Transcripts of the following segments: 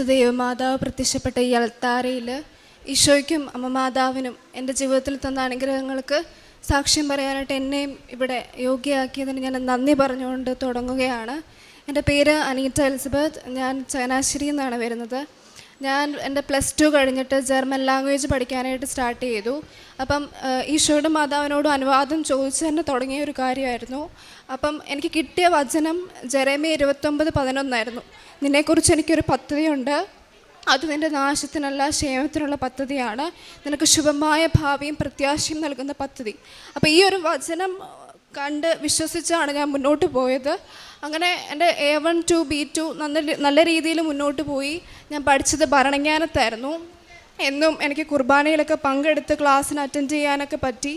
പരിശുദ്ധ ദൈവമാതാവ് പ്രത്യക്ഷപ്പെട്ട ഈ അൾത്താരയിൽ ഈശോയ്ക്കും അമ്മ മാതാവിനും എൻ്റെ ജീവിതത്തിൽ തന്ന അനുഗ്രഹങ്ങൾക്ക് സാക്ഷ്യം പറയാനായിട്ട് എന്നെയും ഇവിടെ യോഗ്യയാക്കിയതിന് ഞാൻ നന്ദി പറഞ്ഞുകൊണ്ട് തുടങ്ങുകയാണ്. എൻ്റെ പേര് അനീറ്റ എലിസബത്ത്. ഞാൻ ചങ്ങനാശ്ശേരിയിൽ നിന്നാണ് വരുന്നത്. ഞാൻ എൻ്റെ +2 കഴിഞ്ഞിട്ട് ജർമ്മൻ ലാംഗ്വേജ് പഠിക്കാനായിട്ട് സ്റ്റാർട്ട് ചെയ്തു. അപ്പം ഈശോയുടെ മാതാവിനോടും അനുവാദം ചോദിച്ച് തന്നെ തുടങ്ങിയ ഒരു കാര്യമായിരുന്നു. അപ്പം എനിക്ക് കിട്ടിയ വചനം ജെറമ്യ 29:11 നിന്നെക്കുറിച്ച് എനിക്കൊരു പദ്ധതിയുണ്ട്, അത് നിൻ്റെ നാശത്തിനല്ല ക്ഷേമത്തിനുള്ള പദ്ധതിയാണ്, നിനക്ക് ശുഭമായ ഭാവിയും പ്രത്യാശയും നൽകുന്ന പദ്ധതി. അപ്പോൾ ഈ ഒരു വചനം കണ്ട് വിശ്വസിച്ചാണ് ഞാൻ മുന്നോട്ട് പോയത്. അങ്ങനെ എൻ്റെ A1 to B2 നല്ല രീതിയിൽ മുന്നോട്ട് പോയി. ഞാൻ പഠിച്ചത് ഭരണജ്ഞാനത്തായിരുന്നു. എന്നും എനിക്ക് കുർബാനയിലൊക്കെ പങ്കെടുത്ത് ക്ലാസ്സിന് അറ്റൻഡ് ചെയ്യാനൊക്കെ പറ്റി.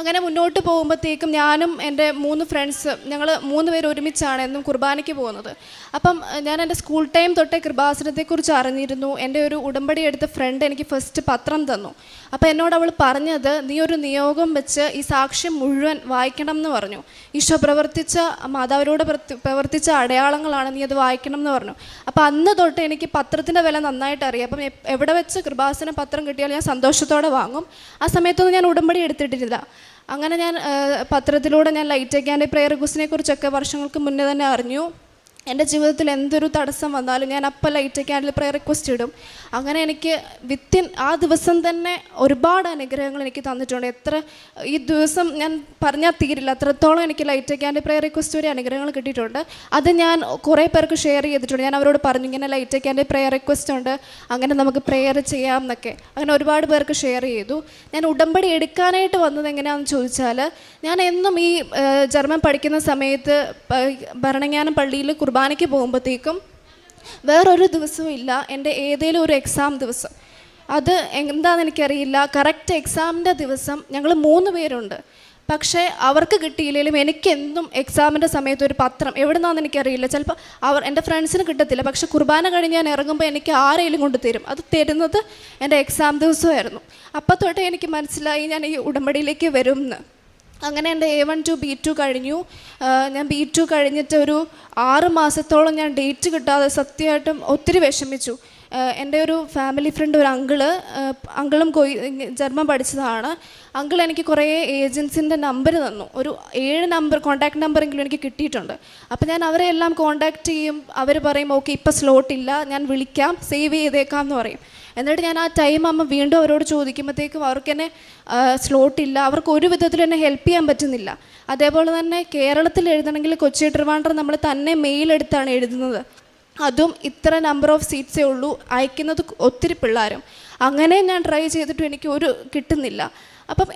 അങ്ങനെ മുന്നോട്ട് പോകുമ്പോഴത്തേക്കും ഞാനും എൻ്റെ 3 ഫ്രണ്ട്സ്, ഞങ്ങൾ 3 പേര് ഒരുമിച്ചാണ് എന്നും കുർബാനയ്ക്ക് പോകുന്നത്. അപ്പം ഞാൻ എൻ്റെ സ്കൂൾ ടൈം തൊട്ടേ കൃപാസനത്തെക്കുറിച്ച് അറിഞ്ഞിരുന്നു. എൻ്റെ ഒരു ഉടമ്പടി എടുത്ത ഫ്രണ്ട് എനിക്ക് ഫസ്റ്റ് പത്രം തന്നു. അപ്പോൾ എന്നോട് അവൾ പറഞ്ഞത്, നീ ഒരു നിയോഗം വെച്ച് ഈ സാക്ഷ്യം മുഴുവൻ വായിക്കണം എന്ന് പറഞ്ഞു. ഈശോ പ്രവർത്തിച്ച, മാതാവിനോട് പ്രവർത്തിച്ച അടയാളങ്ങളാണ്, നീ അത് വായിക്കണം എന്ന് പറഞ്ഞു. അപ്പോൾ അന്ന് തൊട്ട് എനിക്ക് പത്രത്തിൻ്റെ വില നന്നായിട്ട് അറിയാം. അപ്പം എവിടെ വെച്ച് കൃപാസന പത്രം കിട്ടിയാൽ ഞാൻ സന്തോഷത്തോടെ വാങ്ങും. ആ സമയത്തൊന്നും ഞാൻ ഉടമ്പടി എടുത്തിട്ടില്ല. അങ്ങനെ ഞാൻ പത്രത്തിലൂടെ ഞാൻ ലൈറ്റ് ക്യാൻഡിൽ പ്രെയർ റിക്വസ്റ്റിനെ കുറിച്ചൊക്കെ വർഷങ്ങൾക്ക് മുന്നേ തന്നെ അറിഞ്ഞു. എൻ്റെ ജീവിതത്തിൽ എന്തൊരു തടസ്സം വന്നാലും ഞാൻ അപ്പം ലൈറ്റ് ക്യാൻഡിൽ പ്രെയർ റിക്വസ്റ്റ് ഇടും. അങ്ങനെ എനിക്ക് ആ ദിവസം തന്നെ ഒരുപാട് അനുഗ്രഹങ്ങൾ എനിക്ക് തന്നിട്ടുണ്ട്. ഈ ദിവസം ഞാൻ പറഞ്ഞാൽ തീരില്ല, അത്രത്തോളം എനിക്ക് ലൈറ്റ് ക്യാൻഡിൽ പ്രെയർ റിക്വസ്റ്റ് വരെ അനുഗ്രഹങ്ങൾ കിട്ടിയിട്ടുണ്ട്. അത് ഞാൻ കുറേ പേർക്ക് ഷെയർ ചെയ്തിട്ടുണ്ട്. ഞാൻ അവരോട് പറഞ്ഞു, ഇങ്ങനെ ലൈറ്റ് ക്യാൻഡിൽ പ്രെയർ റിക്വസ്റ്റ് ഉണ്ട്, അങ്ങനെ നമുക്ക് പ്രെയർ ചെയ്യാം എന്നൊക്കെ. അങ്ങനെ ഒരുപാട് പേർക്ക് ഷെയർ ചെയ്തു. ഞാൻ ഉടമ്പടി എടുക്കാനായിട്ട് വന്നത് എങ്ങനെയാണെന്ന് ചോദിച്ചാൽ, ഞാൻ എന്നും ഈ ജർമ്മൻ പഠിക്കുന്ന സമയത്ത് ഭരണജ്ഞാനം പള്ളിയിൽ കുർബാനയ്ക്ക് പോകുമ്പോഴത്തേക്കും വേറൊരു ദിവസവും ഇല്ല എൻ്റെ ഏതെങ്കിലും ഒരു എക്സാം ദിവസം. അത് എന്താണെന്ന് എനിക്കറിയില്ല. കറക്റ്റ് എക്സാമിൻ്റെ ദിവസം ഞങ്ങൾ 3 പേരുണ്ട്. പക്ഷേ അവർക്ക് കിട്ടിയില്ലെങ്കിലും എനിക്കെന്തും എക്സാമിൻ്റെ സമയത്ത് ഒരു പത്രം എവിടെ നിന്നാണെന്ന് എനിക്കറിയില്ല. ചിലപ്പോൾ എൻ്റെ ഫ്രണ്ട്സിന് കിട്ടത്തില്ല. പക്ഷേ കുർബാന കഴിഞ്ഞ് ഞാൻ ഇറങ്ങുമ്പോൾ എനിക്ക് ആരെങ്കിലും കൊണ്ട് തരും. അത് തരുന്നത് എൻ്റെ എക്സാം ദിവസമായിരുന്നു. അപ്പോൾ തൊട്ടേ എനിക്ക് മനസ്സിലായി ഞാൻ ഈ ഉടമ്പടിയിലേക്ക് വരും എന്ന്. അങ്ങനെ എൻ്റെ A1 to B2 കഴിഞ്ഞു. ഞാൻ B2 കഴിഞ്ഞിട്ട് ഒരു 6 മാസത്തോളം ഞാൻ ഡേറ്റ് കിട്ടാതെ സത്യമായിട്ടും ഒത്തിരി വിഷമിച്ചു. എൻ്റെ ഒരു ഫാമിലി ഫ്രണ്ട്, ഒരു അങ്കിളും ജർമ്മൻ പഠിച്ചതാണ്. അങ്കിൾ എനിക്ക് കുറേ ഏജൻസിൻ്റെ നമ്പർ തന്നു. ഒരു 7 കോൺടാക്ട് നമ്പറെങ്കിലും എനിക്ക് കിട്ടിയിട്ടുണ്ട്. അപ്പോൾ ഞാൻ അവരെ എല്ലാം കോൺടാക്റ്റ് ചെയ്യും. അവർ പറയും, ഓക്കെ ഇപ്പോൾ സ്ലോട്ടില്ല, ഞാൻ വിളിക്കാം, സേവ് ചെയ്തേക്കാം എന്ന് പറയും. എന്നിട്ട് ഞാൻ ആ ടൈം ആകുമ്പോൾ വീണ്ടും അവരോട് ചോദിക്കുമ്പോഴത്തേക്കും അവർക്ക് എന്നെ സ്ലോട്ടില്ല, അവർക്ക് ഒരു വിധത്തിൽ എന്നെ ഹെൽപ്പ് ചെയ്യാൻ പറ്റുന്നില്ല. അതേപോലെ തന്നെ കേരളത്തിൽ എഴുതണമെങ്കിൽ കൊച്ചി ട്രിവാൻഡ്രം നമ്മൾ തന്നെ മെയിലെടുത്താണ് എഴുതുന്നത്. അതും ഇത്ര നമ്പർ ഓഫ് സീറ്റ്സേ ഉള്ളൂ, അയക്കുന്നത് ഒത്തിരി പിള്ളേരും. അങ്ങനെ ഞാൻ ട്രൈ ചെയ്തിട്ടും എനിക്ക് ഒരു കിട്ടുന്നില്ല. അപ്പം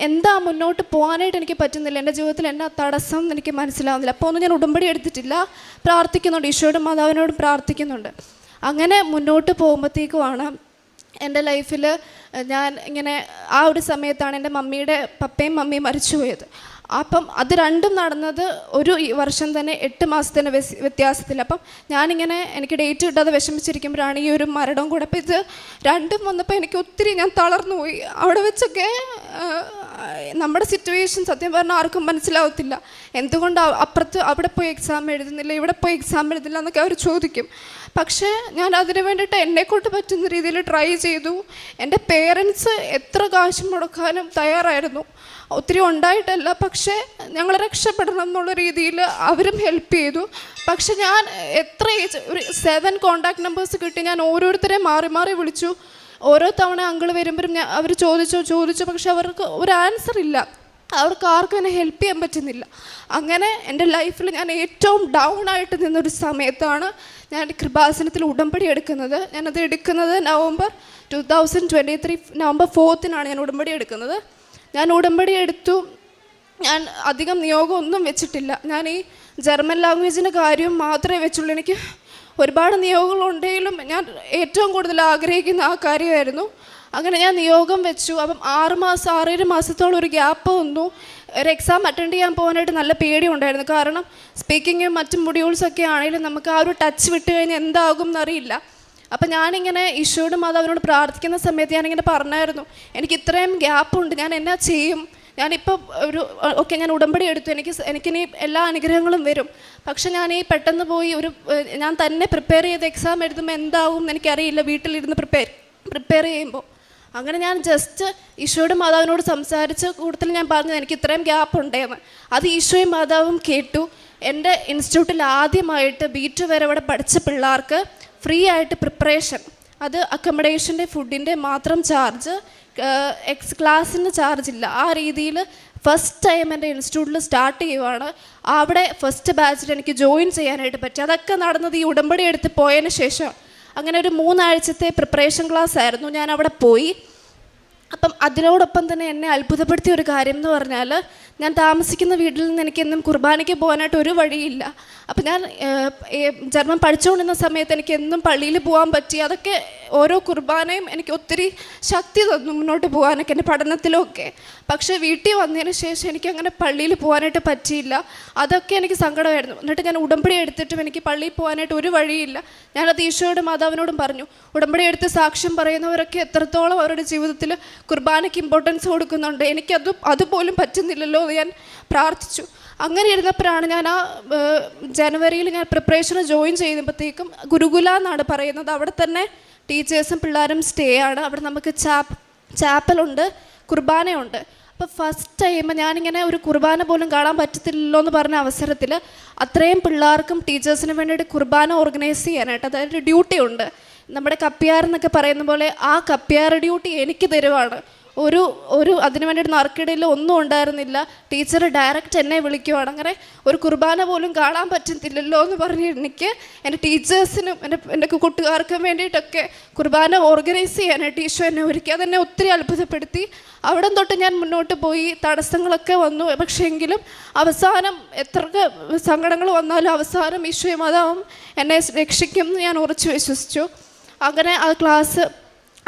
എന്താ മുന്നോട്ട് പോകാനായിട്ട് എനിക്ക് പറ്റുന്നില്ല. എൻ്റെ ജീവിതത്തിൽ എന്നാ തടസ്സം എനിക്ക് മനസ്സിലാവുന്നില്ല. അപ്പോൾ ഒന്നും ഞാൻ ഉടമ്പടി എടുത്തിട്ടില്ല, പ്രാർത്ഥിക്കുന്നുണ്ട്, ഈശോയുടെ മാതാവിനോട് പ്രാർത്ഥിക്കുന്നുണ്ട്. അങ്ങനെ മുന്നോട്ട് പോകുമ്പോഴത്തേക്കുമാണ് എൻ്റെ ലൈഫിൽ ഞാൻ ഇങ്ങനെ ആ ഒരു സമയത്താണ് എൻ്റെ പപ്പയും മമ്മിയും മരിച്ചുപോയത്. അപ്പം അത് രണ്ടും നടന്നത് ഒരു വർഷം തന്നെ 8 മാസത്തിൻ്റെ വ്യത്യാസത്തിൽ. അപ്പം ഞാനിങ്ങനെ എനിക്ക് ഡേറ്റ് കിട്ടാതെ വിഷമിച്ചിരിക്കുമ്പോഴാണ് ഈ ഒരു മരണവും കൂടെ. അപ്പോൾ ഇത് രണ്ടും വന്നപ്പോൾ എനിക്ക് ഒത്തിരി ഞാൻ തളർന്നു പോയി. അവിടെ വെച്ചൊക്കെ നമ്മുടെ സിറ്റുവേഷൻ സത്യം പറഞ്ഞാൽ ആർക്കും മനസ്സിലാവത്തില്ല. എന്തുകൊണ്ട് അവിടെ പോയി എക്സാം എഴുതുന്നില്ല, ഇവിടെ പോയി എക്സാം എഴുതുന്നില്ല എന്നൊക്കെ അവർ ചോദിക്കും. പക്ഷേ ഞാൻ അതിന് വേണ്ടിയിട്ട് എന്നെക്കൊണ്ട് പറ്റുന്ന രീതിയിൽ ട്രൈ ചെയ്തു. എൻ്റെ പേരൻസ് എത്ര കാശ് മുടക്കാനും തയ്യാറായിരുന്നു. ഒത്തിരി ഉണ്ടായിട്ടല്ല, പക്ഷേ ഞങ്ങൾ രക്ഷപ്പെടണം എന്നുള്ള രീതിയിൽ അവരും ഹെൽപ്പ് ചെയ്തു. പക്ഷെ ഞാൻ ഒരു 7 കോൺടാക്ട് നമ്പേഴ്സ് കിട്ടി. ഞാൻ ഓരോരുത്തരെ മാറി മാറി വിളിച്ചു. ഓരോ തവണ അങ്കിൾ വരുമ്പോഴും അവർ ചോദിച്ചു, പക്ഷെ അവർക്ക് ഒരു ആൻസർ ഇല്ല. അവർക്ക് ആർക്കും എന്നെ ഹെൽപ്പ് ചെയ്യാൻ പറ്റുന്നില്ല. അങ്ങനെ എൻ്റെ ലൈഫിൽ ഞാൻ ഏറ്റവും ഡൗൺ ആയിട്ട് നിന്നൊരു സമയത്താണ് ഞാൻ കൃപാസനത്തിൽ ഉടമ്പടി എടുക്കുന്നത്. ഞാനത് എടുക്കുന്നത് November 2023 November 4 ഞാൻ ഉടമ്പടി എടുക്കുന്നത്. ഞാൻ ഉടമ്പടി എടുത്തു. ഞാൻ അധികം നിയോഗം ഒന്നും വെച്ചിട്ടില്ല. ഞാൻ ഈ ജർമ്മൻ ലാംഗ്വേജിൻ്റെ കാര്യം മാത്രമേ വെച്ചുള്ളൂ. എനിക്ക് ഒരുപാട് നിയോഗങ്ങളുണ്ടെങ്കിലും ഞാൻ ഏറ്റവും കൂടുതൽ ആഗ്രഹിക്കുന്ന ആ കാര്യമായിരുന്നു. അങ്ങനെ ഞാൻ നിയോഗം വെച്ചു. അപ്പം 6-7 മാസത്തോളം ഒരു ഗ്യാപ്പ് വന്നു. ഒരു എക്സാം അറ്റൻഡ് ചെയ്യാൻ പോകാനായിട്ട് നല്ല പേടിയുണ്ടായിരുന്നു. കാരണം സ്പീക്കിങ്ങും മറ്റും മൊഡ്യൂൾസൊക്കെ ആണെങ്കിലും നമുക്ക് ആ ഒരു ടച്ച് വിട്ട് കഴിഞ്ഞാൽ എന്താകും എന്നറിയില്ല. അപ്പം ഞാനിങ്ങനെ ഈശോയുടെ മാതാവിനോട് പ്രാർത്ഥിക്കുന്ന സമയത്ത് ഞാനിങ്ങനെ പറഞ്ഞായിരുന്നു, എനിക്ക് ഇത്രയും ഗ്യാപ്പുണ്ട്, ഞാൻ എന്നാ ചെയ്യും, ഞാനിപ്പോൾ ഓക്കെ ഞാൻ ഉടമ്പടി എടുത്തു, എനിക്കിനി എല്ലാ അനുഗ്രഹങ്ങളും വരും. പക്ഷെ ഞാൻ ഈ പെട്ടെന്ന് പോയി ഞാൻ തന്നെ പ്രിപ്പയർ ചെയ്ത് എക്സാം എഴുതുമ്പോൾ എന്താവും എനിക്കറിയില്ല, വീട്ടിലിരുന്ന് പ്രിപ്പയർ ചെയ്യുമ്പോൾ. അങ്ങനെ ഞാൻ ജസ്റ്റ് ഈശോയുടെ മാതാവിനോട് സംസാരിച്ച കൂട്ടത്തിൽ ഞാൻ പറഞ്ഞത് എനിക്ക് ഇത്രയും ഗ്യാപ്പ് ഉണ്ടെന്ന്. അത് ഈശോയും മാതാവും കേട്ടു. എൻ്റെ ഇൻസ്റ്റിറ്റ്യൂട്ടിൽ ആദ്യമായിട്ട് B2 വരെ അവിടെ പഠിച്ച പിള്ളേർക്ക് ഫ്രീ ആയിട്ട് പ്രിപ്പറേഷൻ, അത് അക്കോമഡേഷൻ്റെ ഫുഡിൻ്റെ മാത്രം ചാർജ്, ക്ലാസ്സിന് ചാർജ് ഇല്ല. ആ രീതിയിൽ ഫസ്റ്റ് ടൈം എൻ്റെ ഇൻസ്റ്റിറ്റ്യൂട്ടിൽ സ്റ്റാർട്ട് ചെയ്യുവാണ്. അവിടെ ഫസ്റ്റ് ബാച്ചിൽ എനിക്ക് ജോയിൻ ചെയ്യാനായിട്ട് പറ്റി. അതൊക്കെ നടന്നത് ഈ ഉടമ്പടി എടുത്ത് പോയതിന് ശേഷം. അങ്ങനെ ഒരു 3 ആഴ്ചത്തെ പ്രിപ്പറേഷൻ ക്ലാസ് ആയിരുന്നു. ഞാൻ അവിടെ പോയി. അപ്പം അതിനോടൊപ്പം തന്നെ എന്നെ അത്ഭുതപ്പെടുത്തിയ ഒരു കാര്യം എന്ന് പറഞ്ഞാൽ, ഞാൻ താമസിക്കുന്ന വീട്ടിൽ നിന്ന് എനിക്കെന്നും കുർബാനയ്ക്ക് പോകാനായിട്ട് ഒരു വഴിയില്ല. അപ്പം ഞാൻ ജർമ്മൻ പഠിച്ചുകൊണ്ടിരുന്ന സമയത്ത് എനിക്ക് എന്നും പള്ളിയിൽ പോകാൻ പറ്റി. അതൊക്കെ ഓരോ കുർബാനയും എനിക്ക് ഒത്തിരി ശക്തി തന്നു മുന്നോട്ട് പോകാനൊക്കെ എൻ്റെ പഠനത്തിലൊക്കെ. പക്ഷേ വീട്ടിൽ വന്നതിന് ശേഷം എനിക്കങ്ങനെ പള്ളിയിൽ പോകാനായിട്ട് പറ്റിയില്ല. അതൊക്കെ എനിക്ക് സങ്കടമായിരുന്നു. എന്നിട്ട് ഞാൻ ഉടമ്പടി എടുത്തിട്ടും എനിക്ക് പള്ളിയിൽ പോകാനായിട്ട് ഒരു വഴിയില്ല. ഞാനത് ഈശോയുടെ മാതാവിനോടും പറഞ്ഞു. ഉടമ്പടി എടുത്ത് സാക്ഷ്യം പറയുന്നവരൊക്കെ എത്രത്തോളം അവരുടെ ജീവിതത്തിൽ കുർബാനയ്ക്ക് ഇമ്പോർട്ടൻസ് കൊടുക്കുന്നുണ്ട്, അതുപോലും പറ്റുന്നില്ലല്ലോ എന്ന് ഞാൻ പ്രാർത്ഥിച്ചു. അങ്ങനെ ഇരുന്നപ്പോഴാണ് ഞാൻ ജനുവരിയിൽ ഞാൻ പ്രിപ്പറേഷന് ജോയിൻ ചെയ്യുമ്പോഴത്തേക്കും ഗുരുകുല എന്നാണ് പറയുന്നത്. അവിടെ തന്നെ ടീച്ചേഴ്സും പിള്ളേരും സ്റ്റേ ആണ്. അവിടെ നമുക്ക് ചാപ്പലുണ്ട്, കുർബാനയുണ്ട്. അപ്പോൾ ഫസ്റ്റ് ടൈം ഞാനിങ്ങനെ ഒരു കുർബാന പോലും കാണാൻ പറ്റത്തില്ലല്ലോ എന്ന് പറഞ്ഞ അവസരത്തിൽ അത്രയും പിള്ളേർക്കും ടീച്ചേഴ്സിന് വേണ്ടിയിട്ട് കുർബാന ഓർഗനൈസ് ചെയ്യാനായിട്ട്, അതായത് ഡ്യൂട്ടി ഉണ്ട്. നമ്മുടെ കപ്പ്യാർ എന്നൊക്കെ പറയുന്ന പോലെ ആ കപ്പ്യാർ ഡ്യൂട്ടി എനിക്ക് തരുവാണ്. അതിന് വേണ്ടിയിട്ട് നറുക്കിടയിൽ ഒന്നും ഉണ്ടായിരുന്നില്ല. ടീച്ചർ ഡയറക്റ്റ് എന്നെ വിളിക്കുവാണ്. അങ്ങനെ ഒരു കുർബാന പോലും കാണാൻ പറ്റത്തില്ലല്ലോ എന്ന് പറഞ്ഞ് എനിക്ക് എൻ്റെ ടീച്ചേഴ്സിനും എൻ്റെ കൂട്ടുകാർക്കും വേണ്ടിയിട്ടൊക്കെ കുർബാന ഓർഗനൈസ് ചെയ്യാനായിട്ട് ഈശോ എന്നെ ഒരുക്കി. അതെന്നെ ഒത്തിരി അത്ഭുതപ്പെടുത്തി. അവിടെ തൊട്ട് ഞാൻ മുന്നോട്ട് പോയി. തടസ്സങ്ങളൊക്കെ വന്നു, പക്ഷേ എങ്കിലും അവസാനം എത്ര സങ്കടങ്ങൾ വന്നാലും അവസാനം ഈശോയും മാതാവും എന്നെ രക്ഷിക്കും എന്ന് ഞാൻ ഉറച്ചു വിശ്വസിച്ചു. അങ്ങനെ ആ ക്ലാസ്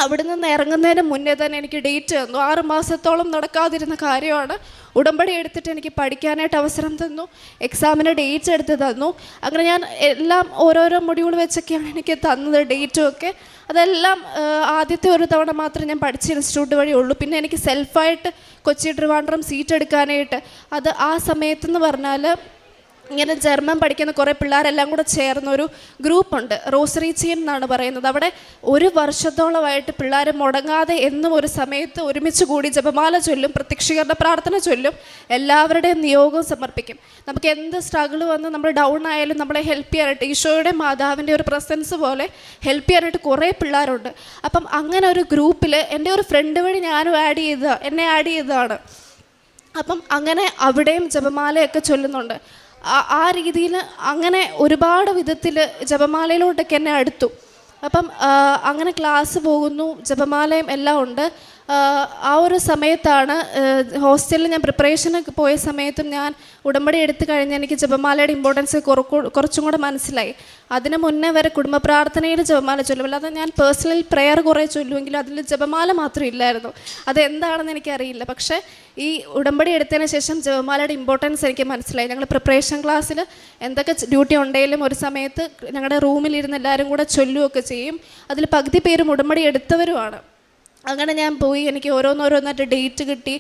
അവിടെ നിന്ന് ഇറങ്ങുന്നതിന് മുന്നേ തന്നെ എനിക്ക് ഡേറ്റ് തന്നു. 6 മാസത്തോളം നടക്കാതിരുന്ന കാര്യമാണ്. ഉടമ്പടി എടുത്തിട്ട് എനിക്ക് പഠിക്കാനായിട്ട് അവസരം തന്നു, എക്സാമിന് ഡേറ്റ്സ് എടുത്ത് തന്നു. അങ്ങനെ ഞാൻ എല്ലാം ഓരോരോ മൊഡ്യൂൾ വെച്ചൊക്കെയാണ് എനിക്ക് തന്നത്, ഡേറ്റും ഒക്കെ. അതെല്ലാം ആദ്യത്തെ ഒരു തവണ മാത്രമേ ഞാൻ പഠിച്ച ഇൻസ്റ്റിറ്റ്യൂട്ട് വഴി ഉള്ളൂ. പിന്നെ എനിക്ക് സെൽഫായിട്ട് കൊച്ചി ട്രിവാൻഡ്രം സീറ്റ് എടുക്കാനായിട്ട്, അത് ആ സമയത്തെന്ന് പറഞ്ഞാൽ ഇങ്ങനെ ജർമ്മൻ പഠിക്കുന്ന കുറേ പിള്ളേരെല്ലാം കൂടെ ചേർന്നൊരു ഗ്രൂപ്പുണ്ട്, റോസറി ചെയിൻ എന്നാണ് പറയുന്നത്. അവിടെ 1 വർഷത്തോളമായിട്ട് പിള്ളേർ മുടങ്ങാതെ എന്നും ഒരു സമയത്ത് ഒരുമിച്ച് കൂടി ജപമാല ചൊല്ലും, പ്രത്യക്ഷീകരണ പ്രാർത്ഥന ചൊല്ലും, എല്ലാവരുടെയും നിയോഗം സമർപ്പിക്കും. നമുക്ക് എന്ത് സ്ട്രഗിൾ വന്ന് നമ്മൾ ഡൗൺ ആയാലും നമ്മളെ ഹെൽപ്പ് ചെയ്യാനായിട്ട് ഈശോയുടെ മാതാവിൻ്റെ ഒരു പ്രസൻസ് പോലെ ഹെൽപ്പ് ചെയ്യാനായിട്ട് കുറേ പിള്ളേരുണ്ട്. അപ്പം അങ്ങനെ ഒരു ഗ്രൂപ്പിൽ എൻ്റെ ഒരു ഫ്രണ്ട് വഴി എന്നെ ആഡ് ചെയ്തതാണ്. അപ്പം അങ്ങനെ അവിടെയും ജപമാലയൊക്കെ ചൊല്ലുന്നുണ്ട്. ആ രീതിയിൽ അങ്ങനെ ഒരുപാട് വിധത്തിൽ ജപമാലയിലോട്ടൊക്കെ എന്നെ അടുത്തു. അപ്പം അങ്ങനെ ക്ലാസ് പോകുന്നു, ജപമാലയും എല്ലാം ഉണ്ട്. ആ ഒരു സമയത്താണ് ഹോസ്റ്റലിൽ ഞാൻ പ്രിപ്പറേഷന് പോയ സമയത്തും ഞാൻ ഉടമ്പടി എടുത്തു കഴിഞ്ഞ് എനിക്ക് ജപമാലയുടെ ഇമ്പോർട്ടൻസ് കുറച്ചും കൂടെ മനസ്സിലായി. അതിന് മുന്നേ വരെ കുടുംബ പ്രാർത്ഥനയിൽ ജപമാല ചൊല്ലും, അല്ലാതെ ഞാൻ പേഴ്സണൽ പ്രെയർ കുറേ ചൊല്ലുമെങ്കിലും അതിൽ ജപമാല മാത്രം ഇല്ലായിരുന്നു. അതെന്താണെന്ന് എനിക്കറിയില്ല. പക്ഷേ ഈ ഉടമ്പടി എടുത്തതിന് ശേഷം ജപമാലയുടെ ഇമ്പോർട്ടൻസ് എനിക്ക് മനസ്സിലായി. ഞങ്ങൾ പ്രിപ്പറേഷൻ ക്ലാസ്സിൽ എന്തൊക്കെ ഡ്യൂട്ടി ഉണ്ടെങ്കിലും ഒരു സമയത്ത് ഞങ്ങളുടെ റൂമിലിരുന്ന് എല്ലാവരും കൂടെ ചൊല്ലുകയൊക്കെ ചെയ്യും. അതിൽ പകുതി പേരും ഉടമ്പടി എടുത്തവരുമാണ്. അങ്ങനെ ഞാൻ പോയി, എനിക്ക് ഓരോന്നോരോന്നായിട്ട് ഡേറ്റ് കിട്ടി,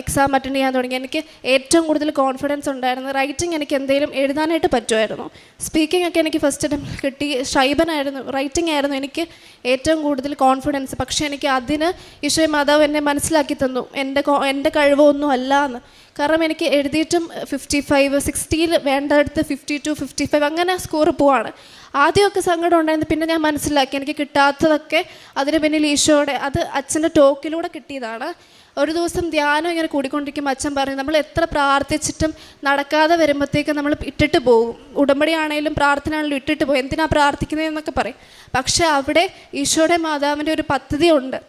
എക്സാം അറ്റൻഡ് ചെയ്യാൻ തുടങ്ങി. എനിക്ക് ഏറ്റവും കൂടുതൽ കോൺഫിഡൻസ് ഉണ്ടായിരുന്നു. റൈറ്റിംഗ് എനിക്ക് എന്തെങ്കിലും എഴുതാനായിട്ട് പറ്റുമായിരുന്നു. സ്പീക്കിംഗ് ഒക്കെ എനിക്ക് ഫസ്റ്റ് ടൈം കിട്ടി, ഷൈബനായിരുന്നു. റൈറ്റിംഗ് ആയിരുന്നു എനിക്ക് ഏറ്റവും കൂടുതൽ കോൺഫിഡൻസ്. പക്ഷേ എനിക്ക് അതിന് ഈശോ മാതാവ് എന്നെ മനസ്സിലാക്കി തന്നു, എൻ്റെ കഴിവൊന്നും അല്ല എന്ന്. കാരണം എനിക്ക് എഴുതിയിട്ടും 55, 60 വേണ്ടടുത്ത് 52, 55 അങ്ങനെ സ്കോർ പോവാണ്. ആദ്യമൊക്കെ സങ്കടം ഉണ്ടായിരുന്നു. പിന്നെ ഞാൻ മനസ്സിലാക്കി എനിക്ക് കിട്ടാത്തതൊക്കെ അതിന് പിന്നിൽ ഈശോയുടെ, അത് അച്ഛൻ്റെ ടോക്കിലൂടെ കിട്ടിയതാണ്. ഒരു ദിവസം ധ്യാനം ഇങ്ങനെ കൂടിക്കൊണ്ടിരിക്കുമ്പോൾ അച്ഛൻ പറഞ്ഞു, നമ്മൾ എത്ര പ്രാർത്ഥിച്ചിട്ടും നടക്കാതെ വരുമ്പോഴത്തേക്ക് നമ്മൾ ഇട്ടിട്ട് പോകും. ഉടമ്പടി ആണെങ്കിലും പ്രാർത്ഥന ആണെങ്കിലും ഇട്ടിട്ട് പോകും, എന്തിനാ പ്രാർത്ഥിക്കുന്നതെന്നൊക്കെ പറയും. പക്ഷേ അവിടെ ഈശോയുടെ മാതാവിൻ്റെ ഒരു പദ്ധതി ഉണ്ട്,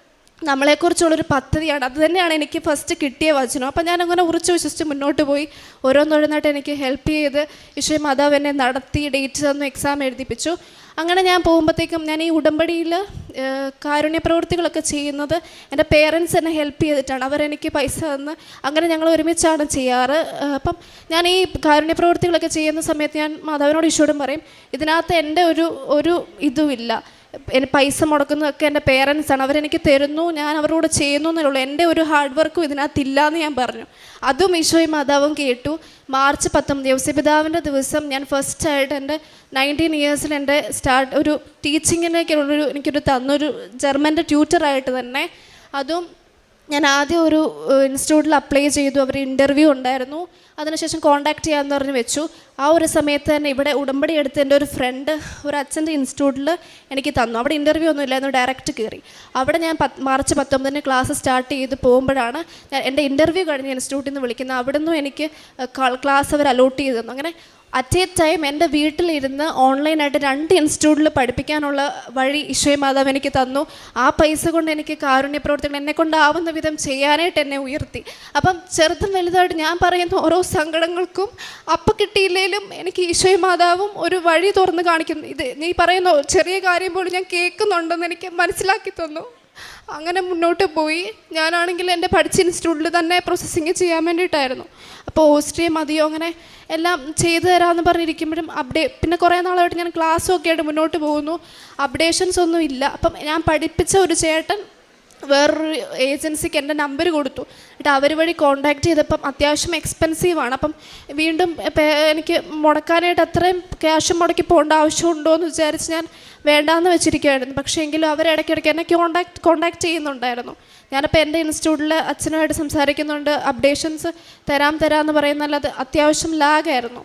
നമ്മളെക്കുറിച്ചുള്ളൊരു പദ്ധതിയാണ്. അത് തന്നെയാണ് എനിക്ക് ഫസ്റ്റ് കിട്ടിയ വചനം. അപ്പം ഞാനങ്ങനെ ഉറച്ചു വിശ്വസിച്ച് മുന്നോട്ട് പോയി. ഓരോന്നോരോന്നായിട്ട് എനിക്ക് ഹെൽപ്പ് ചെയ്ത് ഈശോ മാതാവ് എന്നെ നടത്തി, ഡേറ്റ് തന്നു, എക്സാം എഴുതിപ്പിച്ചു. അങ്ങനെ ഞാൻ പോകുമ്പോഴത്തേക്കും ഞാൻ ഈ ഉടമ്പടിയിൽ കാരുണ്യ പ്രവൃത്തികളൊക്കെ ചെയ്യുന്നത് എൻ്റെ പേരൻസ് എന്നെ ഹെൽപ്പ് ചെയ്തിട്ടാണ്. അവരെനിക്ക് പൈസ തന്ന് അങ്ങനെ ഞങ്ങൾ ഒരുമിച്ചാണ് ചെയ്യാറ്. അപ്പം ഞാൻ ഈ കാരുണ്യ പ്രവൃത്തികളൊക്കെ ചെയ്യുന്ന സമയത്ത് ഞാൻ മാതാവിനോട് ഈശോടും പറയും, ഇതിനകത്ത് എൻ്റെ ഒരു ഇതുമില്ല, പൈസ മുടക്കുന്നതൊക്കെ എൻ്റെ പേരൻസാണ്. അവരെനിക്ക് തരുന്നു, ഞാൻ അവരോട് ചെയ്യുന്നു എന്നുള്ളൂ. എൻ്റെ ഒരു ഹാർഡ് വർക്കും ഇതിനകത്തില്ല എന്ന് ഞാൻ പറഞ്ഞു. അതും ഈശോയും മാതാവും കേട്ടു. മാർച്ച് 19 യോസേപ്പിതാവിൻ്റെ ദിവസം ഞാൻ ഫസ്റ്റായിട്ട് എൻ്റെ 19 ഇയേഴ്സിൽ എൻ്റെ ഒരു ടീച്ചിങ്ങിനേക്കുള്ളൊരു എനിക്കൊരു തന്നൊരു ജർമ്മൻ്റെ ട്യൂറ്ററായിട്ട് തന്നെ. അതും ഞാൻ ആദ്യം ഒരു ഇൻസ്റ്റിറ്റ്യൂട്ടിൽ അപ്ലൈ ചെയ്തു. അവർ ഇൻ്റർവ്യൂ ഉണ്ടായിരുന്നു. അതിനുശേഷം കോൺടാക്റ്റ് ചെയ്യാമെന്ന് പറഞ്ഞ് വെച്ചു. ആ ഒരു സമയത്ത് തന്നെ ഇവിടെ ഉടമ്പടി എടുത്ത് എൻ്റെ ഒരു ഫ്രണ്ട് ഒരു അച്ഛൻ്റെ ഇൻസ്റ്റിറ്റ്യൂട്ടിൽ എനിക്ക് തന്നു. അവിടെ ഇൻ്റർവ്യൂ ഒന്നും ഇല്ലായിരുന്നു, ഡയറക്റ്റ് കയറി. അവിടെ ഞാൻ മാർച്ച് 19 ക്ലാസ് സ്റ്റാർട്ട് ചെയ്ത് പോകുമ്പോഴാണ് ഞാൻ എൻ്റെ ഇൻ്റർവ്യൂ കഴിഞ്ഞ് ഇൻസ്റ്റിറ്റ്യൂട്ടിൽ നിന്ന് വിളിക്കുന്നത്. അവിടെ നിന്നും എനിക്ക് ക്ലാസ് അവർ അലോട്ട് ചെയ്ത് തന്നു. അങ്ങനെ അറ്റ് എ ടൈം എൻ്റെ വീട്ടിലിരുന്ന് ഓൺലൈനായിട്ട് 2 ഇൻസ്റ്റിറ്റ്യൂട്ടിൽ പഠിപ്പിക്കാനുള്ള വഴി ഈശോയെ മാതാവ് എനിക്ക് തന്നു. ആ പൈസ കൊണ്ട് എനിക്ക് കാരുണ്യ പ്രവർത്തനങ്ങൾ എന്നെക്കൊണ്ടാവുന്ന വിധം ചെയ്യാനായിട്ട് എന്നെ ഉയർത്തി. അപ്പം ചെറുതും വലുതായിട്ട് ഞാൻ പറയുന്ന ഓരോ സങ്കടങ്ങൾക്കും അപ്പം കിട്ടിയില്ലെങ്കിലും എനിക്ക് ഈശോയെ മാതാവും ഒരു വഴി തുറന്ന് കാണിക്കുന്നു. ഇത് നീ പറയുന്ന ചെറിയ കാര്യം പോലും ഞാൻ കേൾക്കുന്നുണ്ടെന്ന് എനിക്ക് മനസ്സിലാക്കി തന്നു. അങ്ങനെ മുന്നോട്ട് പോയി. ഞാനാണെങ്കിൽ എൻ്റെ പഠിച്ച ഇൻസ്റ്റിറ്റ്യൂട്ടിൽ തന്നെ പ്രോസസ്സിങ് ചെയ്യാൻ വേണ്ടിയിട്ടായിരുന്നു. അപ്പോൾ ഓസ്ട്രിയ മതിയോ അങ്ങനെ എല്ലാം ചെയ്തു തരാമെന്ന് പറഞ്ഞിരിക്കുമ്പോഴും പിന്നെ കുറേ നാളായിട്ട് ഞാൻ ക്ലാസ്സും ഒക്കെ ആയിട്ട് മുന്നോട്ട് പോകുന്നു. അപ്ഡേഷൻസ് ഒന്നും ഇല്ല. അപ്പം ഞാൻ പഠിപ്പിച്ച ഒരു ചേട്ടൻ വേറൊരു ഏജൻസിക്ക് എൻ്റെ നമ്പർ കൊടുത്തു. എന്നിട്ട് അവർ വഴി കോൺടാക്റ്റ് ചെയ്തപ്പം അത്യാവശ്യം എക്സ്പെൻസീവാണ്. അപ്പം വീണ്ടും എനിക്ക് മുടക്കാനായിട്ട് അത്രയും ക്യാഷ് മുടക്കി പോകേണ്ട ആവശ്യമുണ്ടോ എന്ന് വിചാരിച്ച് ഞാൻ വേണ്ടാന്ന് വെച്ചിരിക്കുകയായിരുന്നു. പക്ഷേ എങ്കിലും അവർ ഇടയ്ക്കിടയ്ക്ക് എന്നെ കോൺടാക്റ്റ് ചെയ്യുന്നുണ്ടായിരുന്നു. ഞാനപ്പോൾ എൻ്റെ ഇൻസ്റ്റിറ്റ്യൂട്ടിൽ അച്ഛനുമായിട്ട് സംസാരിക്കുന്നുണ്ട്. അപ്ഡേഷൻസ് തരാമെന്ന് പറയുന്നല്ലാതെ അത്യാവശ്യം ലാഗായിരുന്നു.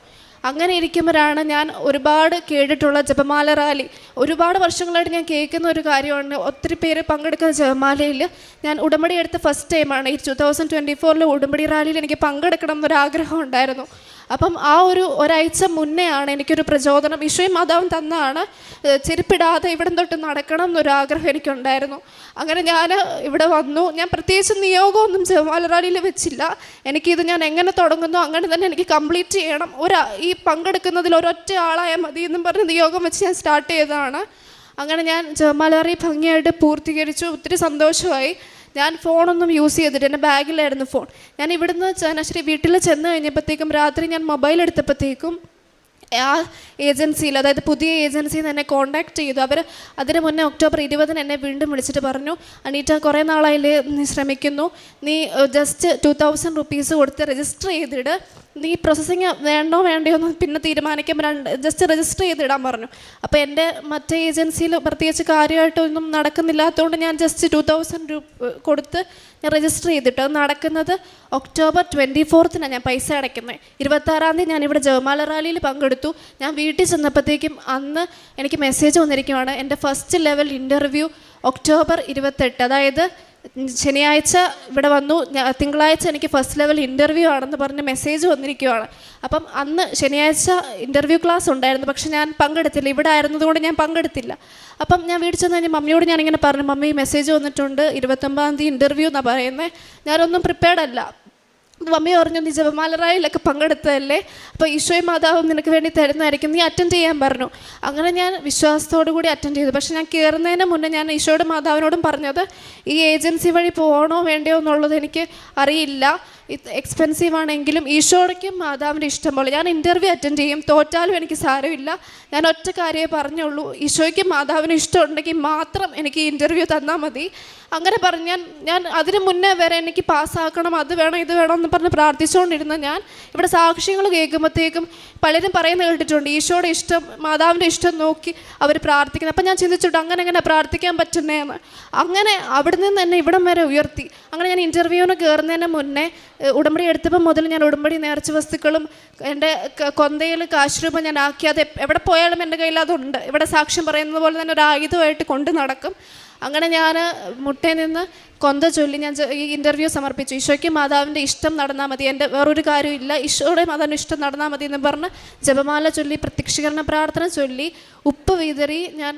അങ്ങനെ ഇരിക്കുമ്പോഴാണ് ഞാൻ ഒരുപാട് കേട്ടിട്ടുള്ള ജപമാല റാലി. ഒരുപാട് വർഷങ്ങളായിട്ട് ഞാൻ കേൾക്കുന്ന ഒരു കാര്യമാണ്. ഒത്തിരി പേര് പങ്കെടുക്കുന്ന ജപമാലയിൽ ഞാൻ ഉടമ്പടി എടുത്ത ഫസ്റ്റ് ടൈമാണ്. ഈ 2024 ഉടമ്പടി റാലിയിൽ എനിക്ക് പങ്കെടുക്കണം എന്നൊരാഗ്രഹം ഉണ്ടായിരുന്നു. അപ്പം ആ ഒരാഴ്ച മുന്നേ ആണ് എനിക്കൊരു പ്രചോദനം ഈശോയും മാതാവും തന്നാണ്. ചെരുപ്പിടാതെ ഇവിടെ തൊട്ട് നടക്കണം എന്നൊരാഗ്രഹം എനിക്കുണ്ടായിരുന്നു. അങ്ങനെ ഞാൻ ഇവിടെ വന്നു. ഞാൻ പ്രത്യേകിച്ച് നിയോഗമൊന്നും ജപമാല റാലിയിൽ വെച്ചില്ല. എനിക്കിത് ഞാൻ എങ്ങനെ തുടങ്ങുന്നു അങ്ങനെ തന്നെ എനിക്ക് കംപ്ലീറ്റ് ചെയ്യണം, ഈ പങ്കെടുക്കുന്നതിൽ ഒരൊറ്റ ആളായാൽ മതി എന്നും പറഞ്ഞ് നിയോഗം വെച്ച് ഞാൻ സ്റ്റാർട്ട് ചെയ്തതാണ്. അങ്ങനെ ഞാൻ ജപമാല റാലി ഭംഗിയായിട്ട് പൂർത്തീകരിച്ചു. ഒത്തിരി സന്തോഷമായി. ഞാൻ ഫോണൊന്നും യൂസ് ചെയ്തിട്ട് എൻ്റെ ബാഗിലായിരുന്നു ഫോൺ. ഞാൻ ഇവിടുന്ന് ചങ്ങനാശ്ശേരി വീട്ടിൽ ചെന്ന് കഴിഞ്ഞപ്പോഴത്തേക്കും രാത്രി ഞാൻ മൊബൈൽ എടുത്തപ്പോഴത്തേക്കും ആ ഏജൻസിയിൽ, അതായത് പുതിയ ഏജൻസിയിൽ നിന്ന് എന്നെ കോൺടാക്റ്റ് ചെയ്തു. അവർ അതിന് മുന്നേ ഒക്ടോബർ 20 എന്നെ വീണ്ടും വിളിച്ചിട്ട് പറഞ്ഞു, അനീറ്റ കുറേ നാളായില്ലേ നീ ശ്രമിക്കുന്നു, നീ ജസ്റ്റ് 2000 റുപ്പീസ് കൊടുത്ത് രജിസ്റ്റർ ചെയ്തിട്ട് നീ പ്രോസസ്സിങ് വേണ്ടോ വേണ്ടയോ എന്ന് പിന്നെ തീരുമാനിക്കുമ്പോൾ ജസ്റ്റ് രജിസ്റ്റർ ചെയ്തിടാൻ പറഞ്ഞു. അപ്പോൾ എൻ്റെ മറ്റേ ഏജൻസിയിൽ പ്രത്യേകിച്ച് കാര്യമായിട്ടൊന്നും നടക്കുന്നില്ലാത്തതുകൊണ്ട് ഞാൻ ജസ്റ്റ് 2000 രൂപ കൊടുത്ത് ഞാൻ രജിസ്റ്റർ ചെയ്തിട്ട് അത് നടക്കുന്നത് ഒക്ടോബർ 24 ഞാൻ പൈസ അടയ്ക്കുന്നത്. 26 ഞാൻ ഇവിടെ ജപമാല റാലിയിൽ പങ്കെടുത്തു. ഞാൻ വീട്ടിൽ ചെന്നപ്പോഴത്തേക്കും അന്ന് എനിക്ക് മെസ്സേജ് വന്നിരിക്കുവാണ്, എൻ്റെ ഫസ്റ്റ് ലെവൽ ഇൻ്റർവ്യൂ ഒക്ടോബർ 28, അതായത് ശനിയാഴ്ച ഇവിടെ വന്നു, തിങ്കളാഴ്ച എനിക്ക് ഫസ്റ്റ് ലെവൽ ഇൻ്റർവ്യൂ ആണെന്ന് പറഞ്ഞ് മെസ്സേജ് വന്നിരിക്കുവാണ്. അപ്പം അന്ന് ശനിയാഴ്ച ഇൻ്റർവ്യൂ ക്ലാസ് ഉണ്ടായിരുന്നു, പക്ഷെ ഞാൻ പങ്കെടുത്തില്ല. ഇവിടെ ആയിരുന്നതുകൊണ്ട് ഞാൻ പങ്കെടുത്തില്ല. അപ്പം ഞാൻ വീട്ടിൽ ചെന്ന് കഴിഞ്ഞാൽ മമ്മിയോട് ഞാനിങ്ങനെ പറഞ്ഞു, മമ്മി മെസ്സേജ് വന്നിട്ടുണ്ട് 29 ഇൻ്റർവ്യൂ എന്നാണ് പറയുന്നത്, ഞാനൊന്നും പ്രിപ്പയർഡ് അല്ല. മമ്മി പറഞ്ഞു, നീ ജപമാല റാലിയിലൊക്കെ പങ്കെടുത്തതല്ലേ, അപ്പോൾ ഈശോയും മാതാവും നിനക്ക് വേണ്ടി തരുന്നതായിരിക്കും, നീ അറ്റൻഡ് ചെയ്യാൻ പറഞ്ഞു. അങ്ങനെ ഞാൻ വിശ്വാസത്തോടു കൂടി അറ്റൻഡ് ചെയ്തു. പക്ഷെ ഞാൻ കയറുന്നതിന് മുന്നേ ഞാൻ ഈശോയുടെ മാതാവിനോടും പറഞ്ഞത്, ഈ ഏജൻസി വഴി പോകണോ വേണ്ടയോ എന്നുള്ളത് എനിക്ക് അറിയില്ല, എക്സ്പെൻസീവ് ആണെങ്കിലും ഈശോയ്ക്കും മാതാവിൻ്റെ ഇഷ്ടം പോലെ ഞാൻ ഇൻ്റർവ്യൂ അറ്റൻഡ് ചെയ്യും, തോറ്റാലും എനിക്ക് സാരമില്ല, ഞാൻ ഒറ്റ കാര്യമേ പറഞ്ഞുള്ളൂ, ഈശോയ്ക്കും മാതാവിന് ഇഷ്ടമുണ്ടെങ്കിൽ മാത്രം എനിക്ക് ഇൻ്റർവ്യൂ തന്നാൽ മതി. അങ്ങനെ പറഞ്ഞ് ഞാൻ അതിന് മുന്നേ വരെ എനിക്ക് പാസ്സാക്കണം, അത് വേണം ഇത് വേണം എന്ന് പറഞ്ഞ് പ്രാർത്ഥിച്ചുകൊണ്ടിരുന്ന ഞാൻ ഇവിടെ സാക്ഷ്യങ്ങൾ കേൾക്കുമ്പോഴത്തേക്കും പലരും പറയുന്നത് കേട്ടിട്ടുണ്ട്, ഈശോയുടെ ഇഷ്ടം മാതാവിൻ്റെ ഇഷ്ടം നോക്കി അവർ പ്രാർത്ഥിക്കുന്നത്. അപ്പം ഞാൻ ചിന്തിച്ചിട്ട് അങ്ങനെ പ്രാർത്ഥിക്കാൻ പറ്റുന്നതെന്ന്. അങ്ങനെ അവിടെ നിന്ന് തന്നെ ഇവിടം വരെ ഉയർത്തി. അങ്ങനെ ഞാൻ ഇൻ്റർവ്യൂവിന് കയറുന്നതിന് മുന്നേ ഉടമ്പടി എടുത്തപ്പോൾ മുതൽ ഞാൻ ഉടമ്പടി നേർച്ച വസ്തുക്കളും എൻ്റെ കൊന്തയിൽ കാശ് രൂപ ഞാൻ ആക്കിയത് എവിടെ പോയാലും എൻ്റെ കയ്യിൽ അതുണ്ട്. ഇവിടെ സാക്ഷ്യം പറയുന്നത് പോലെ തന്നെ ഒരു ആയുധമായിട്ട് കൊണ്ട് നടക്കും. അങ്ങനെ ഞാൻ മുട്ടയിൽ നിന്ന് കൊന്ത ചൊല്ലി ഞാൻ ഈ ഇൻ്റർവ്യൂ സമർപ്പിച്ചു. ഈശോയ്ക്ക് മാതാവിൻ്റെ ഇഷ്ടം നടന്നാൽ മതി, എൻ്റെ വേറൊരു കാര്യമില്ല, ഈശോയുടെ മാതാവിൻ്റെ ഇഷ്ടം നടന്നാൽ മതി എന്ന് പറഞ്ഞ് ജപമാല ചൊല്ലി പ്രത്യക്ഷീകരണ പ്രാർത്ഥന ചൊല്ലി ഉപ്പ് വിതറി ഞാൻ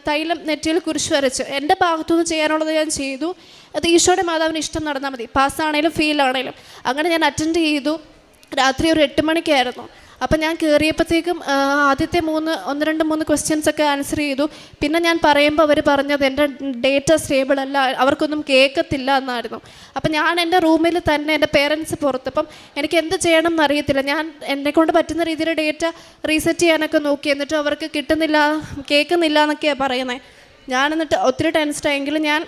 തൈലം നെറ്റിയിൽ കുരിശ് വരച്ച് എൻ്റെ ഭാഗത്തുനിന്ന് ചെയ്യാനുള്ളത് ഞാൻ ചെയ്തു. അത് ഈശോയുടെ മാതാവിൻ്റെ ഇഷ്ടം നടന്നാൽ മതി, പാസ്സാണേലും ഫെയിലാണേലും. അങ്ങനെ ഞാൻ അറ്റൻഡ് ചെയ്തു. രാത്രി ഒരു 8 മണിക്കായിരുന്നു. അപ്പം ഞാൻ കയറിയപ്പോഴത്തേക്കും ആദ്യത്തെ 3 ക്വസ്റ്റ്യൻസൊക്കെ ആൻസർ ചെയ്തു. പിന്നെ ഞാൻ പറയുമ്പോൾ അവർ പറഞ്ഞത് എൻ്റെ ഡേറ്റ സ്റ്റേബിൾ അല്ല, അവർക്കൊന്നും കേൾക്കത്തില്ല എന്നായിരുന്നു. അപ്പം ഞാൻ എൻ്റെ റൂമിൽ തന്നെ, എൻ്റെ പേരൻസ് പുറത്ത്, അപ്പം എനിക്ക് എന്ത് ചെയ്യണം എന്നറിയത്തില്ല. ഞാൻ എന്നെക്കൊണ്ട് പറ്റുന്ന രീതിയിൽ ഡേറ്റ റീസെറ്റ് ചെയ്യാനൊക്കെ നോക്കി, എന്നിട്ടും അവർക്ക് കേൾക്കുന്നില്ല എന്നൊക്കെയാണ് പറയുന്നത്. ഞാൻ എന്നിട്ട് ഒത്തിരി ടെൻസ്ഡായെങ്കിലും ഞാൻ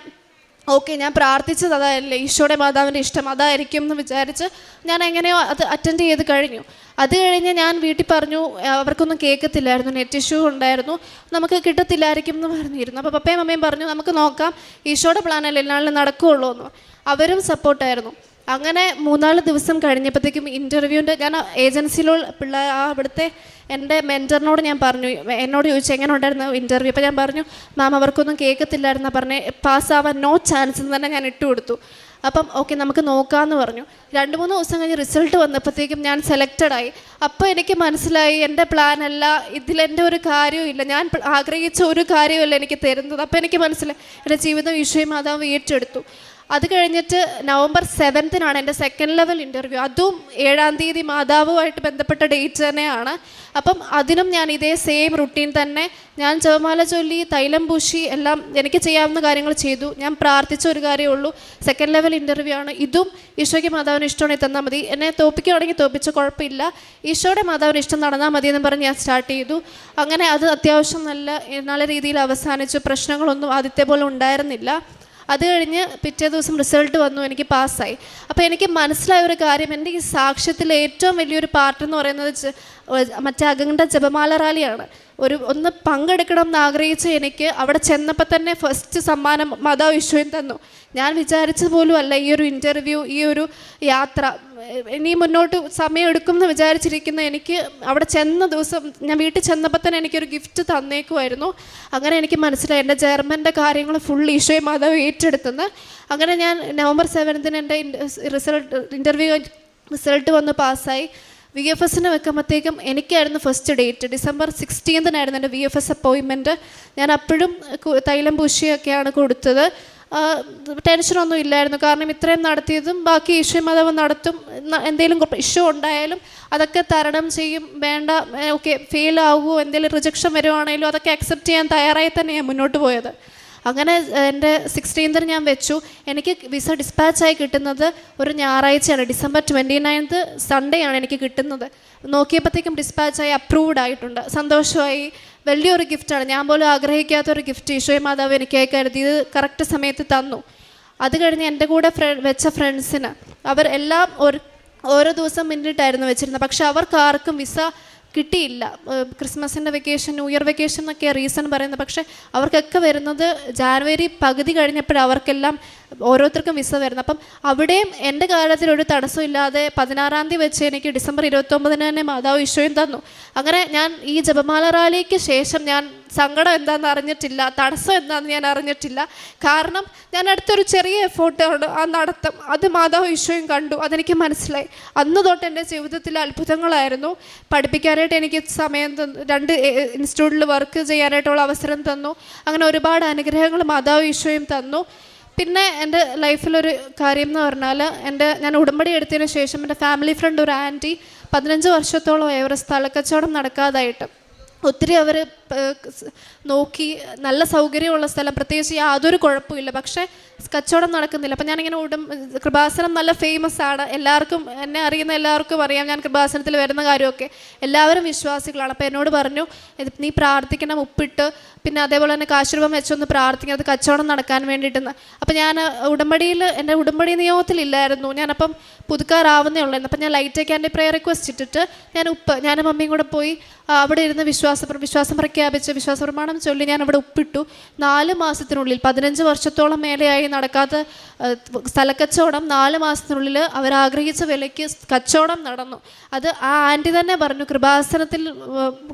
ഓക്കെ, ഞാൻ പ്രാർത്ഥിച്ചത് അതല്ലേ, ഈശോയുടെ മാതാവിൻ്റെ ഇഷ്ടം അതായിരിക്കും എന്ന് വിചാരിച്ച് ഞാൻ എങ്ങനെയോ അത് അറ്റൻഡ് ചെയ്ത് കഴിഞ്ഞു. അത് കഴിഞ്ഞ് ഞാൻ വീട്ടിൽ പറഞ്ഞു, അവർക്കൊന്നും കേൾക്കത്തില്ലായിരുന്നു, നെറ്റ് ഇഷ്യൂ ഉണ്ടായിരുന്നു, നമുക്ക് കിട്ടത്തില്ലായിരിക്കും എന്ന് പറഞ്ഞിരുന്നു. അപ്പോൾ പപ്പയും അമ്മയും പറഞ്ഞു നമുക്ക് നോക്കാം, ഈശോയുടെ പ്ലാനല്ലേ നാളെ നടക്കുകയുള്ളൂ എന്ന്. അവരും സപ്പോർട്ടായിരുന്നു. അങ്ങനെ 3-4 ദിവസം കഴിഞ്ഞപ്പോഴത്തേക്കും ഇൻ്റർവ്യൂവിൻ്റെ ഞാൻ ഏജൻസിയിലുള്ള അവിടുത്തെ എൻ്റെ മെൻറ്ററിനോട് ഞാൻ പറഞ്ഞു, എന്നോട് ചോദിച്ചു എങ്ങനെ ഉണ്ടായിരുന്നു ഇൻ്റർവ്യൂ. അപ്പോൾ ഞാൻ പറഞ്ഞു മാം അവർക്കൊന്നും കേൾക്കത്തില്ലായിരുന്നു പറഞ്ഞ് പാസ്സാവാൻ നോ ചാൻസ് എന്ന് തന്നെ ഞാൻ ഇട്ട് കൊടുത്തു. അപ്പം ഓക്കെ നമുക്ക് നോക്കാമെന്ന് പറഞ്ഞു. 2-3 ദിവസം കഴിഞ്ഞ് റിസൾട്ട് വന്നപ്പോഴത്തേക്കും ഞാൻ സെലക്റ്റഡായി. അപ്പോൾ എനിക്ക് മനസ്സിലായി എൻ്റെ പ്ലാനല്ല, ഇതിലെൻ്റെ ഒരു കാര്യവുമില്ല, ഞാൻ ആഗ്രഹിച്ച ഒരു കാര്യവുമില്ല എനിക്ക് തരുന്നത്. അപ്പോൾ എനിക്ക് മനസ്സിലായി എൻ്റെ ജീവിതം ഈശോയും മാതാവ് ഏറ്റെടുത്തു. അത് കഴിഞ്ഞിട്ട് November 7th എൻ്റെ സെക്കൻഡ് ലെവൽ ഇൻ്റർവ്യൂ. അതും 7-ാം തീയതി മാതാവുമായിട്ട് ബന്ധപ്പെട്ട ഡേറ്റ് തന്നെയാണ്. അപ്പം അതിനും ഞാൻ ഇതേ സെയിം റുട്ടീൻ തന്നെ ഞാൻ ജപമാല ചൊല്ലി തൈലം പൂശി എല്ലാം എനിക്ക് ചെയ്യാവുന്ന കാര്യങ്ങൾ ചെയ്തു. ഞാൻ പ്രാർത്ഥിച്ച ഒരു കാര്യമേ ഉള്ളൂ, സെക്കൻഡ് ലെവൽ ഇൻ്റർവ്യൂ ആണ്. ഇതും ഈശോയ്ക്ക് മാതാവിന് ഇഷ്ടമാണെങ്കിൽ തന്നാൽ മതി, എന്നെ തോപ്പിക്കുകയാണെങ്കിൽ തോപ്പിച്ച കുഴപ്പമില്ല, ഈശോയുടെ മാതാവിന് ഇഷ്ടം നടന്നാൽ മതി എന്ന് പറഞ്ഞ് ഞാൻ സ്റ്റാർട്ട് ചെയ്തു. അങ്ങനെ അത് അത്യാവശ്യം നല്ല രീതിയിൽ അവസാനിച്ചു. പ്രശ്നങ്ങളൊന്നും ആദ്യത്തെ പോലെ ഉണ്ടായിരുന്നില്ല. അത് കഴിഞ്ഞ് പിറ്റേ ദിവസം റിസൾട്ട് വന്നു, എനിക്ക് പാസ്സായി. അപ്പോൾ എനിക്ക് മനസ്സിലായ ഒരു കാര്യം, എൻ്റെ ഈ സാക്ഷ്യത്തിൽ ഏറ്റവും വലിയൊരു പാർട്ട് എന്ന് പറയുന്നത് മറ്റേ അഖണ്ഡ ജപമാല റാലിയാണ്. ഒന്ന് പങ്കെടുക്കണം എന്ന് ആഗ്രഹിച്ച എനിക്ക് അവിടെ ചെന്നപ്പോൾ തന്നെ ഫസ്റ്റ് സമ്മാനം മാതാവ് ഈശോയും തന്നു. ഞാൻ വിചാരിച്ചത് പോലും അല്ല ഈ ഒരു ഇൻ്റർവ്യൂ, ഈ ഒരു യാത്ര ഇനി മുന്നോട്ട് സമയമെടുക്കും എന്ന് വിചാരിച്ചിരിക്കുന്ന എനിക്ക് അവിടെ ചെന്ന ദിവസം ഞാൻ വീട്ടിൽ ചെന്നപ്പോൾ തന്നെ എനിക്കൊരു ഗിഫ്റ്റ് തന്നേക്കുമായിരുന്നു. അങ്ങനെ എനിക്ക് മനസ്സിലായി എൻ്റെ ജർമ്മൻ്റെ കാര്യങ്ങൾ ഫുൾ ഈശോയും മാതാവ് ഏറ്റെടുത്തെന്ന്. അങ്ങനെ ഞാൻ November 7th എൻ്റെ ഇൻ്റർവ്യൂ റിസൾട്ട് വന്ന് പാസ്സായി. VFS വെക്കുമ്പോഴത്തേക്കും എനിക്കായിരുന്നു ഫസ്റ്റ് ഡേറ്റ്. December 16th എൻ്റെ VFS അപ്പോയിൻമെൻറ്റ്. ഞാൻ അപ്പോഴും തൈലം പൂശിയൊക്കെയാണ് കൊടുത്തത്. ടെൻഷനൊന്നും ഇല്ലായിരുന്നു, കാരണം ഇത്രയും നടത്തിയതും ബാക്കി ഈശോ മാതാവ് നടത്തും, എന്തെങ്കിലും ഇഷ്യൂ ഉണ്ടായാലും അതൊക്കെ തരണം ചെയ്യും. വേണ്ട ഓക്കെ ഫെയിൽ ആവുമോ, എന്തെങ്കിലും റിജക്ഷൻ വരുവാണെങ്കിലും അതൊക്കെ അക്സെപ്റ്റ് ചെയ്യാൻ തയ്യാറായി തന്നെ ഞാൻ മുന്നോട്ട് പോയത്. അങ്ങനെ എൻ്റെ 16th ഞാൻ വെച്ചു. എനിക്ക് വിസ ഡിസ്പാച്ചായി കിട്ടുന്നത് ഒരു ഞായറാഴ്ചയാണ്, December 29th സൺഡേ ആണ് എനിക്ക് കിട്ടുന്നത്. നോക്കിയപ്പോഴത്തേക്കും ഡിസ്പാച്ചായി അപ്രൂവ്ഡ് ആയിട്ടുണ്ട്. സന്തോഷമായി, വലിയൊരു ഗിഫ്റ്റാണ്. ഞാൻ പോലും ആഗ്രഹിക്കാത്തൊരു ഗിഫ്റ്റ് ഈശോയും മാതാവ് എനിക്കായി കരുതി ഇത് കറക്റ്റ് സമയത്ത് തന്നു. അത് കഴിഞ്ഞ് എൻ്റെ കൂടെ വെച്ച ഫ്രണ്ട്സിന് അവരെല്ലാം ഓരോ ദിവസം മുന്നിട്ടായിരുന്നു വെച്ചിരുന്നത്. പക്ഷെ അവർക്കാർക്കും വിസ കിട്ടിയില്ല. ക്രിസ്മസിൻ്റെ വെക്കേഷൻ, ന്യൂ ഇയർ വെക്കേഷൻ എന്നൊക്കെ റീസൺ പറയുന്നത്. പക്ഷേ അവർക്കൊക്കെ വരുന്നത് ജാനുവരി പകുതി കഴിഞ്ഞപ്പോഴാണ് അവർക്കെല്ലാം ഓരോരുത്തർക്കും വിസ വരുന്നത്. അപ്പം അവിടെയും എൻ്റെ കാര്യത്തിലൊരു തടസ്സമില്ലാതെ 16ാം തീയതി വെച്ച് എനിക്ക് December 29 തന്നെ മാതാവ് ഈശോയും തന്നു. അങ്ങനെ ഞാൻ ഈ ജപമാല റാലിക്ക് ശേഷം ഞാൻ സങ്കടം എന്താണെന്ന് അറിഞ്ഞിട്ടില്ല, തടസ്സം എന്താണെന്ന് ഞാൻ അറിഞ്ഞിട്ടില്ല. കാരണം ഞാൻ അടുത്തൊരു ചെറിയ എഫോർട്ടാണ് ആ നടത്തം, അത് മാതാവ് ഈശോയും കണ്ടു, അതെനിക്ക് മനസ്സിലായി. അന്ന് തൊട്ട് എൻ്റെ ജീവിതത്തിൽ അത്ഭുതങ്ങളായിരുന്നു. പഠിപ്പിക്കാനായിട്ട് എനിക്ക് സമയം തന്നു, 2 ഇൻസ്റ്റിറ്റ്യൂട്ടിൽ വർക്ക് ചെയ്യാനായിട്ടുള്ള അവസരം തന്നു. അങ്ങനെ ഒരുപാട് അനുഗ്രഹങ്ങൾ മാതാവ് ഈശോയും തന്നു. പിന്നെ എൻ്റെ ലൈഫിലൊരു കാര്യം എന്ന് പറഞ്ഞാൽ, ഞാൻ ഉടമ്പടി എടുത്തതിന് ശേഷം എൻ്റെ ഫാമിലി ഫ്രണ്ട് ഒരു ആൻറ്റി 15 വർഷത്തോളം ഒരു സ്ഥലക്കച്ചവടം നടക്കാതായിട്ട് ഒത്തിരി അവർ നോക്കി, നല്ല സൗകര്യമുള്ള സ്ഥലം, പ്രത്യേകിച്ച് യാതൊരു കുഴപ്പമില്ല, പക്ഷേ കച്ചവടം നടക്കുന്നില്ല. അപ്പം ഞാനിങ്ങനെ കൃപാസനം നല്ല ഫേമസ് ആണ്, എല്ലാവർക്കും എന്നെ അറിയുന്ന എല്ലാവർക്കും അറിയാം ഞാൻ കൃപാസനത്തിൽ വരുന്ന കാര്യമൊക്കെ, എല്ലാവരും വിശ്വാസികളാണ്. അപ്പോൾ എന്നോട് പറഞ്ഞു നീ പ്രാർത്ഥിക്കണം, ഉപ്പിട്ട് പിന്നെ അതേപോലെ തന്നെ കാശുരൂപം വെച്ചൊന്ന് പ്രാർത്ഥിക്കണം, അത് കച്ചവടം നടക്കാൻ വേണ്ടിയിട്ടെന്ന്. അപ്പം ഞാൻ എൻ്റെ ഉടമ്പടി നിയോഗത്തിലില്ലായിരുന്നു, ഞാനപ്പം പുതുക്കാറാവുന്നേ ഉള്ളായിരുന്നു. അപ്പം ഞാൻ ലൈറ്റ് ആൻഡ് പ്രയർ റിക്വസ്റ്റ് ഇട്ടിട്ട് ഞാനും മമ്മിയും കൂടെ പോയി അവിടെ ഇരുന്ന് വിശ്വാസം പ്രഖ്യാപിച്ച് വിശ്വാസപ്രമാണം ചൊല്ലി ഞാൻ അവിടെ ഉപ്പിട്ടു. 4 മാസത്തിനുള്ളിൽ 15 വർഷത്തോളം മേലെയായി നടക്കാത്ത സ്ഥലക്കച്ചവടം 4 മാസത്തിനുള്ളിൽ അവരാഗ്രഹിച്ച വിലയ്ക്ക് കച്ചവടം നടന്നു. അത് ആ ആൻറ്റി തന്നെ പറഞ്ഞു,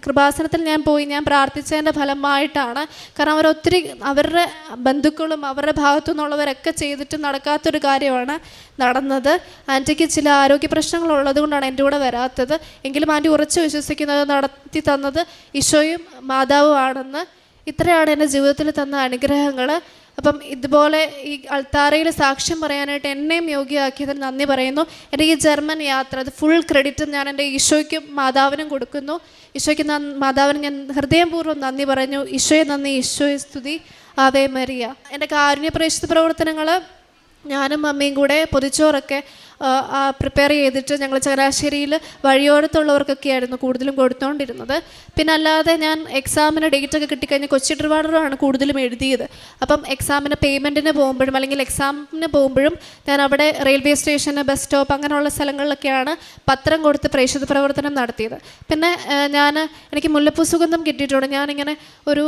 കൃപാസനത്തിൽ ഞാൻ പോയി ഞാൻ പ്രാർത്ഥിച്ചതിൻ്റെ ഫലമായിട്ടാണ്. കാരണം അവരൊത്തിരി അവരുടെ ബന്ധുക്കളും അവരുടെ ഭാഗത്തു നിന്നുള്ളവരൊക്കെ ചെയ്തിട്ട് നടക്കാത്തൊരു കാര്യമാണ് നടന്നത്. ആൻറ്റിക്ക് ചില ആരോഗ്യ പ്രശ്നങ്ങളുള്ളത് കൊണ്ടാണ് എൻ്റെ കൂടെ വരാത്തത്. എങ്കിലും ആൻറ്റി ഉറച്ചു വിശ്വസിക്കുന്നത് നടത്തി തന്നത് ഈശോയും മാതാവും ആണെന്ന്. ഇത്രയാണ് എൻ്റെ ജീവിതത്തിൽ തന്ന അനുഗ്രഹങ്ങൾ. അപ്പം ഇതുപോലെ ഈ അൾത്താരയിൽ സാക്ഷ്യം പറയാനായിട്ട് എന്നെയും യോഗ്യയാക്കിയതിന് നന്ദി പറയുന്നു. എൻ്റെ ഈ ജർമ്മൻ യാത്ര അത് ഫുൾ ക്രെഡിറ്റ് ഞാൻ എൻ്റെ ഈശോയ്ക്കും മാതാവിനും കൊടുക്കുന്നു. ഈശോയ്ക്ക് മാതാവിന് ഞാൻ ഹൃദയപൂർവ്വം നന്ദി പറഞ്ഞു. ഈശോയെ നന്ദി, ഈശോയെ സ്തുതി, ആവേ മരിയ. എൻ്റെ കാരുണ്യ പ്രേക്ഷിത പ്രവർത്തനങ്ങൾ ഞാനും മമ്മിയും കൂടെ പൊതിച്ചോറൊക്കെ പ്രിപ്പയർ ചെയ്തിട്ട് ഞങ്ങൾ ചങ്ങനാശ്ശേരിയിൽ വഴിയോരത്തുള്ളവർക്കൊക്കെയായിരുന്നു കൂടുതലും കൊടുത്തുകൊണ്ടിരുന്നത്. പിന്നെ അല്ലാതെ ഞാൻ എക്സാമിന് ഡേറ്റൊക്കെ കിട്ടിക്കഴിഞ്ഞ് കൊച്ചി ട്രിവാൻഡ്രമാണ് കൂടുതലും എഴുതിയത്. അപ്പം എക്സാമിന് പേയ്മെൻറ്റിന് പോകുമ്പോഴും അല്ലെങ്കിൽ എക്സാമിന് പോകുമ്പോഴും ഞാൻ അവിടെ റെയിൽവേ സ്റ്റേഷന്, ബസ് സ്റ്റോപ്പ് അങ്ങനെയുള്ള സ്ഥലങ്ങളിലൊക്കെയാണ് പത്രം കൊടുത്ത് പ്രേക്ഷിത പ്രവർത്തനം നടത്തിയത്. പിന്നെ എനിക്ക് മുല്ലപ്പൂ സുഗന്ധം കിട്ടിയിട്ടുണ്ട്. ഞാനിങ്ങനെ ഒരു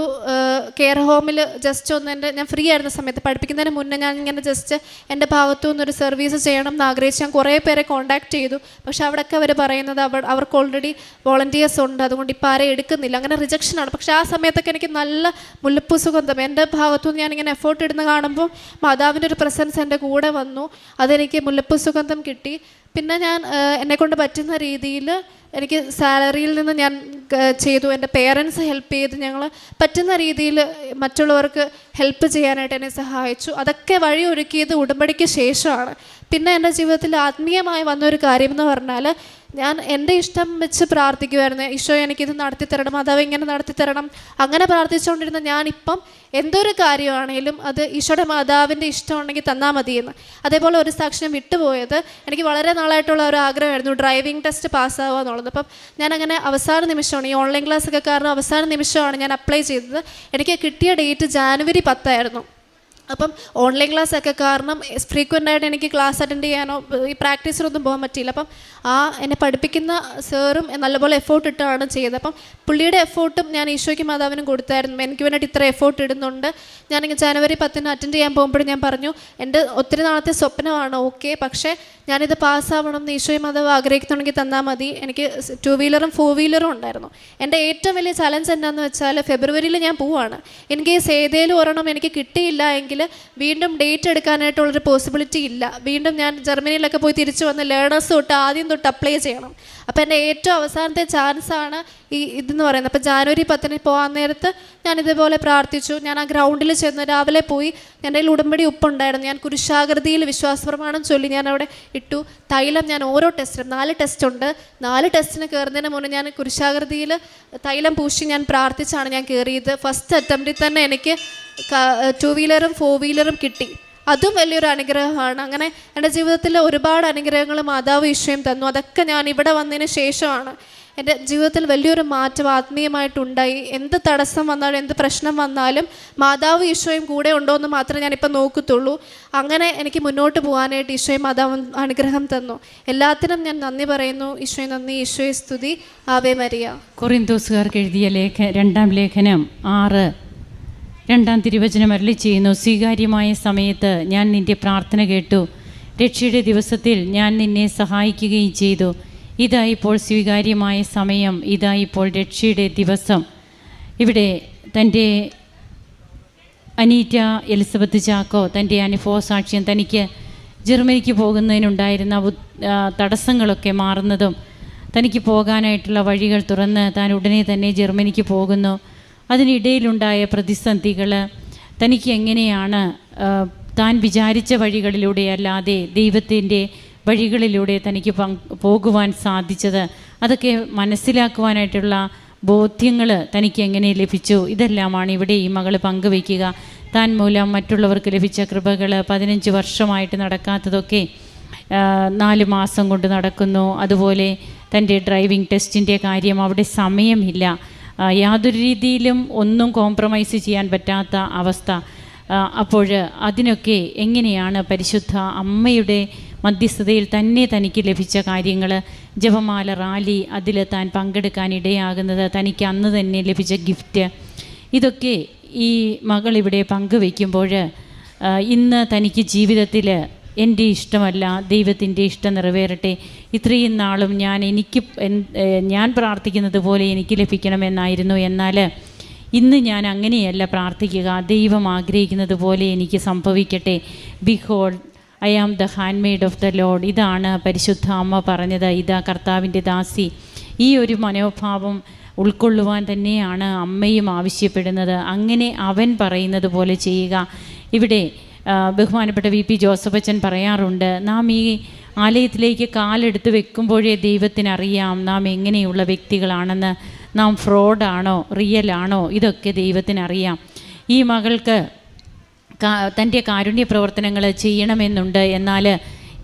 കെയർ ഹോമിൽ ജസ്റ്റ് ഒന്ന് ഞാൻ ഫ്രീ ആയിരുന്ന സമയത്ത് പഠിപ്പിക്കുന്നതിന് മുന്നേ ഞാൻ ഇങ്ങനെ ജസ്റ്റ് എൻ്റെ ഭാഗത്തു നിന്നൊരു സർവീസ് ചെയ്യണം എന്ന് ആഗ്രഹിച്ച് ഞാൻ കുറേ പേരെ കോൺടാക്ട് ചെയ്തു. പക്ഷെ അവിടെയൊക്കെ അവർ പറയുന്നത് അവർക്ക് ഓൾറെഡി വോളണ്ടിയേഴ്സ് ഉണ്ട്, അതുകൊണ്ട് ഇപ്പോൾ ആരെയും എടുക്കുന്നില്ല, അങ്ങനെ റിജക്ഷനാണ്. പക്ഷേ ആ സമയത്തൊക്കെ എനിക്ക് നല്ല മുല്ലപ്പൂ സുഗന്ധം എൻ്റെ ഭാഗത്തു നിന്ന് ഞാനിങ്ങനെ എഫേർട്ട് ഇടുന്ന കാണുമ്പോൾ മാതാവിൻ്റെ ഒരു പ്രസൻസ് എൻ്റെ കൂടെ വന്നു. അതെനിക്ക് മുല്ലപ്പൂ സുഗന്ധം കിട്ടി. പിന്നെ ഞാൻ എന്നെക്കൊണ്ട് പറ്റുന്ന രീതിയിൽ എനിക്ക് സാലറിയിൽ നിന്ന് ഞാൻ ചെയ്തു. എൻ്റെ പേരൻസ് ഹെൽപ്പ് ചെയ്ത് ഞങ്ങൾ പറ്റുന്ന രീതിയിൽ മറ്റുള്ളവർക്ക് ഹെൽപ്പ് ചെയ്യാനായിട്ട് എന്നെ സഹായിച്ചു. അതൊക്കെ വഴിയൊരുക്കിയത് ഉടമ്പടിക്ക് ശേഷമാണ്. പിന്നെ എൻ്റെ ജീവിതത്തിൽ ആത്മീയമായി വന്നൊരു കാര്യം എന്ന് പറഞ്ഞാൽ ഞാൻ എൻ്റെ ഇഷ്ടം വെച്ച് പ്രാർത്ഥിക്കുമായിരുന്നു. ഈശോ എനിക്കിത് നടത്തിത്തരണം, മാതാവ് ഇങ്ങനെ നടത്തിത്തരണം, അങ്ങനെ പ്രാർത്ഥിച്ചുകൊണ്ടിരുന്ന ഞാനിപ്പം എന്തൊരു കാര്യമാണെങ്കിലും അത് ഈശോയുടെ മാതാവിൻ്റെ ഇഷ്ടം ഉണ്ടെങ്കിൽ തന്നാൽ മതിയെന്ന്. അതേപോലെ ഒരു സാക്ഷ്യം വിട്ടുപോയത്, എനിക്ക് വളരെ നാളായിട്ടുള്ള ഒരു ആഗ്രഹമായിരുന്നു ഡ്രൈവിംഗ് ടെസ്റ്റ് പാസ്സാവുക എന്നുള്ളത്. അപ്പം ഞാനങ്ങനെ അവസാന നിമിഷമാണ്, ഈ ഓൺലൈൻ ക്ലാസ്സൊക്കെ കാരണം അവസാന നിമിഷമാണ് ഞാൻ അപ്ലൈ ചെയ്തത്. എനിക്ക് കിട്ടിയ ഡേറ്റ് ജാനുവരി 10 ആയിരുന്നു. അപ്പം ഓൺലൈൻ ക്ലാസ്സൊക്കെ കാരണം ഫ്രീക്വൻ്റായിട്ട് എനിക്ക് ക്ലാസ് അറ്റൻഡ് ചെയ്യാനോ ഈ പ്രാക്ടീസിനൊന്നും പോകാൻ പറ്റിയില്ല. അപ്പം എന്നെ പഠിപ്പിക്കുന്ന സാറും നല്ലപോലെ എഫേർട്ട് ഇട്ടാണ് ചെയ്തത്. അപ്പം പുള്ളിയുടെ എഫേർട്ടും ഞാൻ ഈശോയ്ക്ക് മാതാവിനും കൊടുത്തായിരുന്നു. എനിക്ക് വേണ്ടിയിട്ട് ഇത്ര എഫേർട്ട് ഇടുന്നുണ്ട്. ഞാനിങ്ങനെ ജനുവരി 10 അറ്റൻഡ് ചെയ്യാൻ പോകുമ്പോഴും ഞാൻ പറഞ്ഞു, എൻ്റെ ഒത്തിരി നാളത്തെ സ്വപ്നമാണ്, ഓക്കെ, പക്ഷേ ഞാനിത് പാസ്സാവണം എന്ന് ഈശോയും മാതാവ് ആഗ്രഹിക്കുന്നുണ്ടെങ്കിൽ തന്നാൽ മതി. എനിക്ക് 2 വീലറും 4 വീലറും ഉണ്ടായിരുന്നു. എൻ്റെ ഏറ്റവും വലിയ ചലഞ്ച് എന്താണെന്ന് വെച്ചാൽ ഫെബ്രുവരിയിൽ ഞാൻ പോവാണ്. ഇൻ കേസ് ഏതെങ്കിലും ഒരെണ്ണം എനിക്ക് കിട്ടിയില്ല എങ്കിൽ വീണ്ടും ഡേറ്റ് എടുക്കാനായിട്ടുള്ളൊരു പോസിബിലിറ്റി ഇല്ല. വീണ്ടും ഞാൻ ജർമ്മനിയിലൊക്കെ പോയി തിരിച്ചു വന്ന് ലേണേഴ്സ് തൊട്ട് ആദ്യം തൊട്ട് അപ്ലൈ ചെയ്യണം. അപ്പോൾ എൻ്റെ ഏറ്റവും അവസാനത്തെ ചാൻസാണ് ഇതെന്ന് പറയുന്നത്. അപ്പോൾ ജനുവരി 10 പോകാൻ നേരത്ത് ഞാൻ ഇതുപോലെ പ്രാർത്ഥിച്ചു. ഞാൻ ആ ഗ്രൗണ്ടിൽ ചെന്ന് രാവിലെ പോയി, എൻ്റെ കയ്യിൽ ഉടമ്പടി ഉപ്പുണ്ടായിരുന്നു. ഞാൻ കുരിശാകൃതിയിൽ വിശ്വാസപ്രമാണം ചൊല്ലി ഞാൻ അവിടെ ഇട്ടു. തൈലം ഞാൻ ഓരോ ടെസ്റ്റിനും 4 ടെസ്റ്റ് ഉണ്ട്, 4 ടെസ്റ്റിന് കയറുന്നതിന് മുന്നേ ഞാൻ കുരിശാകൃതിയിൽ തൈലം പൂശി ഞാൻ പ്രാർത്ഥിച്ചാണ് ഞാൻ കയറിയത്. ഫസ്റ്റ് അറ്റംപ്റ്റിൽ തന്നെ എനിക്ക് 2 വീലറും 4 വീലറും കിട്ടി. അതും വലിയൊരു അനുഗ്രഹമാണ്. അങ്ങനെ എൻ്റെ ജീവിതത്തിൽ ഒരുപാട് അനുഗ്രഹങ്ങൾ മാതാവ് ഈശോയും തന്നു. അതൊക്കെ ഞാൻ ഇവിടെ വന്നതിന് ശേഷമാണ് എൻ്റെ ജീവിതത്തിൽ വലിയൊരു മാറ്റം ആത്മീയമായിട്ടുണ്ടായി. എന്ത് തടസ്സം വന്നാലും എന്ത് പ്രശ്നം വന്നാലും മാതാവ് ഈശോയും കൂടെ ഉണ്ടോ എന്ന് മാത്രമേ ഞാനിപ്പോൾ നോക്കത്തുള്ളൂ. അങ്ങനെ എനിക്ക് മുന്നോട്ട് പോകാനായിട്ട് ഈശോയും മാതാവും അനുഗ്രഹം തന്നു. എല്ലാത്തിനും ഞാൻ നന്ദി പറയുന്നു. ഈശോയെ നന്ദി, ഈശോയെ സ്തുതി. Ave Maria. കൊറിന്തോസുകാർക്ക് എഴുതിയ 2-ാം ലേഖനം 6-ാം തിരുവചനം അരുളി ചെയ്യുന്നു, സ്വീകാര്യമായ സമയത്ത് ഞാൻ നിൻ്റെ പ്രാർത്ഥന കേട്ടു, രക്ഷയുടെ ദിവസത്തിൽ ഞാൻ നിന്നെ സഹായിക്കുകയും ചെയ്തു. ഇതായിപ്പോൾ സ്വീകാര്യമായ സമയം, ഇതായിപ്പോൾ രക്ഷയുടെ ദിവസം. ഇവിടെ തൻ്റെ അനീറ്റ എലിസബത്ത് ചാക്കോ തൻ്റെ അനുഭവ സാക്ഷ്യം, തനിക്ക് ജർമ്മനിക്ക് പോകുന്നതിനുണ്ടായിരുന്ന തടസ്സങ്ങളൊക്കെ മാറുന്നതും തനിക്ക് പോകാനായിട്ടുള്ള വഴികൾ തുറന്ന് താൻ ഉടനെ തന്നെ ജർമ്മനിക്ക് പോകുന്നു. അതിനിടയിലുണ്ടായ പ്രതിസന്ധികൾ, തനിക്ക് എങ്ങനെയാണ് താൻ വിചാരിച്ച വഴികളിലൂടെ അല്ലാതെ ദൈവത്തിൻ്റെ വഴികളിലൂടെ തനിക്ക് പോകുവാൻ സാധിച്ചത്, അതൊക്കെ മനസ്സിലാക്കുവാനായിട്ടുള്ള ബോധ്യങ്ങൾ തനിക്ക് എങ്ങനെ ലഭിച്ചു, ഇതെല്ലാമാണ് ഇവിടെ ഈ മകൾ പങ്കുവയ്ക്കുക. താൻ മൂലം മറ്റുള്ളവർക്ക് ലഭിച്ച കൃപകൾ, 15 വർഷമായിട്ട് നടക്കാത്തതൊക്കെ 4 മാസം കൊണ്ട് നടക്കുന്നു. അതുപോലെ തൻ്റെ ഡ്രൈവിംഗ് ടെസ്റ്റിൻ്റെ കാര്യം, അവിടെ സമയമില്ല, യാതൊരു രീതിയിലും ഒന്നും കോംപ്രമൈസ് ചെയ്യാൻ പറ്റാത്ത അവസ്ഥ. അപ്പോൾ അതിനൊക്കെ എങ്ങനെയാണ് പരിശുദ്ധ അമ്മയുടെ മധ്യസ്ഥതയിൽ തന്നെ തനിക്ക് ലഭിച്ച കാര്യങ്ങൾ, ജപമാല റാലി, അതിൽ താൻ പങ്കെടുക്കാനിടയാകുന്നത്, തനിക്ക് അന്ന് തന്നെ ലഭിച്ച ഗിഫ്റ്റ്, ഇതൊക്കെ ഈ മകളിവിടെ പങ്കുവയ്ക്കുമ്പോൾ ഇന്ന് തനിക്ക് ജീവിതത്തിൽ എൻ്റെ ഇഷ്ടമല്ല, ദൈവത്തിൻ്റെ ഇഷ്ടം നിറവേറട്ടെ, ഇത്രയും നാളും ഞാൻ പ്രാർത്ഥിക്കുന്നത് പോലെ എനിക്ക് ലഭിക്കണമെന്നായിരുന്നു, എന്നാൽ ഇന്ന് ഞാൻ അങ്ങനെയല്ല പ്രാർത്ഥിക്കുക, ദൈവം ആഗ്രഹിക്കുന്നത് പോലെ എനിക്ക് സംഭവിക്കട്ടെ. Behold I am the handmaid of the Lord. ഇതാണ് പരിശുദ്ധ അമ്മ പറഞ്ഞത്, ഇതാ കർത്താവിൻ്റെ ദാസി. ഈ ഒരു മനോഭാവം ഉൾക്കൊള്ളുവാൻ തന്നെയാണ് അമ്മയും ആവശ്യപ്പെടുന്നത്. അങ്ങനെ അവൻ പറയുന്നത് പോലെ ചെയ്യുക. ഇവിടെ ബഹുമാനപ്പെട്ട VP ജോസഫച്ചൻ പറയാറുണ്ട്, നാം ഈ ആലയത്തിലേക്ക് കാലെടുത്ത് വെക്കുമ്പോഴേ ദൈവത്തിനറിയാം നാം എങ്ങനെയുള്ള വ്യക്തികളാണെന്ന്, നാം ഫ്രോഡാണോ റിയലാണോ, ഇതൊക്കെ ദൈവത്തിനറിയാം. ഈ മകൾക്ക് തൻ്റെ കാരുണ്യ പ്രവർത്തനങ്ങൾ ചെയ്യണമെന്നുണ്ട്, എന്നാൽ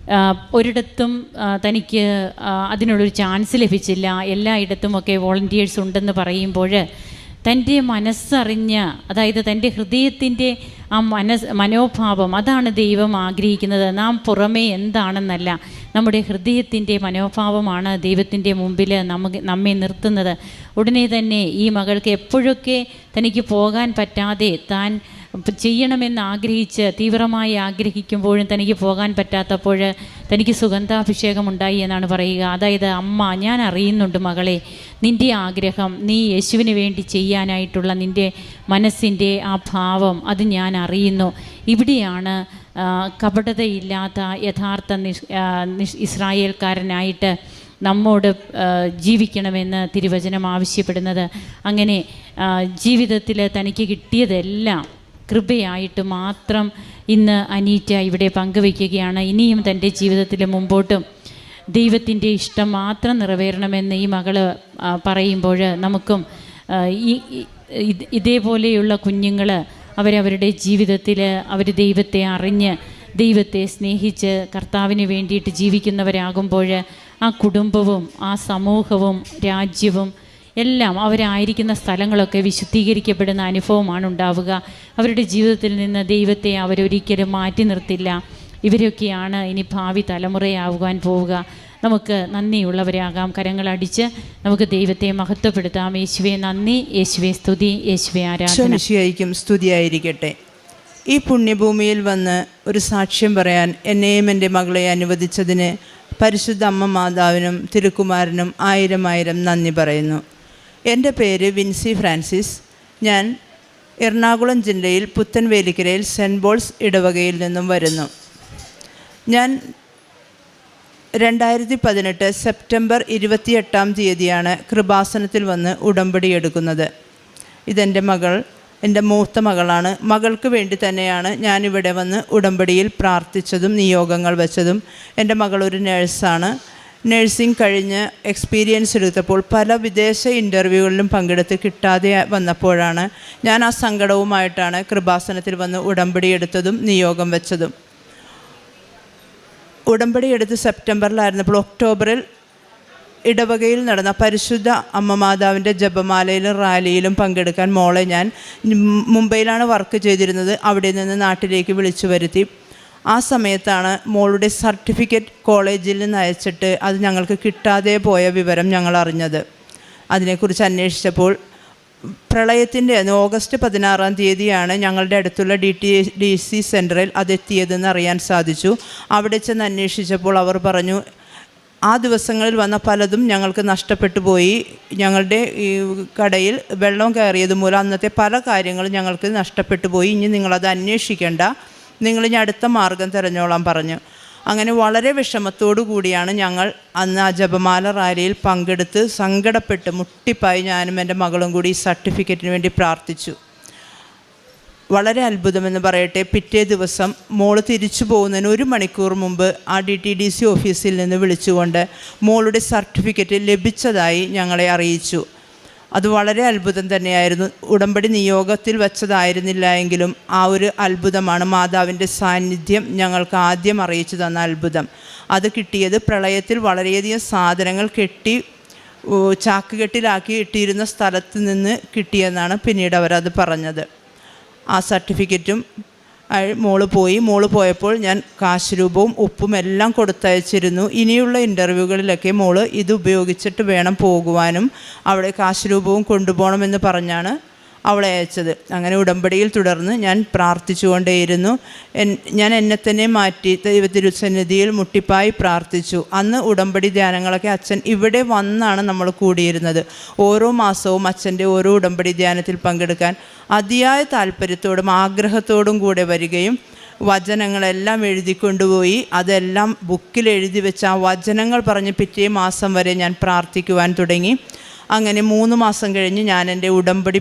ഒരിടത്തും തനിക്ക് അതിനുള്ളൊരു ചാൻസ് ലഭിച്ചില്ല. എല്ലായിടത്തുമൊക്കെ വോളണ്ടിയേഴ്സ് ഉണ്ടെന്ന് പറയുമ്പോൾ തൻ്റെ മനസ്സറിഞ്ഞ, അതായത് തൻ്റെ ഹൃദയത്തിൻ്റെ ആ മനോഭാവം, അതാണ് ദൈവം ആഗ്രഹിക്കുന്നത്. നാം പുറമേ എന്താണെന്നല്ല, നമ്മുടെ ഹൃദയത്തിൻ്റെ മനോഭാവമാണ് ദൈവത്തിൻ്റെ മുമ്പിൽ നമ്മെ നിർത്തുന്നത്. ഉടനെ തന്നെ ഈ മകൾക്ക് എപ്പോഴൊക്കെ തനിക്ക് പോകാൻ പറ്റാതെ താൻ ചെയ്യണമെന്ന് ആഗ്രഹിച്ച് തീവ്രമായി ആഗ്രഹിക്കുമ്പോഴും തനിക്ക് പോകാൻ പറ്റാത്തപ്പോൾ തനിക്ക് സുഗന്ധാഭിഷേകം ഉണ്ടായി എന്നാണ് പറയുക. അതായത്, അമ്മ, ഞാൻ അറിയുന്നുണ്ട് മകളെ, നിൻ്റെ ആഗ്രഹം, നീ യേശുവിന് വേണ്ടി ചെയ്യാനായിട്ടുള്ള നിൻ്റെ മനസ്സിൻ്റെ ആ ഭാവം, അത് ഞാൻ അറിയുന്നു. ഇവിടെയാണ് കപടതയില്ലാത്ത യഥാർത്ഥ ഇസ്രായേൽക്കാരനായിട്ട് നമ്മോട് ജീവിക്കണമെന്ന് തിരുവചനം ആവശ്യപ്പെടുന്നത്. അങ്ങനെ ജീവിതത്തിൽ തനിക്ക് കിട്ടിയതെല്ലാം കൃപയായിട്ട് മാത്രം ഇന്ന് അനീറ്റ ഇവിടെ പങ്കുവയ്ക്കുകയാണ്. ഇനിയും തൻ്റെ ജീവിതത്തിൽ മുമ്പോട്ടും ദൈവത്തിൻ്റെ ഇഷ്ടം മാത്രം നിറവേറണമെന്ന് ഈ മകള് പറയുമ്പോൾ നമുക്കും ഇതേപോലെയുള്ള കുഞ്ഞുങ്ങൾ അവരവരുടെ ജീവിതത്തിൽ അവർ ദൈവത്തെ അറിഞ്ഞ് ദൈവത്തെ സ്നേഹിച്ച് കർത്താവിന് വേണ്ടിയിട്ട് ജീവിക്കുന്നവരാകുമ്പോൾ ആ കുടുംബവും ആ സമൂഹവും രാജ്യവും എല്ലാം അവരായിരിക്കുന്ന സ്ഥലങ്ങളൊക്കെ വിശുദ്ധീകരിക്കപ്പെടുന്ന അനുഭവമാണ് ഉണ്ടാവുക. അവരുടെ ജീവിതത്തിൽ നിന്ന് ദൈവത്തെ അവരൊരിക്കലും മാറ്റി നിർത്തില്ല. ഇവരൊക്കെയാണ് ഇനി ഭാവി തലമുറയാകാൻ പോവുക. നമുക്ക് നന്ദിയുള്ളവരാകാം. കരങ്ങളടിച്ച് നമുക്ക് ദൈവത്തെ മഹത്വപ്പെടുത്താം. യേശുവേ നന്ദി, യേശുവേ സ്തുതി, യേശുവേ ആരാധന. സ്തുതിയായിരിക്കട്ടെ. ഈ പുണ്യഭൂമിയിൽ വന്ന് ഒരു സാക്ഷ്യം പറയാൻ എന്നെയും എൻ്റെ മകളെ അനുവദിച്ചതിന് പരിശുദ്ധ അമ്മ മാതാവിനും തിരുക്കുമാരനും ആയിരം ആയിരം നന്ദി പറയുന്നു. എൻ്റെ പേര് വിൻസി ഫ്രാൻസിസ്. ഞാൻ എറണാകുളം ജില്ലയിൽ പുത്തൻവേലിക്കരയിൽ സെൻറ്റ് പോൾസ് ഇടവകയിൽ നിന്നും വരുന്നു. ഞാൻ 2018 സെപ്റ്റംബർ 28 കൃപാസനത്തിൽ വന്ന് ഉടമ്പടി എടുക്കുന്നത്. ഇതെൻ്റെ മകൾ, എൻ്റെ മൂത്ത മകളാണ്. മകൾക്ക് വേണ്ടി തന്നെയാണ് ഞാനിവിടെ വന്ന് ഉടമ്പടിയിൽ പ്രാർത്ഥിച്ചതും നിയോഗങ്ങൾ വെച്ചതും. എൻ്റെ മകൾ ഒരു നേഴ്സാണ്. നഴ്സിംഗ് കഴിഞ്ഞ് എക്സ്പീരിയൻസ് എടുത്തപ്പോൾ പല വിദേശ ഇൻ്റർവ്യൂകളിലും പങ്കെടുത്ത് കിട്ടാതെ വന്നപ്പോഴാണ് ഞാൻ ആ സങ്കടവുമായിട്ടാണ് കൃപാസനത്തിൽ വന്ന് ഉടമ്പടി എടുത്തതും നിയോഗം വെച്ചതും. ഉടമ്പടി എടുത്ത് സെപ്റ്റംബറിലായിരുന്നപ്പോൾ ഒക്ടോബറിൽ ഇടവകയിൽ നടന്ന പരിശുദ്ധ അമ്മ മാതാവിൻ്റെ ജപമാലയിലും റാലിയിലും പങ്കെടുക്കാൻ മോളെ ഞാൻ മുംബൈയിലാണ് വർക്ക് ചെയ്തിരുന്നത്. അവിടെ നിന്ന് നാട്ടിലേക്ക് വിളിച്ചു വരുത്തി. ആ സമയത്താണ് മോളുടെ സർട്ടിഫിക്കറ്റ് കോളേജിൽ നിന്ന് അയച്ചിട്ട് അത് ഞങ്ങൾക്ക് കിട്ടാതെ പോയ വിവരം ഞങ്ങൾ അറിഞ്ഞത്. അതിനെക്കുറിച്ച് അന്വേഷിച്ചപ്പോൾ പ്രളയത്തിൻ്റെ ഓഗസ്റ്റ് 16 ഞങ്ങളുടെ അടുത്തുള്ള DTDC സെൻറ്ററിൽ അതെത്തിയതെന്ന് അറിയാൻ സാധിച്ചു. അവിടെ ചെന്ന് അന്വേഷിച്ചപ്പോൾ അവർ പറഞ്ഞു, ആ ദിവസങ്ങളിൽ വന്ന പലതും ഞങ്ങൾക്ക് നഷ്ടപ്പെട്ടു പോയി. ഞങ്ങളുടെ ഈ കടയിൽ വെള്ളം കയറിയത് മൂലം അന്നത്തെ പല കാര്യങ്ങളും ഞങ്ങൾക്ക് നഷ്ടപ്പെട്ടു പോയി. ഇനി നിങ്ങളത് അന്വേഷിക്കേണ്ട, നിങ്ങളിനി അടുത്ത മാർഗം തിരഞ്ഞോളാൻ പറഞ്ഞു. അങ്ങനെ വളരെ വിഷമത്തോടു കൂടിയാണ് ഞങ്ങൾ അന്ന് ആ ജപമാല റാലിയിൽ പങ്കെടുത്ത് സങ്കടപ്പെട്ട് മുട്ടിപ്പായി ഞാനും എൻ്റെ മകളും കൂടി ഈ സർട്ടിഫിക്കറ്റിന് വേണ്ടി പ്രാർത്ഥിച്ചു. വളരെ അത്ഭുതമെന്ന് പറയട്ടെ, പിറ്റേ ദിവസം മോള് തിരിച്ചു പോകുന്നതിന് 1 മണിക്കൂർ മുമ്പ് ആ DTDC ഓഫീസിൽ നിന്ന് വിളിച്ചുകൊണ്ട് മോളുടെ സർട്ടിഫിക്കറ്റ് ലഭിച്ചതായി ഞങ്ങളെ അറിയിച്ചു. അത് വളരെ അത്ഭുതം തന്നെയായിരുന്നു. ഉടമ്പടി നിയോഗത്തിൽ വച്ചതായിരുന്നില്ല എങ്കിലും ആ ഒരു അത്ഭുതമാണ്, മാതാവിൻ്റെ സാന്നിധ്യം ഞങ്ങൾക്ക് ആദ്യം അറിയിച്ചു തന്ന അത്ഭുതം. അത് കിട്ടിയത് പ്രളയത്തിൽ വളരെയധികം സാധനങ്ങൾ കെട്ടി ചാക്കുകെട്ടിലാക്കി ഇട്ടിരുന്ന സ്ഥലത്ത് നിന്ന് കിട്ടിയെന്നാണ് പിന്നീട് അവരത് പറഞ്ഞത്. ആ സർട്ടിഫിക്കറ്റും മോള് പോയപ്പോൾ ഞാൻ കാശ് രൂപവും ഉപ്പും എല്ലാം കൊടുത്തയച്ചിരുന്നു. ഇനിയുള്ള ഇൻ്റർവ്യൂകളിലൊക്കെ മോള് ഇത് ഉപയോഗിച്ചിട്ട് വേണം പോകുവാനും അവിടെ കാശ് രൂപവും കൊണ്ടുപോകണമെന്ന് പറഞ്ഞാണ് അവളെ അയച്ചത്. അങ്ങനെ ഉടമ്പടിയിൽ തുടർന്ന് ഞാൻ പ്രാർത്ഥിച്ചുകൊണ്ടേയിരുന്നു. ഞാൻ എന്നെ തന്നെ മാറ്റി ദൈവത്തിരുസന്നിധിയിൽ മുട്ടിപ്പായി പ്രാർത്ഥിച്ചു. അന്ന് ഉടമ്പടി ധ്യാനങ്ങളൊക്കെ അച്ഛൻ ഇവിടെ വന്നാണ് നമ്മൾ കൂടിയിരുന്നത്. ഓരോ മാസവും അച്ഛൻ്റെ ഓരോ ഉടമ്പടി ധ്യാനത്തിൽ പങ്കെടുക്കാൻ അതിയായ താല്പര്യത്തോടും ആഗ്രഹത്തോടും കൂടെ വരികയും വചനങ്ങളെല്ലാം എഴുതിക്കൊണ്ടുപോയി അതെല്ലാം ബുക്കിൽ എഴുതി വെച്ച് ആ വചനങ്ങൾ പറഞ്ഞ് പിറ്റേ മാസം വരെ ഞാൻ പ്രാർത്ഥിക്കുവാൻ തുടങ്ങി. അങ്ങനെ 3 മാസം കഴിഞ്ഞ് ഞാൻ എൻ്റെ ഉടമ്പടി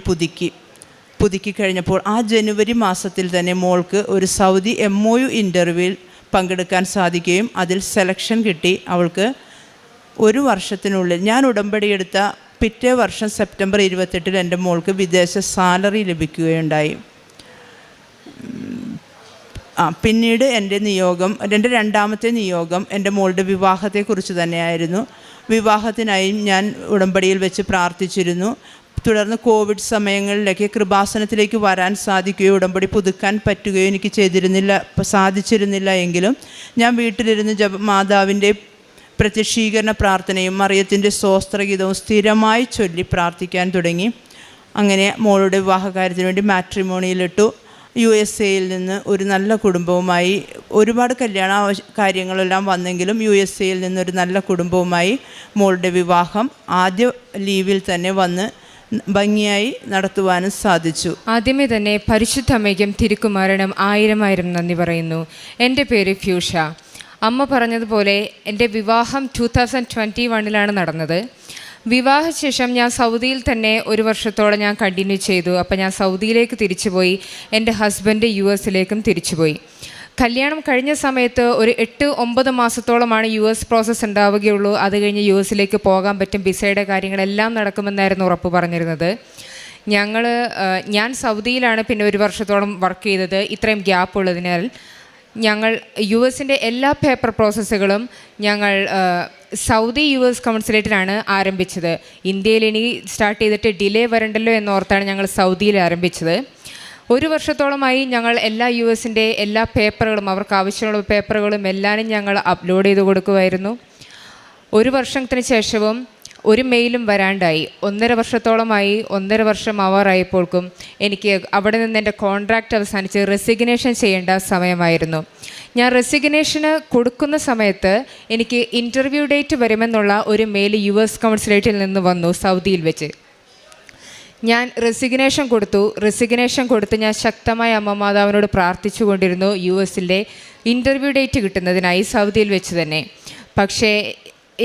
പുതുക്കി കഴിഞ്ഞപ്പോൾ ആ ജനുവരി മാസത്തിൽ തന്നെ മോൾക്ക് ഒരു സൗദി MOU ഇൻ്റർവ്യൂവിൽ പങ്കെടുക്കാൻ സാധിക്കുകയും അതിൽ സെലക്ഷൻ കിട്ടി. അവൾക്ക് 1 വർഷത്തിനുള്ളിൽ, ഞാൻ ഉടമ്പടി എടുത്ത പിറ്റേ വർഷം സെപ്റ്റംബർ 28 എൻ്റെ മോൾക്ക് വിദേശ സാലറി ലഭിക്കുകയുണ്ടായി. പിന്നീട് എൻ്റെ രണ്ടാമത്തെ നിയോഗം എൻ്റെ മോളുടെ വിവാഹത്തെക്കുറിച്ച് തന്നെയായിരുന്നു. വിവാഹത്തിനായി ഞാൻ ഉടമ്പടിയിൽ വെച്ച് പ്രാർത്ഥിച്ചിരുന്നു. തുടർന്ന് കോവിഡ് സമയങ്ങളിലൊക്കെ കൃപാസനത്തിലേക്ക് വരാൻ സാധിക്കുകയോ ഉടമ്പടി പുതുക്കാൻ പറ്റുകയോ എനിക്ക് സാധിച്ചിരുന്നില്ല എങ്കിലും ഞാൻ വീട്ടിലിരുന്ന് മാതാവിൻ്റെ പ്രത്യക്ഷീകരണ പ്രാർത്ഥനയും മറിയത്തിൻ്റെ സ്തോത്രഗീതവും സ്ഥിരമായി ചൊല്ലി പ്രാർത്ഥിക്കാൻ തുടങ്ങി. അങ്ങനെ മോളുടെ വിവാഹകാര്യത്തിന് വേണ്ടി മാട്രിമോണിയിലിട്ടു. USA-യിൽ നിന്ന് ഒരു നല്ല കുടുംബവുമായി, ഒരുപാട് കല്യാണ കാര്യങ്ങളെല്ലാം വന്നെങ്കിലും USA-യിൽ നിന്നൊരു നല്ല കുടുംബവുമായി മോളുടെ വിവാഹം ആദ്യ ലീവിൽ തന്നെ വന്ന് ഭംഗിയായി നടത്തുവാനും സാധിച്ചു. ആദ്യമേ തന്നെ പരിശുദ്ധ അമ്മയ്ക്കും തിരുക്കുമാരനും 1000 നന്ദി പറയുന്നു. എൻ്റെ പേര് ഫ്യൂഷ. അമ്മ പറഞ്ഞതുപോലെ എൻ്റെ വിവാഹം 2021 നടന്നത്. വിവാഹശേഷം ഞാൻ സൗദിയിൽ തന്നെ 1 വർഷത്തോളം ഞാൻ കണ്ടിന്യൂ ചെയ്തു. അപ്പോൾ ഞാൻ സൗദിയിലേക്ക് തിരിച്ചുപോയി, എൻ്റെ ഹസ്ബൻഡ് US-ലേക്കും തിരിച്ചുപോയി. കല്യാണം കഴിഞ്ഞ സമയത്ത് ഒരു 8-9 മാസത്തോളമാണ് US പ്രോസസ്സ് ഉണ്ടാവുകയുള്ളൂ. അത് കഴിഞ്ഞ് US-ലേക്ക് പോകാൻ പറ്റും, വിസയുടെ കാര്യങ്ങളെല്ലാം നടക്കുമെന്നായിരുന്നു ഉറപ്പ് പറഞ്ഞിരുന്നത്. ഞാൻ സൗദിയിലാണ് പിന്നെ 1 വർഷത്തോളം വർക്ക് ചെയ്തത്. ഇത്രയും ഗ്യാപ്പ് ഉള്ളതിനാൽ ഞങ്ങൾ US-ൻ്റെ എല്ലാ പേപ്പർ പ്രോസസ്സുകളും ഞങ്ങൾ സൗദി US കൗൺസിലേറ്റിലാണ് ആരംഭിച്ചത്. ഇന്ത്യയിൽ ഇനി സ്റ്റാർട്ട് ചെയ്തിട്ട് ഡിലേ വരണ്ടല്ലോ എന്നോർത്താണ് ഞങ്ങൾ സൗദിയിൽ ആരംഭിച്ചത്. 1 വർഷത്തോളമായി ഞങ്ങൾ എല്ലാ US-ൻ്റെ എല്ലാ പേപ്പറുകളും, അവർക്ക് ആവശ്യമുള്ള പേപ്പറുകളും എല്ലാവരും ഞങ്ങൾ അപ്ലോഡ് ചെയ്ത് കൊടുക്കുമായിരുന്നു. 1 വർഷത്തിന് ശേഷവും ഒരു മെയിലും വരാണ്ടായി. 1.5 വർഷത്തോളമായി, 1.5 വർഷം ആവാറായപ്പോൾക്കും എനിക്ക് അവിടെ നിന്ന് എൻ്റെ കോൺട്രാക്റ്റ് അവസാനിച്ച് റെസിഗ്നേഷൻ ചെയ്യേണ്ട സമയമായിരുന്നു. ഞാൻ റെസിഗ്നേഷന് കൊടുക്കുന്ന സമയത്ത് എനിക്ക് ഇൻ്റർവ്യൂ ഡേറ്റ് വരുമെന്നുള്ള ഒരു മെയിൽ US കൗൺസിലേറ്റിൽ നിന്ന് വന്നു സൗദിയിൽ വെച്ച്. ഞാൻ റെസിഗ്നേഷൻ കൊടുത്ത് ഞാൻ ശക്തമായ അമ്മ മാതാവിനോട് പ്രാർത്ഥിച്ചു കൊണ്ടിരുന്നു US-ലെ ഇൻ്റർവ്യൂ ഡേറ്റ് കിട്ടുന്നതിനായി സൗദിയിൽ വെച്ച് തന്നെ. പക്ഷേ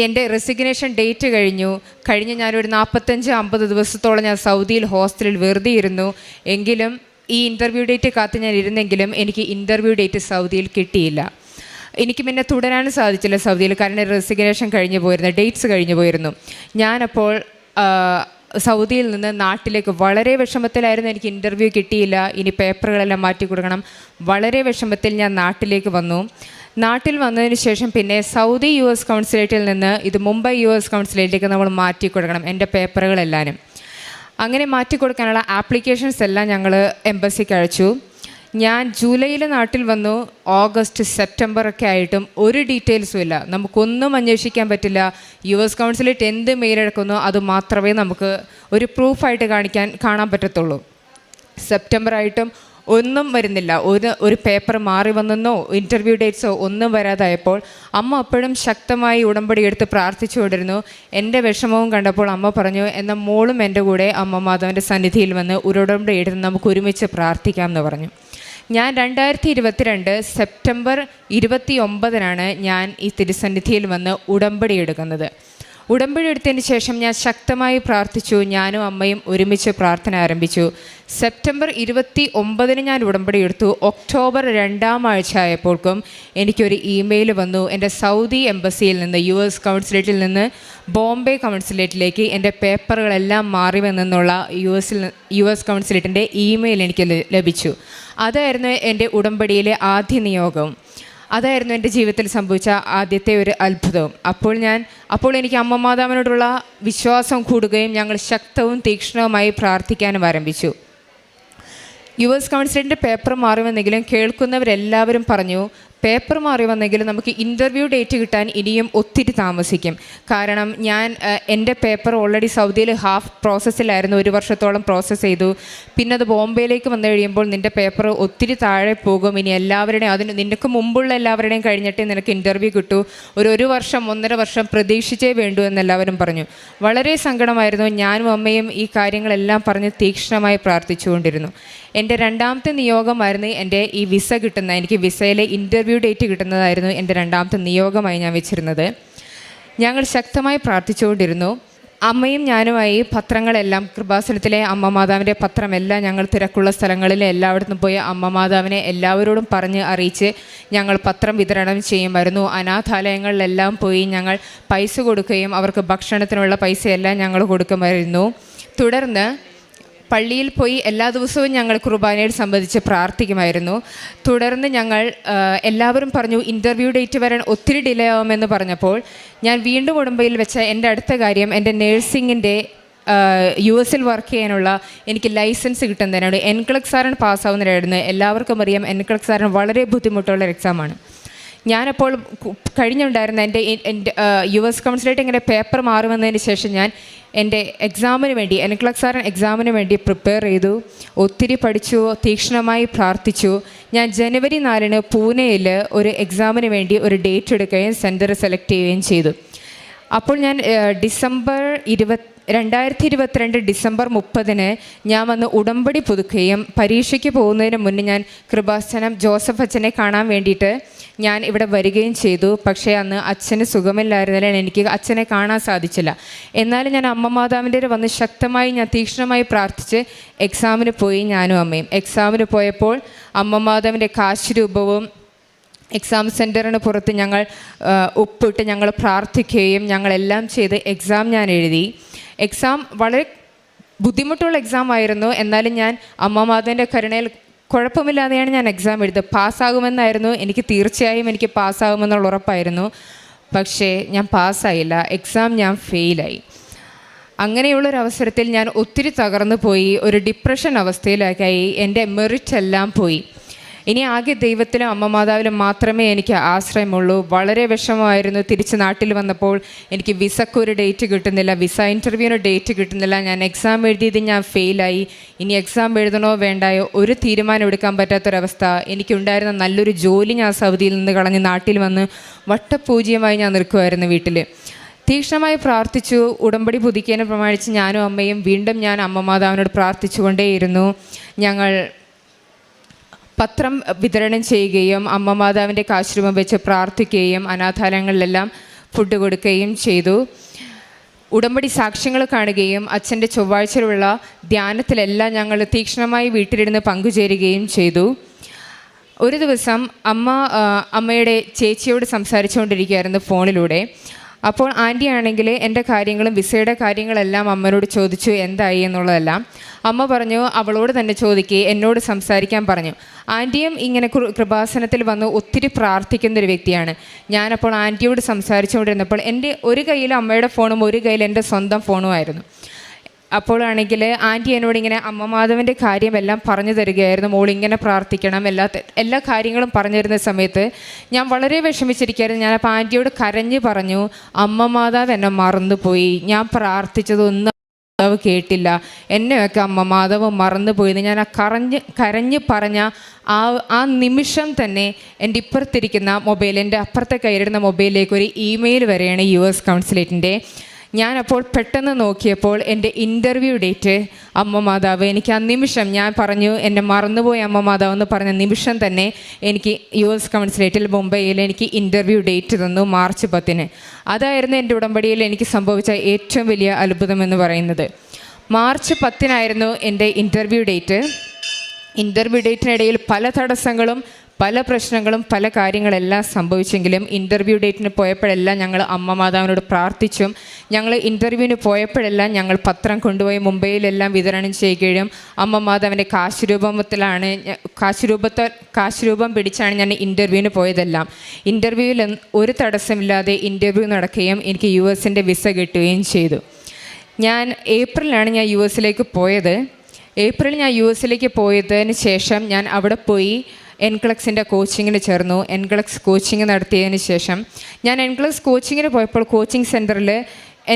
എൻ്റെ റെസിഗ്നേഷൻ ഡേറ്റ് കഴിഞ്ഞ് ഞാനൊരു 45-50 ദിവസത്തോളം ഞാൻ സൗദിയിൽ ഹോസ്റ്റലിൽ വെറുതെ ഇരുന്നു. എങ്കിലും ഈ ഇൻ്റർവ്യൂ ഡേറ്റ് കാത്ത് ഞാൻ ഇരുന്നെങ്കിലും എനിക്ക് ഇൻ്റർവ്യൂ ഡേറ്റ് സൗദിയിൽ കിട്ടിയില്ല. എനിക്ക് പിന്നെ തുടരാനും സാധിച്ചില്ല സൗദിയിൽ, കാരണം റെസിഗ്നേഷൻ ഡേറ്റ്സ് കഴിഞ്ഞു പോയിരുന്നു. ഞാനപ്പോൾ സൗദിയിൽ നിന്ന് നാട്ടിലേക്ക് വളരെ വിഷമത്തിലായിരുന്നു. എനിക്ക് ഇൻ്റർവ്യൂ കിട്ടിയില്ല, ഇനി പേപ്പറുകളെല്ലാം മാറ്റി കൊടുക്കണം. വളരെ വിഷമത്തിൽ ഞാൻ നാട്ടിലേക്ക് വന്നു. നാട്ടിൽ വന്നതിന് ശേഷം പിന്നെ സൗദി US കൗൺസിലേറ്റിൽ നിന്ന് ഇത് മുംബൈ US കൗൺസിലേറ്റിലേക്ക് നമ്മൾ മാറ്റി കൊടുക്കണം എൻ്റെ പേപ്പറുകളെല്ലാവരും. അങ്ങനെ മാറ്റി കൊടുക്കാനുള്ള ആപ്ലിക്കേഷൻസ് എല്ലാം ഞങ്ങൾ എംബസിക്ക് അയച്ചു. ഞാൻ ജൂലൈയിൽ നാട്ടിൽ വന്നു. ഓഗസ്റ്റ് സെപ്റ്റംബർ ഒക്കെ ആയിട്ടും ഒരു ഡീറ്റെയിൽസും ഇല്ല. നമുക്കൊന്നും അന്വേഷിക്കാൻ പറ്റില്ല. US കൗൺസിലേറ്റ് എന്ത് മെയിൽ എടുക്കുന്നോ അത് മാത്രമേ നമുക്ക് ഒരു പ്രൂഫായിട്ട് കാണാൻ പറ്റത്തുള്ളൂ. സെപ്റ്റംബർ ആയിട്ടും ഒന്നും വരുന്നില്ല. ഒരു പേപ്പർ മാറി വന്നെന്നോ ഇൻ്റർവ്യൂ ഡേറ്റ്സോ ഒന്നും വരാതായപ്പോൾ അമ്മ അപ്പോഴും ശക്തമായി ഉടമ്പടി എടുത്ത് പ്രാർത്ഥിച്ചുകൊണ്ടിരുന്നു. എൻ്റെ വിഷമവും കണ്ടപ്പോൾ അമ്മ പറഞ്ഞു, എന്നാൽ മോളും എൻ്റെ കൂടെ അമ്മ മാധവൻ്റെ സന്നിധിയിൽ വന്ന് ഉടമ്പടി എടുത്ത് നമുക്ക് ഒരുമിച്ച് പ്രാർത്ഥിക്കാം എന്ന് പറഞ്ഞു. ഞാൻ 2022 സെപ്റ്റംബർ 29 ഞാൻ ഈ തിരുസന്നിധിയിൽ വന്ന് ഉടമ്പടി എടുക്കുന്നത്. ഉടമ്പടി എടുത്തതിന് ശേഷം ഞാൻ ശക്തമായി പ്രാർത്ഥിച്ചു. ഞാനും അമ്മയും ഒരുമിച്ച് പ്രാർത്ഥന ആരംഭിച്ചു. സെപ്റ്റംബർ 29 ഞാൻ ഉടമ്പടി എടുത്തു. ഒക്ടോബർ 2-ാം ആഴ്ച ആയപ്പോൾക്കും എനിക്കൊരു ഇമെയിൽ വന്നു. എൻ്റെ സൗദി എംബസിയിൽ നിന്ന് US കൗൺസിലേറ്റിൽ നിന്ന് ബോംബെ കൗൺസിലേറ്റിലേക്ക് എൻ്റെ പേപ്പറുകളെല്ലാം മാറി വന്നെന്നുള്ള US കൗൺസിലേറ്റിൻ്റെ ഇമെയിൽ എനിക്ക് ലഭിച്ചു. അതായിരുന്നു എൻ്റെ ഉടമ്പടിയിലെ ആദ്യ നിയോഗം. അതായിരുന്നു എൻ്റെ ജീവിതത്തിൽ സംഭവിച്ച ആദ്യത്തെ ഒരു അത്ഭുതവും. അപ്പോൾ എനിക്ക് അമ്മ മാതാവിനോടുള്ള വിശ്വാസം കൂടുകയും ഞങ്ങൾ ശക്തവും തീക്ഷ്ണവുമായി പ്രാർത്ഥിക്കാനും ആരംഭിച്ചു. US കൗൺസിലിൻ്റെ പേപ്പർ മാറി വന്നെങ്കിലും കേൾക്കുന്നവരെല്ലാവരും പറഞ്ഞു, പേപ്പർ മാറി വന്നെങ്കിലും നമുക്ക് ഇൻ്റർവ്യൂ ഡേറ്റ് കിട്ടാൻ ഇനിയും ഒത്തിരി താമസിക്കും. കാരണം എൻ്റെ പേപ്പർ ഓൾറെഡി സൗദിയിൽ ഹാഫ് പ്രോസസ്സിലായിരുന്നു. 1 വർഷത്തോളം പ്രോസസ്സ് ചെയ്തു. പിന്നെ അത് ബോംബെയിലേക്ക് വന്നു കഴിയുമ്പോൾ നിൻ്റെ പേപ്പർ ഒത്തിരി താഴെ പോകും. ഇനി എല്ലാവരുടെയും നിനക്ക് മുമ്പുള്ള എല്ലാവരുടെയും കഴിഞ്ഞിട്ടേ നിനക്ക് ഇൻ്റർവ്യൂ കിട്ടൂ. 1 വർഷം 1.5 വർഷം പ്രതീക്ഷിച്ചേ വേണ്ടൂ എന്നെല്ലാവരും പറഞ്ഞു. വളരെ സങ്കടമായിരുന്നു. ഞാനും അമ്മയും ഈ കാര്യങ്ങളെല്ലാം പറഞ്ഞ് തീക്ഷ്ണമായി പ്രാർത്ഥിച്ചുകൊണ്ടിരുന്നു. എൻ്റെ രണ്ടാമത്തെ നിയോഗമായിരുന്നു എൻ്റെ ഈ വിസ എനിക്ക് വിസയിലെ ഇൻ്റർവ്യൂ ഡേറ്റ് കിട്ടുന്നതായിരുന്നു എൻ്റെ രണ്ടാമത്തെ നിയോഗമായി ഞാൻ വെച്ചിരുന്നത്. ഞങ്ങൾ ശക്തമായി പ്രാർത്ഥിച്ചുകൊണ്ടിരുന്നു. അമ്മയും ഞാനുമായി പത്രങ്ങളെല്ലാം, കൃപാസനത്തിലെ അമ്മ മാതാവിൻ്റെ പത്രമെല്ലാം ഞങ്ങൾ തിരക്കുള്ള സ്ഥലങ്ങളിൽ എല്ലായിടത്തും പോയി അമ്മ മാതാവിനെ എല്ലാവരോടും പറഞ്ഞ് അറിയിച്ച് ഞങ്ങൾ പത്രം വിതരണം ചെയ്യുമായിരുന്നു. അനാഥാലയങ്ങളിലെല്ലാം പോയി ഞങ്ങൾ പൈസ കൊടുക്കുകയും അവർക്ക് ഭക്ഷണത്തിനുള്ള പൈസയെല്ലാം ഞങ്ങൾ കൊടുക്കുമായിരുന്നു. തുടർന്ന് പള്ളിയിൽ പോയി എല്ലാ ദിവസവും ഞങ്ങൾ കുർബാനയെ സംബന്ധിച്ച് പ്രാർത്ഥിക്കുമായിരുന്നു. തുടർന്ന് ഞങ്ങൾ എല്ലാവരും പറഞ്ഞു ഇൻ്റർവ്യൂ ഡേറ്റ് വരാൻ ഒത്തിരി ഡിലേ ആവുമെന്ന് പറഞ്ഞപ്പോൾ ഞാൻ വീണ്ടും ഉടമ്പയിൽ വെച്ച എൻ്റെ അടുത്ത കാര്യം എൻ്റെ നേഴ്സിങ്ങിൻ്റെ US വർക്ക് ചെയ്യാനുള്ള എനിക്ക് ലൈസൻസ് കിട്ടുന്നതിനാണ്. NCLEX ആറാണ് പാസ്സാവുന്നതായിരുന്നു. എല്ലാവർക്കും അറിയാം NCLEX ആറാണ് വളരെ ബുദ്ധിമുട്ടുള്ള ഒരു എക്സാമാണ്. ഞാനപ്പോൾ കഴിഞ്ഞുണ്ടായിരുന്ന എൻ്റെ US കൗൺസിലായിട്ട് ഇങ്ങനെ പേപ്പർ മാറുമെന്നതിന് ശേഷം ഞാൻ എൻ്റെ എക്സാമിന് വേണ്ടി NCLEX ആറ് എക്സാമിന് വേണ്ടി പ്രിപ്പയർ ചെയ്തു. ഒത്തിരി പഠിച്ചു, തീക്ഷ്ണമായി പ്രാർത്ഥിച്ചു. ഞാൻ ജനുവരി 4 പൂനെയിൽ ഒരു എക്സാമിന് വേണ്ടി ഒരു ഡേറ്റ് എടുക്കുകയും സെൻറ്റർ സെലക്ട് ചെയ്യുകയും ചെയ്തു. അപ്പോൾ ഞാൻ 2022 ഡിസംബർ 30 ഞാൻ വന്ന് ഉടമ്പടി പുതുക്കുകയും പരീക്ഷയ്ക്ക് പോകുന്നതിന് മുന്നേ ഞാൻ കൃപാസനം ജോസഫ് അച്ഛനെ കാണാൻ വേണ്ടിയിട്ട് ഞാൻ ഇവിടെ വരികയും ചെയ്തു. പക്ഷേ അന്ന് അച്ഛന് സുഖമില്ലായിരുന്നതിനാൽ എനിക്ക് അച്ഛനെ കാണാൻ സാധിച്ചില്ല. എന്നാലും ഞാൻ അമ്മ മാതാവിൻ്റെ വന്ന് ശക്തമായി ഞാൻ തീക്ഷ്ണമായി പ്രാർത്ഥിച്ച് എക്സാമിന് പോയി, ഞാനും അമ്മയും. എക്സാമിന് പോയപ്പോൾ അമ്മ മാതാവിൻ്റെ കാശ് രൂപവും എക്സാം സെൻറ്ററിന് പുറത്ത് ഞങ്ങൾ ഒപ്പിട്ട് ഞങ്ങൾ പ്രാർത്ഥിക്കുകയും ഞങ്ങളെല്ലാം ചെയ്ത് എക്സാം ഞാൻ എഴുതി. എക്സാം വളരെ ബുദ്ധിമുട്ടുള്ള എക്സാം ആയിരുന്നു. എന്നാലും ഞാൻ അമ്മ മാതാവിൻ്റെ കരുണയിൽ കുഴപ്പമില്ലാതെയാണ് ഞാൻ എക്സാം എഴുതിയത്. പാസ്സാകുമെന്നായിരുന്നു എനിക്ക്, തീർച്ചയായും എനിക്ക് പാസ്സാകുമെന്നുള്ള ഉറപ്പായിരുന്നു. പക്ഷേ ഞാൻ പാസ്സായില്ല, എക്സാം ഞാൻ ഫെയിലായി. അങ്ങനെയുള്ളൊരവസരത്തിൽ ഞാൻ ഒത്തിരി തകർന്നു പോയി, ഒരു ഡിപ്രഷൻ അവസ്ഥയിലായി. എൻ്റെ മെറിറ്റ് എല്ലാം പോയി. ഇനി ആകെ ദൈവത്തിലും അമ്മ മാതാവിലും മാത്രമേ എനിക്ക് ആശ്രയമുള്ളൂ. വളരെ വിഷമമായിരുന്നു. തിരിച്ച് നാട്ടിൽ വന്നപ്പോൾ എനിക്ക് വിസക്കൊരു ഡേറ്റ് കിട്ടുന്നില്ല, വിസ ഇൻ്റർവ്യൂവിന് ഡേറ്റ് കിട്ടുന്നില്ല. ഞാൻ എക്സാം എഴുതിയത് ഞാൻ ഫെയിലായി. ഇനി എക്സാം എഴുതണോ വേണ്ടായോ ഒരു തീരുമാനം എടുക്കാൻ പറ്റാത്തൊരവസ്ഥ. എനിക്കുണ്ടായിരുന്ന നല്ലൊരു ജോലി ഞാൻ സൗദിയിൽ നിന്ന് കളഞ്ഞ് നാട്ടിൽ വന്ന് വട്ടപൂജ്യമായി ഞാൻ നിൽക്കുമായിരുന്നു വീട്ടിൽ. തീക്ഷ്ണമായി പ്രാർത്ഥിച്ചു. ഉടമ്പടി പുതുക്കിയതിനെ പ്രമാണിച്ച് ഞാനും അമ്മയും വീണ്ടും ഞാൻ അമ്മ മാതാവിനോട് പ്രാർത്ഥിച്ചുകൊണ്ടേയിരുന്നു. ഞങ്ങൾ പത്രം വിതരണം ചെയ്യുകയും അമ്മ മാതാവിൻ്റെ കാശ്രൂപം വെച്ച് പ്രാർത്ഥിക്കുകയും അനാഥാലയങ്ങളിലെല്ലാം ഫുഡ് കൊടുക്കുകയും ചെയ്തു. ഉടമ്പടി സാക്ഷ്യങ്ങൾ കാണുകയും അച്ഛൻ്റെ ചൊവ്വാഴ്ചയിലുള്ള ധ്യാനത്തിലെല്ലാം ഞങ്ങൾ തീക്ഷ്ണമായി വീട്ടിലിരുന്ന് പങ്കുചേരുകയും ചെയ്തു. ഒരു ദിവസം അമ്മയുടെ ചേച്ചിയോട് സംസാരിച്ചുകൊണ്ടിരിക്കുകയായിരുന്നു ഫോണിലൂടെ. അപ്പോൾ ആൻറ്റി ആണെങ്കിൽ എൻ്റെ കാര്യങ്ങളും വിസയുടെ കാര്യങ്ങളെല്ലാം അമ്മയോട് ചോദിച്ചു എന്തായി എന്നുള്ളതെല്ലാം. അമ്മ പറഞ്ഞു അവളോട് തന്നെ ചോദിക്കുക, എന്നോട് സംസാരിക്കാൻ പറഞ്ഞു. ആൻറ്റിയും ഇങ്ങനെ കൃപാസനത്തിൽ വന്ന് ഒത്തിരി പ്രാർത്ഥിക്കുന്നൊരു വ്യക്തിയാണ്. ഞാനപ്പോൾ ആൻറ്റിയോട് സംസാരിച്ചുകൊണ്ടിരുന്നപ്പോൾ എൻ്റെ ഒരു കയ്യിൽ അമ്മയുടെ ഫോണും ഒരു കയ്യിൽ എൻ്റെ സ്വന്തം ഫോണുമായിരുന്നു. അപ്പോഴാണെങ്കിൽ ആൻറ്റി എന്നോട് ഇങ്ങനെ അമ്മ മാധവൻ്റെ കാര്യമെല്ലാം പറഞ്ഞു തരികയായിരുന്നു. മോൾ ഇങ്ങനെ പ്രാർത്ഥിക്കണം, എല്ലാ കാര്യങ്ങളും പറഞ്ഞു തരുന്ന സമയത്ത് ഞാൻ വളരെ വിഷമിച്ചിരിക്കുകയായിരുന്നു. ഞാനപ്പോൾ ആൻറ്റിയോട് കരഞ്ഞ് പറഞ്ഞു, അമ്മ മാതാവ് എന്നെ മറന്നുപോയി, ഞാൻ പ്രാർത്ഥിച്ചതൊന്നും മാതാവ് കേട്ടില്ല, എന്നെയൊക്കെ അമ്മ മാധവ് മറന്നുപോയെന്ന് ഞാൻ കരഞ്ഞ് പറഞ്ഞ ആ നിമിഷം തന്നെ എൻ്റെ ഇപ്പുറത്തിരിക്കുന്ന മൊബൈൽ, എൻ്റെ അപ്പുറത്തെ കയ്യിലിരുന്ന മൊബൈലിലേക്ക് ഒരു ഇമെയിൽ വരെയാണ് US കൗൺസിലേറ്റിൻ്റെ. ഞാനപ്പോൾ പെട്ടെന്ന് നോക്കിയപ്പോൾ എൻ്റെ ഇൻ്റർവ്യൂ ഡേറ്റ് അമ്മ മാതാവ്, എനിക്ക് ആ നിമിഷം ഞാൻ പറഞ്ഞു എന്നെ മറന്നുപോയി അമ്മ മാതാവ് എന്ന് പറഞ്ഞ നിമിഷം തന്നെ എനിക്ക് US കൗൺസിലേറ്റിൽ മുംബൈയിൽ എനിക്ക് ഇൻ്റർവ്യൂ ഡേറ്റ് തന്നു, മാർച്ച് 10. അതായിരുന്നു എൻ്റെ ഉടമ്പടിയിൽ എനിക്ക് സംഭവിച്ച ഏറ്റവും വലിയ അത്ഭുതം എന്ന് പറയുന്നത്. മാർച്ച് 10 എൻ്റെ ഇൻ്റർവ്യൂ ഡേറ്റ്. ഇൻ്റർവ്യൂ ഡേറ്റിനിടയിൽ പല തടസ്സങ്ങളും പല പ്രശ്നങ്ങളും പല കാര്യങ്ങളെല്ലാം സംഭവിച്ചെങ്കിലും ഇൻ്റർവ്യൂ ഡേറ്റിന് പോയപ്പോഴെല്ലാം ഞങ്ങൾ അമ്മ മാതാവിനോട് പ്രാർത്ഥിച്ചും ഞങ്ങൾ ഇൻ്റർവ്യൂവിന് പോയപ്പോഴെല്ലാം ഞങ്ങൾ പത്രം കൊണ്ടുപോയി മുംബൈയിലെല്ലാം വിതരണം ചെയ്യുകയും അമ്മ മാതാവിൻ്റെ കാശുരൂപം പിടിച്ചാണ് ഞാൻ ഇൻ്റർവ്യൂവിന് പോയതെല്ലാം. ഇൻ്റർവ്യൂവിൽ ഒരു തടസ്സമില്ലാതെ ഇൻ്റർവ്യൂ നടക്കുകയും എനിക്ക് US വിസ കിട്ടുകയും ചെയ്തു. ഏപ്രിലാണ് ഞാൻ US പോയത്. ഏപ്രിൽ ഞാൻ US പോയതിന് ശേഷം ഞാൻ അവിടെ പോയി NCLEX കോച്ചിങ്ങിന് ചേർന്നു. NCLEX കോച്ചിങ് നടത്തിയതിന് ശേഷം ഞാൻ NCLEX കോച്ചിങ്ങിന് പോയപ്പോൾ കോച്ചിങ് സെൻറ്ററിൽ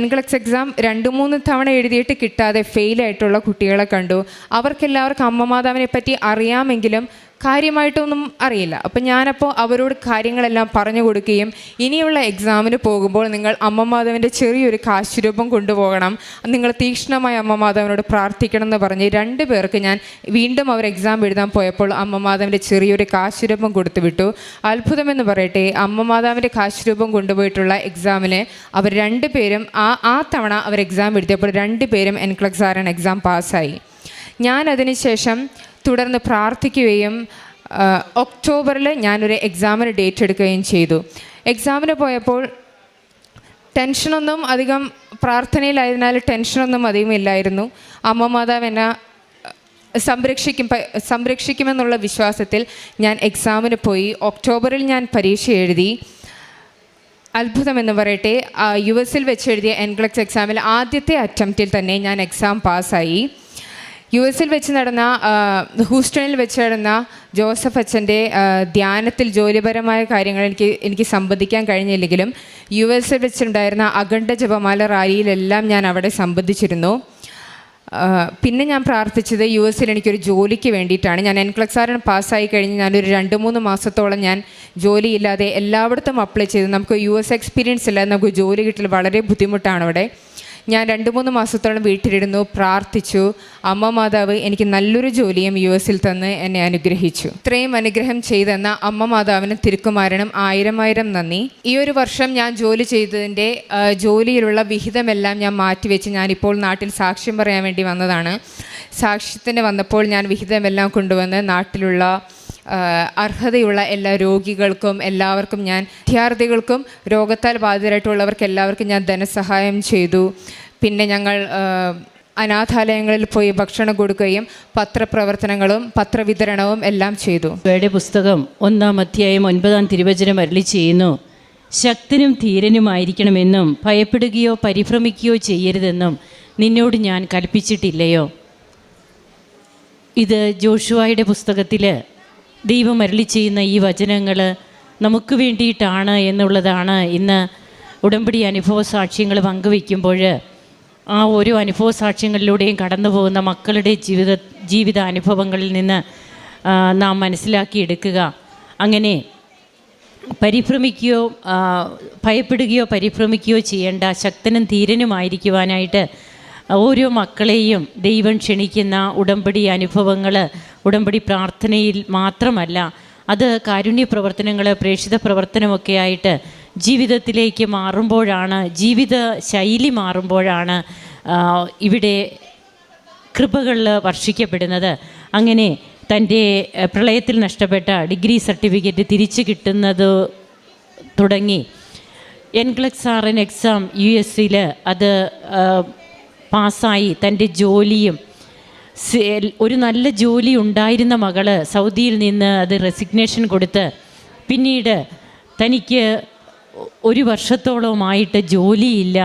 NCLEX എക്സാം 2-3 തവണ എഴുതിയിട്ട് കിട്ടാതെ ഫെയിലായിട്ടുള്ള കുട്ടികളെ കണ്ടു. അവർക്കെല്ലാവർക്കും അമ്മ മാതാവിനെ പറ്റി അറിയാമെങ്കിലും കാര്യമായിട്ടൊന്നും അറിയില്ല. അപ്പം ഞാനപ്പോൾ അവരോട് കാര്യങ്ങളെല്ലാം പറഞ്ഞു കൊടുക്കുകയും ഇനിയുള്ള എക്സാമിന് പോകുമ്പോൾ നിങ്ങൾ അമ്മ മാതാവിൻ്റെ ചെറിയൊരു കാശുരൂപം കൊണ്ടുപോകണം, നിങ്ങൾ തീക്ഷ്ണമായ അമ്മ മാതാവിനോട് പ്രാർത്ഥിക്കണം എന്ന് പറഞ്ഞ് 2 പേർക്ക് ഞാൻ വീണ്ടും അവർ എക്സാം എഴുതാൻ പോയപ്പോൾ അമ്മ മാതാവിൻ്റെ ചെറിയൊരു കാശുരൂപം കൊടുത്തു വിട്ടു. അത്ഭുതമെന്ന് പറയട്ടെ, അമ്മ മാതാവിൻ്റെ കാശുരൂപം കൊണ്ടുപോയിട്ടുള്ള എക്സാമിന് അവർ 2 പേരും ആ തവണ അവർ എക്സാം എഴുതിയപ്പോൾ 2 പേരും NCLEX ആറാണ് എക്സാം പാസ്സായി. ഞാൻ അതിനുശേഷം തുടർന്ന് പ്രാർത്ഥിക്കുകയും ഒക്ടോബറിൽ ഞാനൊരു എക്സാമിന് ഡേറ്റ് എടുക്കുകയും ചെയ്തു. എക്സാമിന് പോയപ്പോൾ ടെൻഷനൊന്നും അധികം, പ്രാർത്ഥനയിലായതിനാൽ ടെൻഷനൊന്നും അധികം ഇല്ലായിരുന്നു. അമ്മ മാതാവ് എന്നെ സംരക്ഷിക്കുമെന്നുള്ള വിശ്വാസത്തിൽ ഞാൻ എക്സാമിന് പോയി. ഒക്ടോബറിൽ ഞാൻ പരീക്ഷ എഴുതി. അത്ഭുതമെന്ന് പറയട്ടെ, US വെച്ച് എഴുതിയ NCLEX എക്സാമിൽ ആദ്യത്തെ അറ്റംപ്റ്റിൽ തന്നെ ഞാൻ എക്സാം പാസ്സായി. US വെച്ച് നടന്ന ഹൂസ്റ്റണിൽ വെച്ച് നടന്ന ജോസഫ് അച്ഛൻ്റെ ധ്യാനത്തിൽ ജോലിപരമായ കാര്യങ്ങൾ എനിക്ക് സംബന്ധിക്കാൻ കഴിഞ്ഞില്ലെങ്കിലും US വെച്ചുണ്ടായിരുന്ന അഖണ്ഡ ജപമാല റാലിയിലെല്ലാം ഞാൻ അവിടെ സംബന്ധിച്ചിരുന്നു. പിന്നെ ഞാൻ പ്രാർത്ഥിച്ചത് US എനിക്കൊരു ജോലിക്ക് വേണ്ടിയിട്ടാണ്. ഞാൻ NCLEX പാസ്സായി കഴിഞ്ഞ് ഞാനൊരു 2-3 മാസത്തോളം ഞാൻ ജോലിയില്ലാതെ എല്ലായിടത്തും അപ്ലൈ ചെയ്തു. നമുക്ക് US എക്സ്പീരിയൻസ് ഇല്ലാതെ നമുക്ക് ജോലി കിട്ടൽ വളരെ ബുദ്ധിമുട്ടാണ് അവിടെ. ഞാൻ 2-3 മാസത്തോളം വീട്ടിലിരുന്നു, പ്രാർത്ഥിച്ചു. അമ്മ മാതാവ് എനിക്ക് നല്ലൊരു ജോലിയും US തന്ന് എന്നെ അനുഗ്രഹിച്ചു. ഇത്രയും അനുഗ്രഹം ചെയ്തെന്ന അമ്മ മാതാവിനും തിരുക്കുമാരനും 1000 നന്ദി. ഈ ഒരു വർഷം ഞാൻ ജോലി ചെയ്തതിൻ്റെ ജോലിയിലുള്ള വിഹിതമെല്ലാം ഞാൻ മാറ്റിവെച്ച് ഞാനിപ്പോൾ നാട്ടിൽ സാക്ഷ്യം പറയാൻ വേണ്ടി വന്നതാണ്. സാക്ഷ്യത്തിന് വന്നപ്പോൾ ഞാൻ വിഹിതമെല്ലാം കൊണ്ടുവന്ന് നാട്ടിലുള്ള അർഹതയുള്ള എല്ലാ രോഗികൾക്കും എല്ലാവർക്കും ഞാൻ വിദ്യാർത്ഥികൾക്കും രോഗത്താൽ ബാധിതരായിട്ടുള്ളവർക്ക് എല്ലാവർക്കും ഞാൻ ധനസഹായം ചെയ്തു. പിന്നെ ഞങ്ങൾ അനാഥാലയങ്ങളിൽ പോയി ഭക്ഷണം കൊടുക്കുകയും പത്രപ്രവർത്തനങ്ങളും പത്രവിതരണവും എല്ലാം ചെയ്തു. പുസ്തകം 1-ാം അധ്യായം 9-ാം തിരുവചനം അരുളി ചെയ്യുന്നു, ശക്തനും ധീരനുമായിരിക്കണമെന്നും ഭയപ്പെടുകയോ പരിഭ്രമിക്കുകയോ ചെയ്യരുതെന്നും നിന്നോട് ഞാൻ കൽപ്പിച്ചിട്ടില്ലയോ. ഇത് ജോഷുവയുടെ പുസ്തകത്തിൽ ദൈവം അരുളി ചെയ്യുന്ന ഈ വചനങ്ങൾ നമുക്ക് വേണ്ടിയിട്ടാണ് എന്നുള്ളതാണ് ഇന്ന് ഉടമ്പടി അനുഭവ സാക്ഷ്യങ്ങൾ പങ്കുവയ്ക്കുമ്പോൾ ആ ഓരോ അനുഭവ സാക്ഷ്യങ്ങളിലൂടെയും കടന്നു പോകുന്ന മക്കളുടെ ജീവിത അനുഭവങ്ങളിൽ നിന്ന് നാം മനസ്സിലാക്കിയെടുക്കുക. അങ്ങനെ ഭയപ്പെടുകയോ പരിഭ്രമിക്കുകയോ ചെയ്യേണ്ട, ശക്തനും ധീരനുമായിരിക്കുവാനായിട്ട് ഓരോ മക്കളെയും ദൈവം ക്ഷണിക്കുന്ന ഉടമ്പടി അനുഭവങ്ങൾ ഉടമ്പടി പ്രാർത്ഥനയിൽ മാത്രമല്ല, അത് കാരുണ്യ പ്രവർത്തനങ്ങൾ, പ്രേക്ഷിത പ്രവർത്തനമൊക്കെ ആയിട്ട് ജീവിതത്തിലേക്ക് മാറുമ്പോഴാണ്, ജീവിത ശൈലി മാറുമ്പോഴാണ് ഇവിടെ കൃപകൾ വർഷിക്കപ്പെടുന്നത്. അങ്ങനെ തൻ്റെ പ്രളയത്തിൽ നഷ്ടപ്പെട്ട ഡിഗ്രി സർട്ടിഫിക്കറ്റ് തിരിച്ചു കിട്ടുന്നത് തുടങ്ങി NCLEX എക്സാം US അത് പാസ്സായി തൻ്റെ ജോലിയും ഒരു നല്ല ജോലി ഉണ്ടായിരുന്ന മകള് സൗദിയിൽ നിന്ന് അത് റെസിഗ്നേഷൻ കൊടുത്ത് പിന്നീട് തനിക്ക് 1 വർഷത്തോളമായിട്ട് ജോലിയില്ല,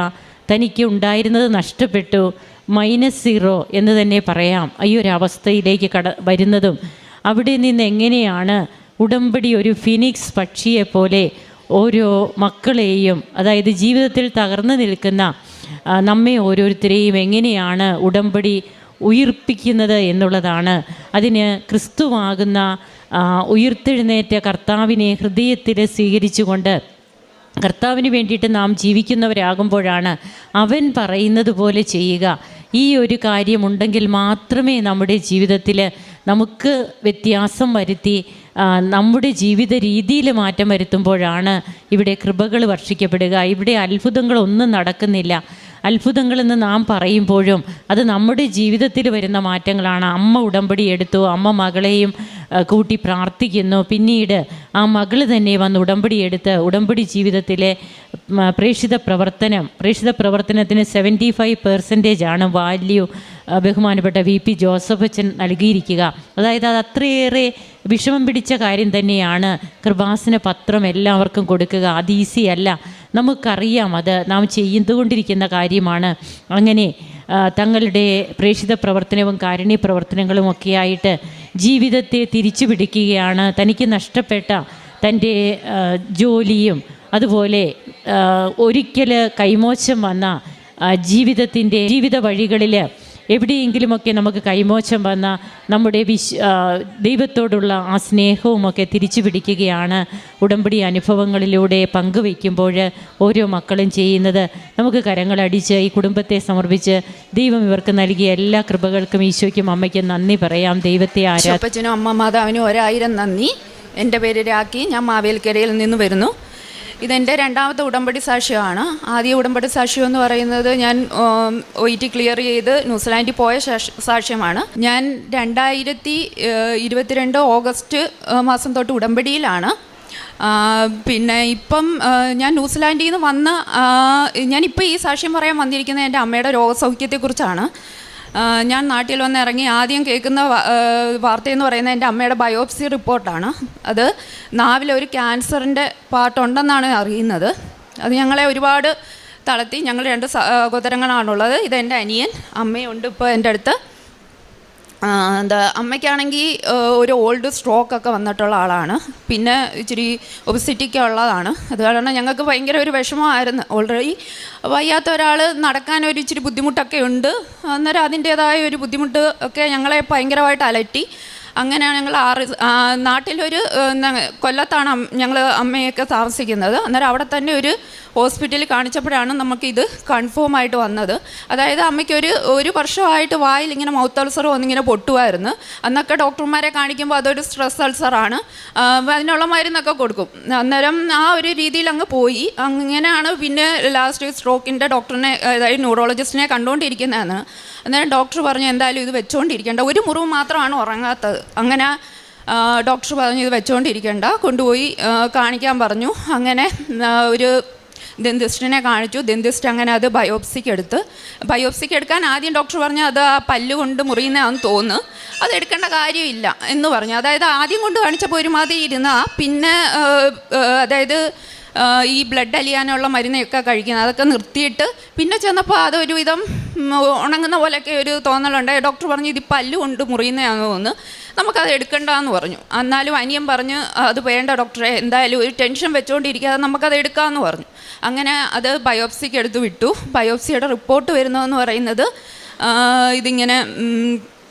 തനിക്ക് ഉണ്ടായിരുന്നത് നഷ്ടപ്പെട്ടു, -0 എന്ന് തന്നെ പറയാം. ഈ ഒരു അവസ്ഥയിലേക്ക് വരുന്നതും അവിടെ നിന്ന് എങ്ങനെയാണ് ഉടമ്പടി ഒരു ഫിനിക്സ് പക്ഷിയെപ്പോലെ ഓരോ മക്കളെയും, അതായത് ജീവിതത്തിൽ തകർന്നു നിൽക്കുന്ന നമ്മെ ഓരോരുത്തരെയും എങ്ങനെയാണ് ഉടമ്പടി ഉയിർപ്പിക്കുന്നത് എന്നുള്ളതാണ്. അതിന് ക്രിസ്തുവാകുന്ന ഉയിർത്തെഴുന്നേറ്റ കർത്താവിനെ ഹൃദയത്തിൽ സ്വീകരിച്ചുകൊണ്ട് കർത്താവിന് വേണ്ടിയിട്ട് നാം ജീവിക്കുന്നവരാകുമ്പോഴാണ് അവൻ പറയുന്നത് പോലെ ചെയ്യുക. ഈ ഒരു കാര്യമുണ്ടെങ്കിൽ മാത്രമേ നമ്മുടെ ജീവിതത്തിൽ നമുക്ക് വ്യത്യാസം വരുത്തി നമ്മുടെ ജീവിത രീതിയിൽ മാറ്റം വരുത്തുമ്പോഴാണ് ഇവിടെ കൃപകൾ വർഷിക്കപ്പെടുക. ഇവിടെ അത്ഭുതങ്ങളൊന്നും നടക്കുന്നില്ല. അത്ഭുതങ്ങളെന്ന് നാം പറയുമ്പോഴും അത് നമ്മുടെ ജീവിതത്തിൽ വരുന്ന മാറ്റങ്ങളാണ്. അമ്മ ഉടമ്പടി എടുത്തു, അമ്മ മകളെയും കൂട്ടി പ്രാർത്ഥിക്കുന്നു, പിന്നീട് ആ മകൾ തന്നെ വന്ന് ഉടമ്പടി എടുത്ത് ഉടമ്പടി ജീവിതത്തിലെ പ്രേക്ഷിത പ്രവർത്തനത്തിന് 75% വാല്യൂ ബഹുമാനപ്പെട്ട VP ജോസഫ് അച്ഛൻ നൽകിയിരിക്കുക. അതായത് അത് അത്രയേറെ വിഷമം പിടിച്ച കാര്യം തന്നെയാണ്. കൃപാസന പത്രം എല്ലാവർക്കും കൊടുക്കുക അത് ഈസി അല്ല, നമുക്കറിയാം, അത് നാം ചെയ്തുകൊണ്ടിരിക്കുന്ന കാര്യമാണ്. അങ്ങനെ തങ്ങളുടെ പ്രേക്ഷിത പ്രവർത്തനവും കാരുണ്യ പ്രവർത്തനങ്ങളും ഒക്കെയായിട്ട് ജീവിതത്തെ തിരിച്ചു പിടിക്കുകയാണ്. തനിക്ക് നഷ്ടപ്പെട്ട തൻ്റെ ജോലിയും അതുപോലെ ഒരിക്കൽ കൈമോശം വന്ന ജീവിത വഴികളിൽ എവിടെയെങ്കിലുമൊക്കെ നമുക്ക് കൈമോശം വന്ന നമ്മുടെ ദൈവത്തോടുള്ള ആ സ്നേഹവുമൊക്കെ തിരിച്ചു പിടിക്കുകയാണ് ഉടമ്പടി അനുഭവങ്ങളിലൂടെ പങ്കുവയ്ക്കുമ്പോൾ ഓരോ മക്കളും ചെയ്യുന്നത്. നമുക്ക് കരങ്ങളടിച്ച് ഈ കുടുംബത്തെ സമർപ്പിച്ച് ദൈവം ഇവർക്ക് നൽകിയ എല്ലാ കൃപകൾക്കും ഈശോയ്ക്കും അമ്മയ്ക്കും നന്ദി പറയാം. ദൈവത്തെ അപ്പച്ചനും അമ്മ മാതാവിനും 1000 നന്ദി. എൻ്റെ പേര് രാഖി, ഞാൻ മാവേലിക്കരയിൽ നിന്ന് വരുന്നു. ഇതെൻ്റെ 2ാമത്തെ ഉടമ്പടി സാക്ഷ്യമാണ്. ആദ്യ ഉടമ്പടി സാക്ഷ്യം എന്ന് പറയുന്നത് ഞാൻ OET ക്ലിയർ ചെയ്ത് ന്യൂസിലാൻഡിൽ പോയ സാക്ഷ്യമാണ്. ഞാൻ 2022 ഓഗസ്റ്റ് മാസം തൊട്ട് ഉടമ്പടിയിലാണ്. പിന്നെ ഇപ്പം ഞാൻ ന്യൂസിലാൻഡിൽ നിന്ന് വന്ന് ഞാനിപ്പോൾ ഈ സാക്ഷ്യം പറയാൻ വന്നിരിക്കുന്നത് എൻ്റെ അമ്മയുടെ രോഗസൗഖ്യത്തെക്കുറിച്ചാണ്. ഞാൻ നാട്ടിൽ വന്ന് ഇറങ്ങി ആദ്യം കേൾക്കുന്ന വാർത്തയെന്ന് പറയുന്നത് എൻ്റെ അമ്മയുടെ ബയോപ്സി റിപ്പോർട്ടാണ്. അത് നാവിലൊരു ക്യാൻസറിൻ്റെ പാർട്ടുണ്ടെന്നാണ് അറിയുന്നത്. അത് ഞങ്ങളെ ഒരുപാട് തളർത്തി. ഞങ്ങൾ 2 സഹോദരങ്ങളാണുള്ളത്. ഇതെൻ്റെ അനിയൻ, അമ്മയുണ്ട് ഇപ്പോൾ എൻ്റെ അടുത്ത്. അമ്മയ്ക്കാണെങ്കിൽ ഒരു ഓൾഡ് സ്ട്രോക്കൊക്കെ വന്നിട്ടുള്ള ആളാണ്. പിന്നെ ഇച്ചിരി ഒബിസിറ്റിക്ക് ഉള്ളതാണ്. അത് കാരണം ഞങ്ങൾക്ക് ഭയങ്കര ഒരു വിഷമമായിരുന്നു. ഓൾറെഡി വയ്യാത്ത ഒരാൾ നടക്കാനൊരു ഇച്ചിരി ബുദ്ധിമുട്ടൊക്കെ ഉണ്ട്. അന്നേരം അതിൻ്റേതായ ഒരു ബുദ്ധിമുട്ട് ഒക്കെ ഞങ്ങളെ ഭയങ്കരമായിട്ട് അലട്ടി. അങ്ങനെയാണ് ഞങ്ങൾ നാട്ടിലൊരു കൊല്ലത്താണ് ഞങ്ങൾ അമ്മയൊക്കെ താമസിക്കുന്നത്. അന്നേരം അവിടെ തന്നെ ഒരു ഹോസ്പിറ്റലിൽ കാണിച്ചപ്പോഴാണ് നമുക്കിത് കൺഫേം ആയിട്ട് വന്നത്. അതായത് അമ്മയ്ക്ക് ഒരു വർഷമായിട്ട് വായിൽ ഇങ്ങനെ മൗത്ത് അൾസർ വന്നിങ്ങനെ പൊട്ടുമായിരുന്നു. അന്നൊക്കെ ഡോക്ടർമാരെ കാണിക്കുമ്പോൾ അതൊരു സ്ട്രെസ് അൾസറാണ്, അതിനുള്ള മരുന്നൊക്കെ കൊടുക്കും. അന്നേരം ആ ഒരു രീതിയിൽ അങ്ങ് പോയി. അങ്ങനെയാണ് പിന്നെ ലാസ്റ്റ് സ്ട്രോക്കിൻ്റെ ഡോക്ടറിനെ, അതായത് ന്യൂറോളജിസ്റ്റിനെ കണ്ടുകൊണ്ടിരിക്കുന്നതാണ്. അന്നേരം ഡോക്ടർ പറഞ്ഞു എന്തായാലും ഇത് വെച്ചുകൊണ്ടിരിക്കേണ്ട, ഒരു മുറിവ് മാത്രമാണ് ഉറങ്ങാത്തത്. അങ്ങനെ ഡോക്ടർ പറഞ്ഞു ഇത് വെച്ചുകൊണ്ടിരിക്കേണ്ട, കൊണ്ടുപോയി കാണിക്കാൻ പറഞ്ഞു. അങ്ങനെ ഒരു ദന്തിസ്റ്റിനെ കാണിച്ചു. ദന്തിസ്റ്റ് അങ്ങനെ അത് ബയോപ്സിക്ക് എടുക്കാൻ ആദ്യം ഡോക്ടർ പറഞ്ഞു അത് ആ പല്ല് കൊണ്ട് മുറിയുന്നതാണെന്ന് തോന്നുന്നു, അത് എടുക്കേണ്ട കാര്യമില്ല എന്ന് പറഞ്ഞു. അതായത് ആദ്യം കൊണ്ട് കാണിച്ചപ്പോൾ ഒരുമാതിരി ഇരുന്നാൽ പിന്നെ അതായത് ഈ ബ്ലഡ് അലിയാനുള്ള മരുന്നൊക്കെ കഴിക്കുന്നത് അതൊക്കെ നിർത്തിയിട്ട് പിന്നെ ചെന്നപ്പോൾ അതൊരുവിധം ഉണങ്ങുന്ന പോലെയൊക്കെ ഒരു തോന്നലുണ്ടായി. ഡോക്ടർ പറഞ്ഞു ഇത് പല്ല് കൊണ്ട് മുറിയുന്നതാണെന്ന് തോന്നുന്നു, നമുക്കത് എടുക്കണ്ടെന്ന് പറഞ്ഞു. എന്നാലും അനിയൻ പറഞ്ഞ് അത് വേണ്ട ഡോക്ടറെ, എന്തായാലും ഒരു ടെൻഷൻ വെച്ചുകൊണ്ടിരിക്കാതെ നമുക്കത് എടുക്കാമെന്ന് പറഞ്ഞു. അങ്ങനെ അത് ബയോപ്സിക്ക് എടുത്ത് വിട്ടു. ബയോപ്സിയുടെ റിപ്പോർട്ട് വരുന്നതെന്ന് പറയുന്നത് ഇതിങ്ങനെ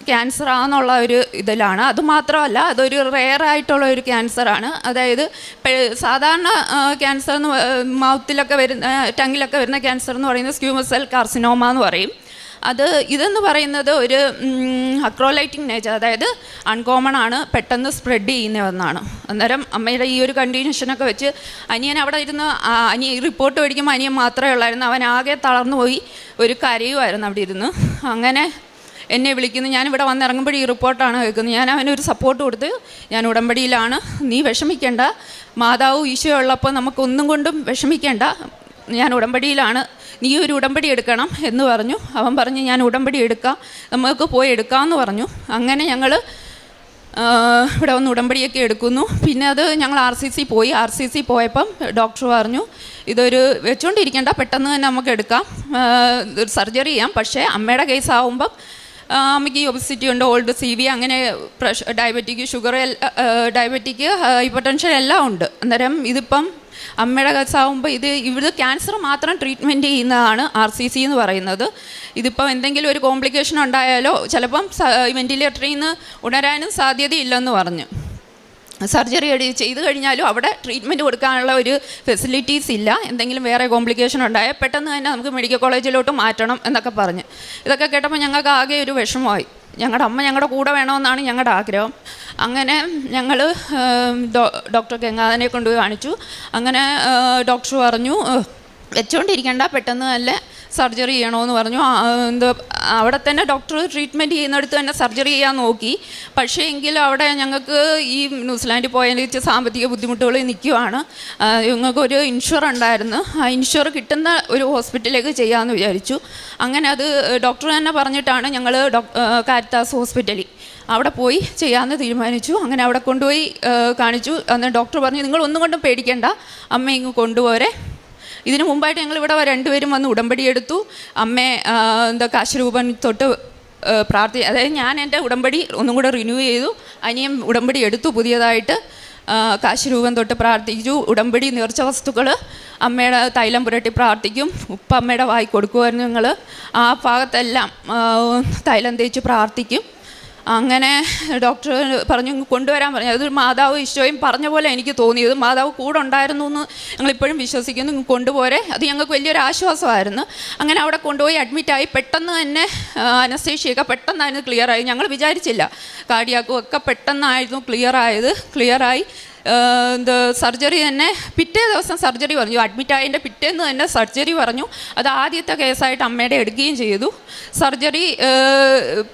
ക്യാൻസർ ആണെന്നുള്ള ഒരു ഇതിലാണ്. അതുമാത്രമല്ല അതൊരു റെയറായിട്ടുള്ള ഒരു ക്യാൻസറാണ്. അതായത് സാധാരണ ക്യാൻസർ എന്ന് മൗത്തിലൊക്കെ വരുന്ന ടങ്ങിലൊക്കെ വരുന്ന ക്യാൻസർ എന്ന് പറയുന്നത് സ്ക്യൂമസ് സെൽ കാർസിനോമ എന്ന് പറയും. ഇതെന്ന് പറയുന്നത് ഒരു അക്രോലൈറ്റിംഗ് നേച്ചർ, അതായത് അൺകോമൺ ആണ്, പെട്ടെന്ന് സ്പ്രെഡ് ചെയ്യുന്ന ഒന്നാണ്. അന്നേരം അമ്മയുടെ ഈ ഒരു കണ്ടീഷനൊക്കെ വെച്ച് അനിയൻ അവിടെ ഇരുന്ന് റിപ്പോർട്ട് മേടിക്കുമ്പോൾ അനിയൻ മാത്രമേ ഉള്ളായിരുന്നു. അവൻ ആകെ തളർന്നു പോയി ഒരു കരയുമായിരുന്നു അവിടെ ഇരുന്ന്. അങ്ങനെ എന്നെ വിളിക്കുന്നു. ഞാനിവിടെ വന്നിറങ്ങുമ്പോൾ ഈ റിപ്പോർട്ടാണ് കേൾക്കുന്നത്. ഞാൻ അവനൊരു സപ്പോർട്ട് കൊടുത്ത് ഞാൻ ഉടമ്പടിയിലാണ്, നീ വിഷമിക്കേണ്ട, മാതാവ് ഈശോ ഉള്ളപ്പോൾ നമുക്കൊന്നും കൊണ്ടും വിഷമിക്കേണ്ട, ഞാൻ ഉടമ്പടിയിലാണ്, നീ ഒരു ഉടമ്പടി എടുക്കണം എന്ന് പറഞ്ഞു. അവൻ പറഞ്ഞു ഞാൻ ഉടമ്പടി എടുക്കാം, നമുക്ക് പോയി എടുക്കാമെന്ന് പറഞ്ഞു. അങ്ങനെ ഞങ്ങൾ ഇവിടെ വന്ന് ഉടമ്പടിയൊക്കെ എടുക്കുന്നു. പിന്നെ അത് ഞങ്ങൾ RCC പോയപ്പം ഡോക്ടർ പറഞ്ഞു ഇതൊരു വെച്ചുകൊണ്ടിരിക്കേണ്ട, പെട്ടെന്ന് തന്നെ നമുക്ക് എടുക്കാം, സർജറി ചെയ്യാം. പക്ഷേ അമ്മയുടെ കേസ് ആവുമ്പം അമ്മയ്ക്ക് ഈ ഒബിസിറ്റി ഉണ്ട്, ഓൾഡ് CV, അങ്ങനെ diabetic, sugar, diabetic, hyper tension എല്ലാം ഉണ്ട്. അന്നേരം ഇതിപ്പം അമ്മയുടെ കേസാവുമ്പോൾ ഇവിടെ ക്യാൻസർ മാത്രം ട്രീറ്റ്മെൻറ്റ് ചെയ്യുന്നതാണ് RCC എന്ന് പറയുന്നത്. ഇതിപ്പം എന്തെങ്കിലും ഒരു കോംപ്ലിക്കേഷൻ ഉണ്ടായാലോ ചിലപ്പം വെൻറ്റിലേറ്ററിൽ നിന്ന് ഉണരാനും സാധ്യതയില്ലെന്ന് പറഞ്ഞു. സർജറി ചെയ്ത് കഴിഞ്ഞാലും അവിടെ ട്രീറ്റ്മെൻറ്റ് കൊടുക്കാനുള്ള ഒരു ഫെസിലിറ്റീസ് ഇല്ല. എന്തെങ്കിലും വേറെ കോംപ്ലിക്കേഷൻ ഉണ്ടായാൽ പെട്ടെന്ന് തന്നെ നമുക്ക് മെഡിക്കൽ കോളേജിലോട്ട് മാറ്റണം എന്നൊക്കെ പറഞ്ഞ്. ഇതൊക്കെ കേട്ടപ്പോൾ ഞങ്ങൾക്ക് ആകെ ഒരു വിഷമമായി. ഞങ്ങളുടെ അമ്മ ഞങ്ങളുടെ കൂടെ വേണമെന്നാണ് ഞങ്ങളുടെ ആഗ്രഹം. അങ്ങനെ ഞങ്ങൾ ഡോക്ടർ ഗംഗാധരനെ കൊണ്ടുപോയി കാണിച്ചു. അങ്ങനെ ഡോക്ടർ പറഞ്ഞു വെച്ചുകൊണ്ടിരിക്കേണ്ട, പെട്ടെന്ന് തന്നെ സർജറി ചെയ്യണമെന്ന് പറഞ്ഞു. അവിടെ തന്നെ ഡോക്ടർ ട്രീറ്റ്മെൻറ്റ് ചെയ്യുന്നിടത്ത് തന്നെ സർജറി ചെയ്യാൻ നോക്കി. പക്ഷേ എങ്കിലും അവിടെ ഞങ്ങൾക്ക് ഈ ന്യൂസിലാൻഡിൽ പോയതിന് സാമ്പത്തിക ബുദ്ധിമുട്ടുകൾ നിൽക്കുവാണ്. ഞങ്ങൾക്കൊരു ഇൻഷുർ ഉണ്ടായിരുന്നു, ആ ഇൻഷുർ കിട്ടുന്ന ഒരു ഹോസ്പിറ്റലിലേക്ക് ചെയ്യാമെന്ന് വിചാരിച്ചു. അങ്ങനെ അത് ഡോക്ടർ തന്നെ പറഞ്ഞിട്ടാണ് ഞങ്ങൾ കാരിത്താസ് ഹോസ്പിറ്റലിൽ അവിടെ പോയി ചെയ്യാമെന്ന് തീരുമാനിച്ചു. അങ്ങനെ അവിടെ കൊണ്ടുപോയി കാണിച്ചു. അന്ന് ഡോക്ടർ പറഞ്ഞു നിങ്ങൾ ഒന്നും കൊണ്ടും പേടിക്കേണ്ട, അമ്മ ഇങ്ങ് കൊണ്ടുപോരെ. ഇതിനു മുമ്പായിട്ട് ഞങ്ങളിവിടെ 2 പേരും വന്ന് ഉടമ്പടി എടുത്തു. അമ്മയെ കാശരൂപൻ തൊട്ട് അതായത് ഞാൻ എൻ്റെ ഉടമ്പടി ഒന്നും കൂടെ റിന്യൂ ചെയ്തു. അനിയൻ ഉടമ്പടി എടുത്തു പുതിയതായിട്ട്. കാശരൂപൻ തൊട്ട് പ്രാർത്ഥിച്ചു. ഉടമ്പടി നേർച്ച വസ്തുക്കൾ അമ്മയുടെ തൈലം പുരട്ടി പ്രാർത്ഥിക്കും. ഉപ്പ് അമ്മയുടെ വായി കൊടുക്കുമായിരുന്നു. ഞങ്ങൾ ആ ഭാഗത്തെല്ലാം തൈലം തേച്ച് പ്രാർത്ഥിക്കും. അങ്ങനെ ഡോക്ടർ പറഞ്ഞു കൊണ്ടുവരാൻ പറഞ്ഞു. അതൊരു മാതാവ് ഈശോയും പറഞ്ഞ പോലെ എനിക്ക് തോന്നിയത്. മാതാവ് കൂടെ ഉണ്ടായിരുന്നു എന്ന് ഞങ്ങളിപ്പോഴും വിശ്വസിക്കുന്നു. കൊണ്ടുപോരെ, അത് ഞങ്ങൾക്ക് വലിയൊരു ആശ്വാസമായിരുന്നു. അങ്ങനെ അവിടെ കൊണ്ടുപോയി അഡ്മിറ്റായി. പെട്ടെന്ന് തന്നെ അനസ്തേഷ്യയൊക്കെ പെട്ടെന്നായിരുന്നു ക്ലിയറായി. ഞങ്ങൾ വിചാരിച്ചില്ല, കാർഡിയാക്കും ഒക്കെ പെട്ടെന്നായിരുന്നു ക്ലിയറായി. സർജറി തന്നെ പിറ്റേ ദിവസം സർജറി പറഞ്ഞു. അഡ്മിറ്റായതിൻ്റെ പിറ്റേന്ന് തന്നെ സർജറി പറഞ്ഞു. അത് ആദ്യത്തെ കേസായിട്ട് അമ്മയുടെ എടുക്കുകയും ചെയ്തു. സർജറി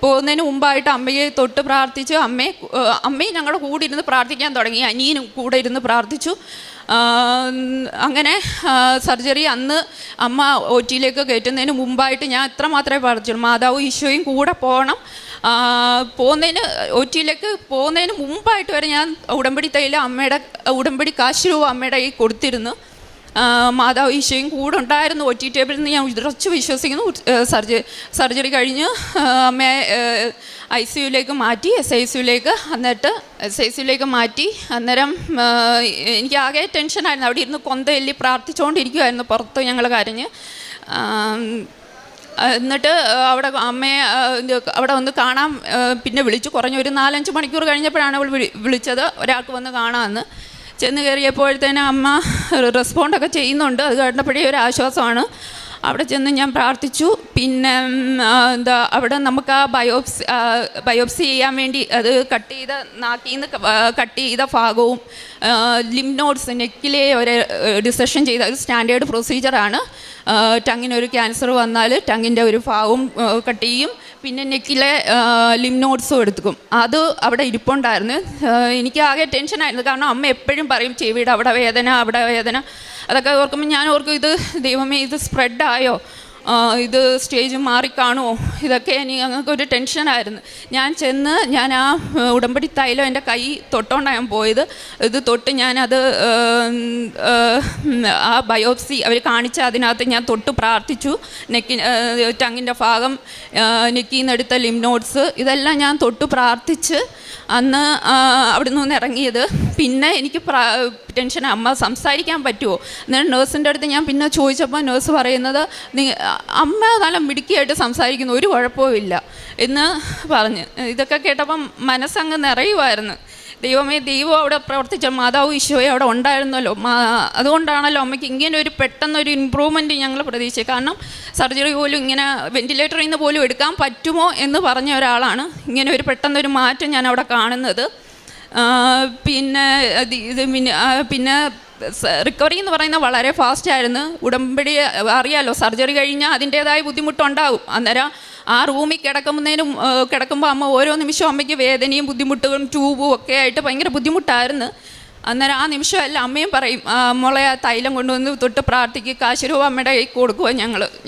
പോകുന്നതിന് മുമ്പായിട്ട് അമ്മയെ തൊട്ട് പ്രാർത്ഥിച്ച് അമ്മയും ഞങ്ങളുടെ കൂടെ ഇരുന്ന് പ്രാർത്ഥിക്കാൻ തുടങ്ങി. അനിയനും കൂടെ ഇരുന്ന് പ്രാർത്ഥിച്ചു. അങ്ങനെ സർജറി അന്ന് അമ്മ OT കയറ്റുന്നതിന് മുമ്പായിട്ട് ഞാൻ ഇത്ര മാത്രമേ പ്രാർത്ഥിച്ചുള്ളൂ, മാതാവും ഈശോയും കൂടെ പോകണം. പോകുന്നതിന് OT പോകുന്നതിന് മുമ്പായിട്ട് വരെ ഞാൻ ഉടമ്പടി തൈലം അമ്മയുടെ ഉടമ്പടി കാശ് രൂപ അമ്മയുടെ കയ്യിൽ കൊടുത്തിരുന്നു. മാതാവ് ഈശോയും കൂടെ ഉണ്ടായിരുന്നു OT ടേബിളിൽ നിന്ന് ഞാൻ ഉറച്ചു വിശ്വസിക്കുന്നു. സർജറി കഴിഞ്ഞ് അമ്മയെ ICU മാറ്റി, SICU എന്നിട്ട് SICU മാറ്റി. അന്നേരം എനിക്ക് ആകെ ടെൻഷനായിരുന്നു. അവിടെ ഇരുന്ന് കൊന്തയെല്ലി പ്രാർത്ഥിച്ചുകൊണ്ടിരിക്കുമായിരുന്നു പുറത്ത് ഞങ്ങൾ കരഞ്ഞ്. എന്നിട്ട് അവിടെ അമ്മയെ അവിടെ വന്ന് കാണാൻ പിന്നെ വിളിച്ചു. കുറഞ്ഞൊരു 4-5 മണിക്കൂർ കഴിഞ്ഞപ്പോഴാണ് അവൾ വിളിച്ചത് ഒരാൾക്ക് വന്ന് കാണാമെന്ന്. ചെന്ന് കയറിയപ്പോഴത്തേനും അമ്മ റെസ്പോണ്ടൊക്കെ ചെയ്യുന്നുണ്ട്. അത് കേട്ടപ്പോഴേ ഒരു ആശ്വാസമാണ്. അവിടെ ചെന്ന് ഞാൻ പ്രാർത്ഥിച്ചു. പിന്നെ അവിടെ നമുക്ക് ആ ബയോപ്സി ചെയ്യാൻ വേണ്ടി അത് നാക്കിൽ നിന്ന് കട്ട് ചെയ്ത ഭാഗവും ലിംഫ് നോഡ്സ് നെക്കിലെ ഒരു ഡിസെക്ഷൻ ചെയ്ത ഒരു സ്റ്റാൻഡേർഡ് പ്രൊസീജിയറാണ്. ടങ്ങിനൊരു ക്യാൻസർ വന്നാൽ ടങ്ങിൻ്റെ ഒരു ഭാഗവും കട്ട് ചെയ്യും, പിന്നെ നെക്കിലെ ലിംഫ് നോഡ്സും എടുക്കും. അത് അവിടെ ഇരിപ്പുണ്ടായിരുന്നു. എനിക്ക് ആകെ ടെൻഷനായിരുന്നു. കാരണം അമ്മ എപ്പോഴും പറയും ചെവിയുടെ അവിടെ വേദന. അതൊക്കെ ഓർക്കുമ്പോൾ ഞാൻ ഓർക്കും, ഇത് ദൈവമേ ഇത് സ്പ്രെഡായോ, ഇത് സ്റ്റേജ് മാറിക്കാണുമോ, ഇതൊക്കെ ഞങ്ങൾക്കൊരു ടെൻഷനായിരുന്നു. ഞാൻ ആ ഉടമ്പടി തൈലം എൻ്റെ കൈ തൊട്ടുകൊണ്ടാണ് ഞാൻ പോയത്. ഇത് തൊട്ട് ഞാനത് ആ ബയോപ്സി അവർ കാണിച്ച അതിനകത്ത് ഞാൻ തൊട്ട് പ്രാർത്ഥിച്ചു. ടങ്ങിൻ്റെ ഭാഗം, നെക്കിൽ നിന്ന് എടുത്ത ലിംഫ് നോഡ്സ്, ഇതെല്ലാം ഞാൻ തൊട്ട് പ്രാർത്ഥിച്ച് അന്ന് അവിടെ നിന്ന് ഇറങ്ങിയത്. പിന്നെ എനിക്ക് ടെൻഷൻ, അമ്മ സംസാരിക്കാൻ പറ്റുമോ? എന്നാൽ നേഴ്സിൻ്റെ അടുത്ത് ഞാൻ പിന്നെ ചോദിച്ചപ്പോൾ നേഴ്സ് പറയുന്നത്, അമ്മ നല്ല മിടുക്കിയായിട്ട് സംസാരിക്കുന്നു, ഒരു കുഴപ്പവും എന്ന് പറഞ്ഞ്. ഇതൊക്കെ കേട്ടപ്പം മനസ്സങ്ങ് നിറയുമായിരുന്നു. ദൈവം അവിടെ പ്രവർത്തിച്ച മാതാവ് ഈശോയെ അവിടെ ഉണ്ടായിരുന്നല്ലോ. അതുകൊണ്ടാണല്ലോ അമ്മയ്ക്ക് ഇങ്ങനെ ഒരു പെട്ടെന്നൊരു ഇമ്പ്രൂവ്മെൻറ്റ് ഞങ്ങൾ പ്രതീക്ഷിച്ചത്. കാരണം സർജറി പോലും ഇങ്ങനെ വെൻറ്റിലേറ്ററിൽ നിന്ന് പോലും എടുക്കാൻ പറ്റുമോ എന്ന് പറഞ്ഞ ഒരാളാണ് ഇങ്ങനെ ഒരു പെട്ടെന്നൊരു മാറ്റം ഞാൻ അവിടെ കാണുന്നത്. പിന്നെ റിക്കവറി എന്ന് പറയുന്നത് വളരെ ഫാസ്റ്റായിരുന്നു. ഉടമ്പടി അറിയാമല്ലോ, സർജറി കഴിഞ്ഞാൽ അതിൻ്റേതായ ബുദ്ധിമുട്ടുണ്ടാകും. അന്നേരം ആ റൂമിൽ കിടക്കുമ്പോൾ അമ്മ ഓരോ നിമിഷവും അമ്മയ്ക്ക് വേദനയും ബുദ്ധിമുട്ടുകളും ട്യൂബും ഒക്കെ ആയിട്ട് ഭയങ്കര ബുദ്ധിമുട്ടായിരുന്നു. അന്നേരം ആ നിമിഷമല്ല അമ്മയും പറയും, മോളെ ആ തൈലം കൊണ്ടുവന്ന് തൊട്ട് പ്രാർത്ഥിക്കും, കാശ് രൂപ അമ്മയുടെ കൈ കൊടുക്കുക.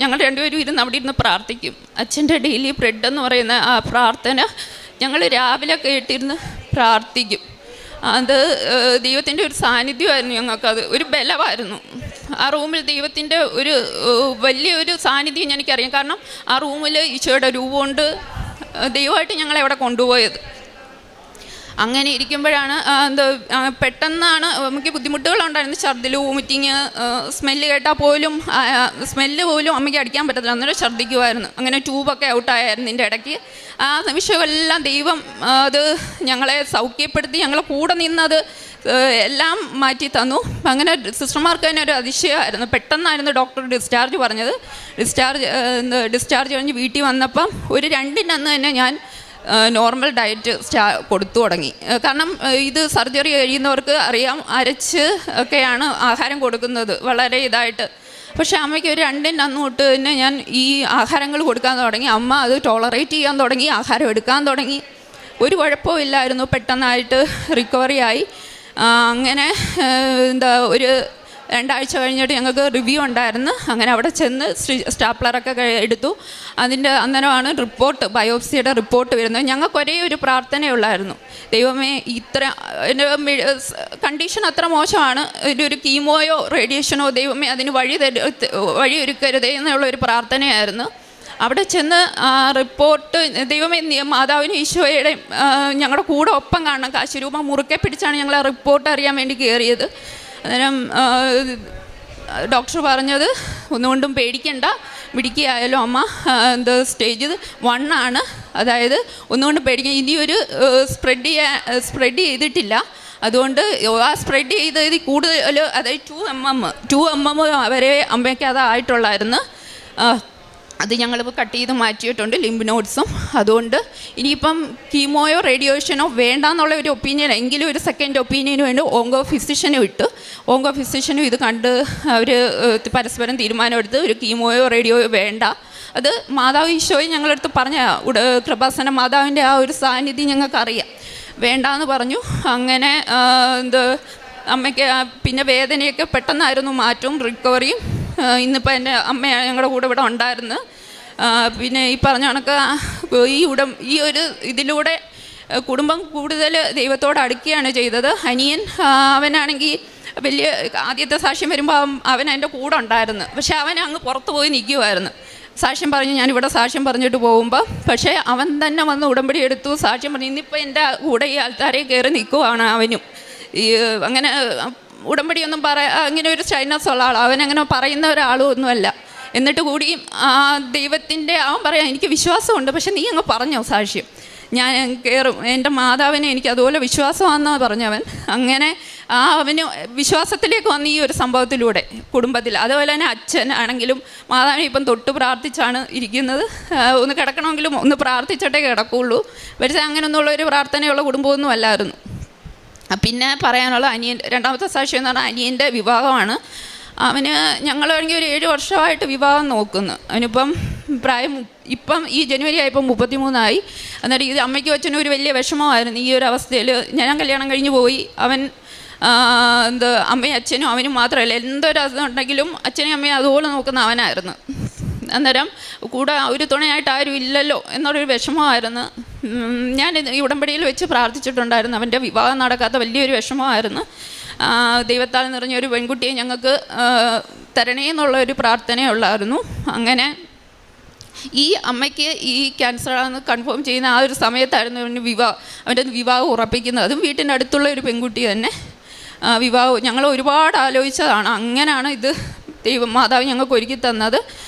ഞങ്ങൾ രണ്ടുപേരും ഇരുന്ന് അവിടെ ഇരുന്ന് പ്രാർത്ഥിക്കും. അച്ഛൻ്റെ ഡെയിലി ബ്രെഡ് എന്ന് പറയുന്ന ആ പ്രാർത്ഥന ഞങ്ങൾ രാവിലെ കേട്ടിരുന്ന് പ്രാർത്ഥിക്കും. അത് ദൈവത്തിൻ്റെ ഒരു സാന്നിധ്യമായിരുന്നു ഞങ്ങൾക്കത്, ഒരു ബലമായിരുന്നു. ആ റൂമിൽ ദൈവത്തിൻ്റെ ഒരു വലിയൊരു സാന്നിധ്യം എനിക്കറിയാം. കാരണം ആ റൂമിൽ ഈശോയുടെ രൂപമുണ്ട്. ദൈവമായിട്ട് ഞങ്ങളെ അവിടെ കൊണ്ടുപോയത്. അങ്ങനെ ഇരിക്കുമ്പോഴാണ് പെട്ടെന്നാണ് നമുക്ക് ബുദ്ധിമുട്ടുകളുണ്ടായിരുന്നു. ഛർദിൽ, വോമിറ്റിങ്, സ്മെല്ല് കേട്ടാൽ പോലും സ്മെല്ല് പോലും അമ്മയ്ക്ക് അടിക്കാൻ പറ്റത്തില്ല. അന്നേരം ഛർദ്ദിക്കുമായിരുന്നു. അങ്ങനെ ട്യൂബൊക്കെ ഔട്ടായിരുന്നു ഇതിൻ്റെ ഇടയ്ക്ക്. ആ നിമിഷമെല്ലാം ദൈവം അത് ഞങ്ങളെ സൗഖ്യപ്പെടുത്തി, ഞങ്ങളെ കൂടെ നിന്നത് എല്ലാം മാറ്റി തന്നു. അങ്ങനെ സിസ്റ്റർമാർക്ക് തന്നെ ഒരു അതിശയമായിരുന്നു. പെട്ടെന്നായിരുന്നു ഡോക്ടർ ഡിസ്ചാർജ് പറഞ്ഞത്. ഡിസ്ചാർജ് കഴിഞ്ഞ് വീട്ടിൽ വന്നപ്പം ഒരു 2 അന്ന് തന്നെ ഞാൻ നോർമൽ ഡയറ്റ് കൊടുത്തു തുടങ്ങി. കാരണം ഇത് സർജറി കഴിയുന്നവർക്ക് അറിയാം, അരച്ച് ഒക്കെയാണ് ആഹാരം കൊടുക്കുന്നത് വളരെ ഇതായിട്ട്. പക്ഷേ അമ്മയ്ക്ക് ഒരു 2 അന്ന് തൊട്ട് തന്നെ ഞാൻ ഈ ആഹാരങ്ങൾ കൊടുക്കാൻ തുടങ്ങി. അമ്മ അത് ടോളറേറ്റ് ചെയ്യാൻ തുടങ്ങി, ആഹാരം എടുക്കാൻ തുടങ്ങി. ഒരു കുഴപ്പവും ഇല്ലായിരുന്നു. പെട്ടെന്നായിട്ട് റിക്കവറി ആയി. അങ്ങനെ ഒരു 2 ആഴ്ച കഴിഞ്ഞിട്ട് ഞങ്ങൾക്ക് റിവ്യൂ ഉണ്ടായിരുന്നു. അങ്ങനെ അവിടെ ചെന്ന് സ്റ്റാപ്ലറൊക്കെ എടുത്തു. അന്നേരമാണ് റിപ്പോർട്ട്, ബയോപ്സിയുടെ റിപ്പോർട്ട് വരുന്നത്. ഞങ്ങൾക്ക് ഒരേ ഒരു പ്രാർത്ഥനയുള്ളായിരുന്നു, ദൈവമേ എൻ്റെ കണ്ടീഷൻ അത്ര മോശമാണ്, ഒരു കീമോയോ റേഡിയേഷനോ ദൈവമേ അതിന് വഴിയൊരുക്കരുതേ എന്നുള്ളൊരു പ്രാർത്ഥനയായിരുന്നു. അവിടെ ചെന്ന് റിപ്പോർട്ട്, ദൈവമേ മാതാവിനും ഈശോയുടെ ഞങ്ങളുടെ കൂടെ ഒപ്പം കാണണം, കാശുരൂപ മുറുക്കെ പിടിച്ചാണ് ഞങ്ങൾ ആ റിപ്പോർട്ട് അറിയാൻ വേണ്ടി കയറിയത്. അന്നേരം ഡോക്ടർ പറഞ്ഞത്, ഒന്നുകൊണ്ടും പേടിക്കണ്ട, മിടുക്കിയായാലും അമ്മ സ്റ്റേജ് 1 ആണ്, അതായത് ഒന്നുകൊണ്ടും പേടിക്കാൻ, ഇനിയൊരു സ്പ്രെഡ് ചെയ്തിട്ടില്ല. അതുകൊണ്ട് ആ സ്പ്രെഡ് ചെയ്തത് കൂടുതൽ, അതായത് 2 mm വരെ അമ്മയ്ക്ക് അതായിട്ടുള്ളായിരുന്നു. അത് ഞങ്ങളിപ്പോൾ കട്ട് ചെയ്ത് മാറ്റിയിട്ടുണ്ട്, ലിംബ് നോഡ്സും. അതുകൊണ്ട് ഇനിയിപ്പം കീമോയോ റേഡിയേഷനോ വേണ്ടാന്നുള്ള ഒരു ഒപ്പീനിയൻ, എങ്കിലും ഒരു സെക്കൻഡ് ഒപ്പീനിയന് വേണ്ടി ഓങ്കോ ഫിസിഷ്യനെ വിട്ടു. ഓങ്കോ ഫിസിഷ്യനും ഇത് കണ്ട് അവർ പരസ്പരം തീരുമാനമെടുത്ത് ഒരു കീമോയോ റേഡിയോയോ വേണ്ട, അത് മാതാവ് ഈശോയും ഞങ്ങളടുത്ത് പറഞ്ഞ കൃപാസന മാതാവിൻ്റെ ആ ഒരു സാന്നിധ്യം ഞങ്ങൾക്കറിയാം, വേണ്ടാന്ന് പറഞ്ഞു. അങ്ങനെ അമ്മയ്ക്ക് പിന്നെ വേദനയൊക്കെ പെട്ടെന്നായിരുന്നു മാറ്റവും റിക്കവറിയും. ഇന്നിപ്പോൾ എൻ്റെ അമ്മ ഞങ്ങളുടെ കൂടെ ഇവിടെ ഉണ്ടായിരുന്നു. പിന്നെ ഈ പറഞ്ഞ കണക്ക് ഈ ഒരു ഇതിലൂടെ കുടുംബം കൂടുതൽ ദൈവത്തോട് അടുക്കുകയാണ് ചെയ്തത്. അനിയൻ അവനാണെങ്കിൽ വലിയ ആദ്യത്തെ സാക്ഷ്യം വരുമ്പോൾ അവൻ എൻ്റെ കൂടെ ഉണ്ടായിരുന്നു, പക്ഷേ അവൻ അങ്ങ് പുറത്ത് പോയി നിൽക്കുമായിരുന്നു. സാക്ഷ്യം പറഞ്ഞു, ഞാനിവിടെ സാക്ഷ്യം പറഞ്ഞിട്ട് പോകുമ്പോൾ, പക്ഷേ അവൻ തന്നെ വന്ന് ഉടമ്പടി എടുത്തു, സാക്ഷ്യം പറഞ്ഞു. ഇന്നിപ്പോൾ എൻ്റെ കൂടെ ഈ ആൾക്കാരെ കയറി നിൽക്കുവാണ് അവനും. ഈ അങ്ങനെ ഉടമ്പടിയൊന്നും അങ്ങനെ ഒരു ഷൈനസ് ഉള്ള ആൾ, അവനങ്ങനെ പറയുന്ന ഒരാളും ഒന്നുമല്ല. എന്നിട്ട് കൂടി ദൈവത്തിൻ്റെ അവൻ പറയാം, എനിക്ക് വിശ്വാസമുണ്ട്, പക്ഷെ നീ അങ്ങ് പറഞ്ഞോ സാക്ഷ്യം, ഞാൻ കയറും, എൻ്റെ മാതാവിനെ എനിക്ക് അതുപോലെ വിശ്വാസമാണെന്നാണ് പറഞ്ഞവൻ. അങ്ങനെ അവന് വിശ്വാസത്തിലേക്ക് വന്ന് ഈ ഒരു സംഭവത്തിലൂടെ കുടുംബത്തിൽ. അതുപോലെ തന്നെ അച്ഛൻ ആണെങ്കിലും മാതാവിനെ ഇപ്പം തൊട്ട് പ്രാർത്ഥിച്ചാണ് ഇരിക്കുന്നത്. ഒന്ന് കിടക്കണമെങ്കിലും ഒന്ന് പ്രാർത്ഥിച്ചിട്ടേ കിടക്കുകയുള്ളൂ. പക്ഷേ അങ്ങനെയൊന്നുള്ള ഒരു പ്രാർത്ഥനയുള്ള കുടുംബമൊന്നും അല്ലായിരുന്നു. പിന്നെ പറയാനുള്ള രണ്ടാമത്തെ സാക്ഷ്യം എന്ന് പറഞ്ഞാൽ അനിയൻ്റെ വിവാഹമാണ്. അവന് ഞങ്ങളാണെങ്കിൽ ഒരു 7 വർഷമായിട്ട് വിവാഹം നോക്കുന്നു. അവനിപ്പം ഇപ്പം ഈ ജനുവരി ആയപ്പോൾ 33 എന്നിട്ട് ഇത് അമ്മയ്ക്കും അച്ഛനും ഒരു വലിയ വിഷമമായിരുന്നു ഈ ഒരു അവസ്ഥയിൽ. ഞാൻ കല്യാണം കഴിഞ്ഞ് പോയി, അവൻ അമ്മയും അച്ഛനും അവനും മാത്രമല്ല, എന്തൊരു അതുണ്ടെങ്കിലും അച്ഛനും അമ്മയും അതുപോലെ നോക്കുന്ന അവനായിരുന്നു. അന്നേരം കൂടെ ഒരു തുണയായിട്ട് ആരും ഇല്ലല്ലോ എന്നുള്ളൊരു വിഷമമായിരുന്നു. ഞാൻ ഈ ഉടമ്പടിയിൽ വെച്ച് പ്രാർത്ഥിച്ചിട്ടുണ്ടായിരുന്നു. അവൻ്റെ വിവാഹം നടക്കാത്ത വലിയൊരു വിഷമമായിരുന്നു. ദൈവത്താൽ നിറഞ്ഞൊരു പെൺകുട്ടിയെ ഞങ്ങൾക്ക് തരണേ എന്നുള്ള ഒരു പ്രാർത്ഥനയുള്ളായിരുന്നു. അങ്ങനെ ഈ അമ്മയ്ക്ക് ഈ ക്യാൻസറാണെന്ന് കൺഫേം ചെയ്യുന്ന ആ ഒരു സമയത്തായിരുന്നു അവൻ്റെ വിവാഹം ഉറപ്പിക്കുന്നത്. അതും വീട്ടിൻ്റെ അടുത്തുള്ള ഒരു പെൺകുട്ടി തന്നെ വിവാഹം. ഞങ്ങൾ ഒരുപാട് ആലോചിച്ചതാണ്. അങ്ങനെയാണ് ഇത് മാതാവ് ഞങ്ങൾക്ക് ഒരുക്കി തന്നത്.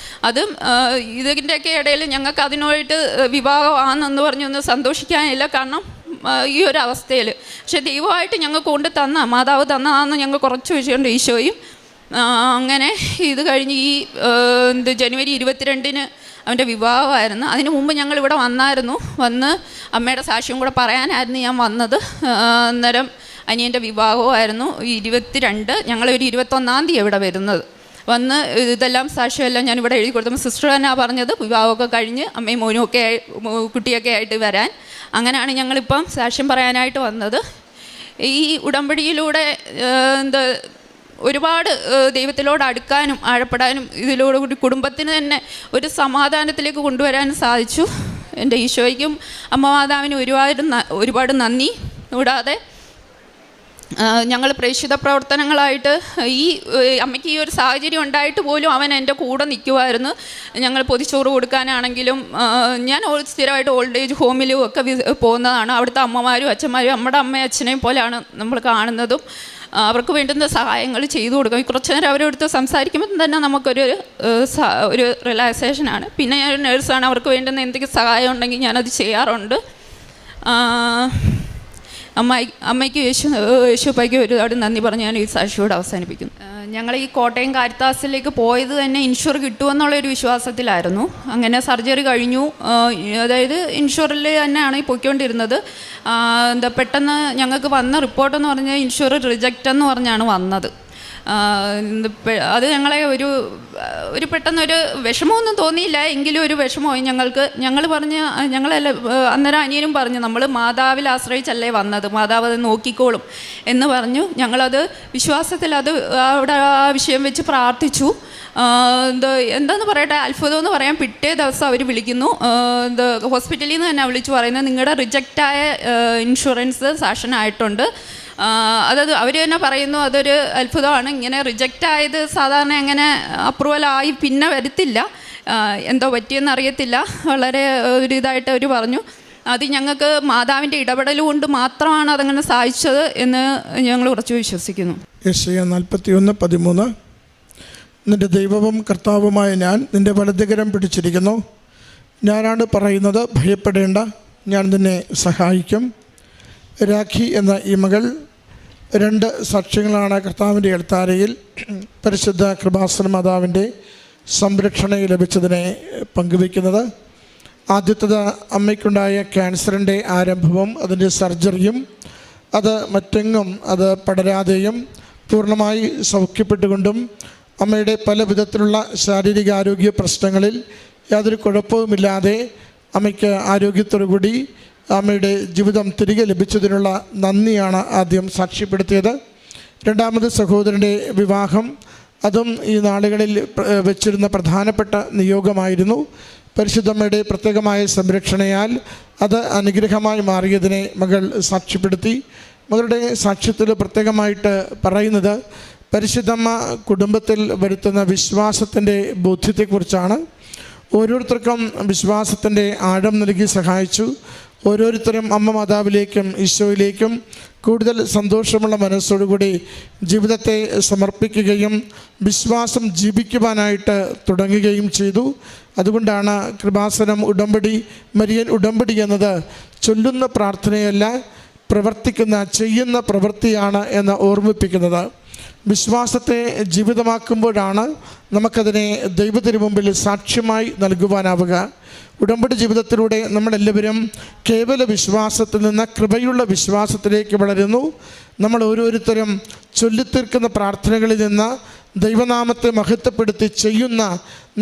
അതും ഇതിൻ്റെയൊക്കെ ഇടയിൽ ഞങ്ങൾക്ക് അതിനായിട്ട് വിവാഹമാണെന്ന് പറഞ്ഞൊന്ന് സന്തോഷിക്കാനില്ല, കാരണം ഈ ഒരു അവസ്ഥയിൽ. പക്ഷേ ദൈവമായിട്ട് ഞങ്ങൾക്ക് കൊണ്ട് മാതാവ് തന്നതാണെന്ന് ഞങ്ങൾ കുറച്ച് വിഷയമുണ്ട് ഈശോയും. അങ്ങനെ ഇത് കഴിഞ്ഞ് ഈ ജനുവരി 22 അവൻ്റെ വിവാഹമായിരുന്നു. അതിന് മുമ്പ് ഞങ്ങളിവിടെ വന്ന് അമ്മയുടെ സാക്ഷ്യം കൂടെ പറയാനായിരുന്നു ഞാൻ വന്നത്. അന്നേരം അനിയൻ്റെ വിവാഹമായിരുന്നു 22. ഞങ്ങളൊരു 21 ഇവിടെ വരുന്നത്. വന്ന് ഇതെല്ലാം സാക്ഷ്യമെല്ലാം ഞാനിവിടെ എഴുതി കൊടുത്തപ്പോൾ സിസ്റ്റർ തന്നെ പറഞ്ഞത് വിവാഹമൊക്കെ കഴിഞ്ഞ് അമ്മയും മോനും ഒക്കെ കുട്ടിയൊക്കെ ആയിട്ട് വരാൻ. അങ്ങനെയാണ് ഞങ്ങളിപ്പം സാക്ഷ്യം പറയാനായിട്ട് വന്നത്. ഈ ഉടമ്പടിയിലൂടെ ഒരുപാട് ദൈവത്തിലോട് അടുക്കാനും ആഴപ്പെടാനും ഇതിലൂടെ കൂടി കുടുംബത്തിന് തന്നെ ഒരു സമാധാനത്തിലേക്ക് കൊണ്ടുവരാനും സാധിച്ചു. എൻ്റെ ഈശോയ്ക്കും അമ്മ മാതാവിനും ഒരുപാട് നന്ദി. കൂടാതെ ഞങ്ങൾ പ്രേക്ഷിത പ്രവർത്തനങ്ങളായിട്ട് ഈ അമ്മയ്ക്ക് ഈ ഒരു സാഹചര്യം ഉണ്ടായിട്ട് പോലും അവൻ എൻ്റെ കൂടെ നിൽക്കുമായിരുന്നു. ഞങ്ങൾ പൊതിച്ചോറ് കൊടുക്കാനാണെങ്കിലും ഞാൻ സ്ഥിരമായിട്ട് ഓൾഡ് ഏജ് ഹോമിലും ഒക്കെ പോകുന്നതാണ്. അവിടുത്തെ അമ്മമാരും അച്ഛന്മാരും നമ്മുടെ അമ്മയും അച്ഛനെയും പോലെയാണ് നമ്മൾ കാണുന്നതും. അവർക്ക് വേണ്ടുന്ന സഹായങ്ങൾ ചെയ്തു കൊടുക്കും. കുറച്ച് നേരം അവരെടുത്ത് സംസാരിക്കുമ്പോൾ തന്നെ നമുക്കൊരു റിലാക്സേഷനാണ്. പിന്നെ ഞാൻ നേഴ്സാണ്, അവർക്ക് വേണ്ടുന്ന എന്തെങ്കിലും സഹായം ഉണ്ടെങ്കിൽ ഞാനത് ചെയ്യാറുണ്ട്. അമ്മയ്ക്ക് യേശുപ്പയ്ക്ക് ഒരുപാട് നന്ദി പറഞ്ഞ് ഞാൻ ഈ സാക്ഷിയോട് അവസാനിപ്പിക്കുന്നു. ഞങ്ങൾ ഈ കോട്ടയം കാരിത്താസിലേക്ക് പോയത് തന്നെ ഇൻഷുർ കിട്ടുമെന്നുള്ളൊരു വിശ്വാസത്തിലായിരുന്നു. അങ്ങനെ സർജറി കഴിഞ്ഞു. അതായത് ഇൻഷുറിൽ തന്നെയാണ് ഈ പൊയ്ക്കൊണ്ടിരുന്നത്. പെട്ടെന്ന് ഞങ്ങൾക്ക് വന്ന റിപ്പോർട്ടെന്ന് പറഞ്ഞാൽ ഇൻഷുർ റിജക്റ്റ് എന്ന് പറഞ്ഞാണ് വന്നത്. അത് ഞങ്ങളെ ഒരു പെട്ടെന്നൊരു വിഷമമൊന്നും തോന്നിയില്ല, എങ്കിലും ഒരു വിഷമമായി ഞങ്ങൾക്ക്. ഞങ്ങളെല്ലാം അന്നേരം അനിയനും പറഞ്ഞു, നമ്മൾ മാതാവിൽ ആശ്രയിച്ചല്ലേ വന്നത്, മാതാവ് അത് നോക്കിക്കോളും എന്ന് പറഞ്ഞു. ഞങ്ങളത് വിശ്വാസത്തിൽ അവിടെ ആ വിഷയം വെച്ച് പ്രാർത്ഥിച്ചു. എന്താന്ന് പറയട്ടെ, അത്ഭുതം എന്ന് പറയാൻ പിറ്റേ ദിവസം അവർ വിളിക്കുന്നു. ഹോസ്പിറ്റലിൽ നിന്ന് തന്നെ വിളിച്ചു പറയുന്നത്, നിങ്ങളുടെ റിജക്റ്റായ ഇൻഷുറൻസ് സാക്ഷനായിട്ടുണ്ട്. അതായത് അവർ തന്നെ പറയുന്നു അതൊരു അത്ഭുതമാണ്. ഇങ്ങനെ റിജക്റ്റ് ആയത് സാധാരണ അങ്ങനെ അപ്രൂവലായി പിന്നെ വരത്തില്ല, എന്തോ പറ്റിയെന്ന് അറിയത്തില്ല. വളരെ ഒരു ഇതായിട്ട് അവർ പറഞ്ഞു. അത് ഞങ്ങൾക്ക് മാതാവിൻ്റെ ഇടപെടൽ കൊണ്ട് മാത്രമാണ് അതങ്ങനെ സാധിച്ചത് എന്ന് ഞങ്ങൾ ഉറച്ചു വിശ്വസിക്കുന്നു. യെശയ്യാ 41:13 നിൻ്റെ ദൈവവും കർത്താവുമായ ഞാൻ നിൻ്റെ വലതുകരം പിടിച്ചിരിക്കുന്നു. ഞാനാണ് പറയുന്നത്, ഭയപ്പെടേണ്ട, ഞാൻ നിന്നെ സഹായിക്കും. രാഖി എന്ന ഈ മകൾ 2 സാക്ഷ്യങ്ങളാണ് കർത്താവിൻ്റെ എഴുത്താരയിൽ പരിശുദ്ധ കൃപാസന മാതാവിൻ്റെ സംരക്ഷണ ലഭിച്ചതിനെ പങ്കുവയ്ക്കുന്നത്. ആദ്യത്തേത് അമ്മയ്ക്കുണ്ടായ ക്യാൻസറിൻ്റെ ആരംഭവും അതിൻ്റെ സർജറിയും അത് മറ്റെങ്ങും അത് പടരാതെയും പൂർണ്ണമായി സൗഖ്യപ്പെട്ടുകൊണ്ടും അമ്മയുടെ പല വിധത്തിലുള്ള ശാരീരികാരോഗ്യ പ്രശ്നങ്ങളിൽ യാതൊരു കുഴപ്പവുമില്ലാതെ അമ്മയ്ക്ക് ആരോഗ്യത്തോടുകൂടി അമ്മയുടെ ജീവിതം തിരികെ ലഭിച്ചതിനുള്ള നന്ദിയാണ് ആദ്യം സാക്ഷ്യപ്പെടുത്തിയത്. രണ്ടാമത് സഹോദരൻ്റെ വിവാഹം, അതും ഈ നാളുകളിൽ വെച്ചിരുന്ന പ്രധാനപ്പെട്ട നിയോഗമായിരുന്നു. പരിശുദ്ധമ്മയുടെ പ്രത്യേകമായ സംരക്ഷണയാൽ അത് അനുഗ്രഹമായി മാറിയതിനെ മകൾ സാക്ഷ്യപ്പെടുത്തി. മകളുടെ സാക്ഷ്യത്തിൽ പ്രത്യേകമായിട്ട് പറയുന്നത് പരിശുദ്ധമ്മ കുടുംബത്തിൽ വരുത്തുന്ന വിശ്വാസത്തിൻ്റെ ബോധ്യത്തെക്കുറിച്ചാണ്. ഓരോരുത്തർക്കും വിശ്വാസത്തിൻ്റെ ആഴം നൽകി സഹായിച്ചു. ഓരോരുത്തരും അമ്മ മാതാവിലേക്കും ഈശോയിലേക്കും കൂടുതൽ സന്തോഷമുള്ള മനസ്സോടുകൂടി ജീവിതത്തെ സമർപ്പിക്കുകയും വിശ്വാസം ജീവിക്കുവാനായിട്ട് തുടങ്ങുകയും ചെയ്തു. അതുകൊണ്ടാണ് കൃപാസനം ഉടമ്പടി, മരിയൻ ഉടമ്പടി എന്നത് ചൊല്ലുന്ന പ്രാർത്ഥനയല്ല, പ്രവർത്തിക്കുന്ന ചെയ്യുന്ന പ്രവൃത്തിയാണ് എന്ന് ഓർമ്മിപ്പിക്കുന്നത്. വിശ്വാസത്തെ ജീവിതമാക്കുമ്പോഴാണ് നമുക്കതിനെ ദൈവത്തിന് മുമ്പിൽ സാക്ഷ്യമായി നൽകുവാനാവുക. ഉടമ്പടി ജീവിതത്തിലൂടെ നമ്മളെല്ലാവരും കേവല വിശ്വാസത്തിൽ നിന്ന് കൃപയുള്ള വിശ്വാസത്തിലേക്ക് വളരുന്നു. നമ്മൾ ഓരോരുത്തരും ചൊല്ലിത്തീർക്കുന്ന പ്രാർത്ഥനകളിൽ നിന്ന് ദൈവനാമത്തെ മഹത്വപ്പെടുത്തി ചെയ്യുന്ന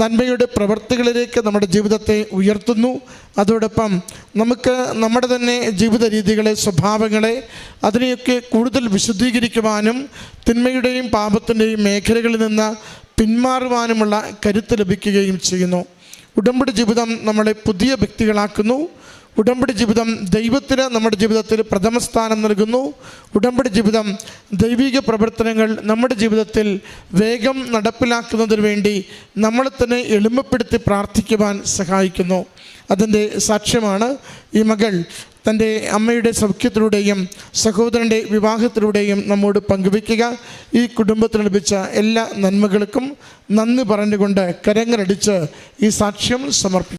നന്മയുടെ പ്രവൃത്തികളിലേക്ക് നമ്മുടെ ജീവിതത്തെ ഉയർത്തുന്നു. അതോടൊപ്പം നമുക്ക് നമ്മുടെ തന്നെ ജീവിത രീതികളെ, സ്വഭാവങ്ങളെ, അതിനെയൊക്കെ കൂടുതൽ വിശുദ്ധീകരിക്കുവാനും തിന്മയുടെയും പാപത്തിൻ്റെയും മേഖലകളിൽ നിന്ന് പിന്മാറുവാനുമുള്ള കരുത്ത് ലഭിക്കുകയും ചെയ്യുന്നു. ഉടമ്പടി ജീവിതം നമ്മളെ പുതിയ വ്യക്തികളാക്കുന്നു. ഉടമ്പടി ജീവിതം ദൈവത്തിന് നമ്മുടെ ജീവിതത്തിൽ പ്രഥമ സ്ഥാനം നൽകുന്നു. ഉടമ്പടി ജീവിതം ദൈവിക പ്രവർത്തനങ്ങൾ നമ്മുടെ ജീവിതത്തിൽ വേഗം നടപ്പിലാക്കുന്നതിന് വേണ്ടി നമ്മളെ തന്നെ എളിമപ്പെടുത്തി പ്രാർത്ഥിക്കുവാൻ സഹായിക്കുന്നു. അതിൻ്റെ സാക്ഷ്യമാണ് ഈ മകൾ തൻ്റെ അമ്മയുടെ സൗഖ്യത്തിലൂടെയും സഹോദരൻ്റെ വിവാഹത്തിലൂടെയും നമ്മോട് പങ്കുവയ്ക്കുക. ഈ കുടുംബത്തിന് ലഭിച്ച എല്ലാ നന്മകൾക്കും നന്ദി പറഞ്ഞുകൊണ്ട് കരങ്ങളടിച്ച് ഈ സാക്ഷ്യം സമർപ്പിക്കും.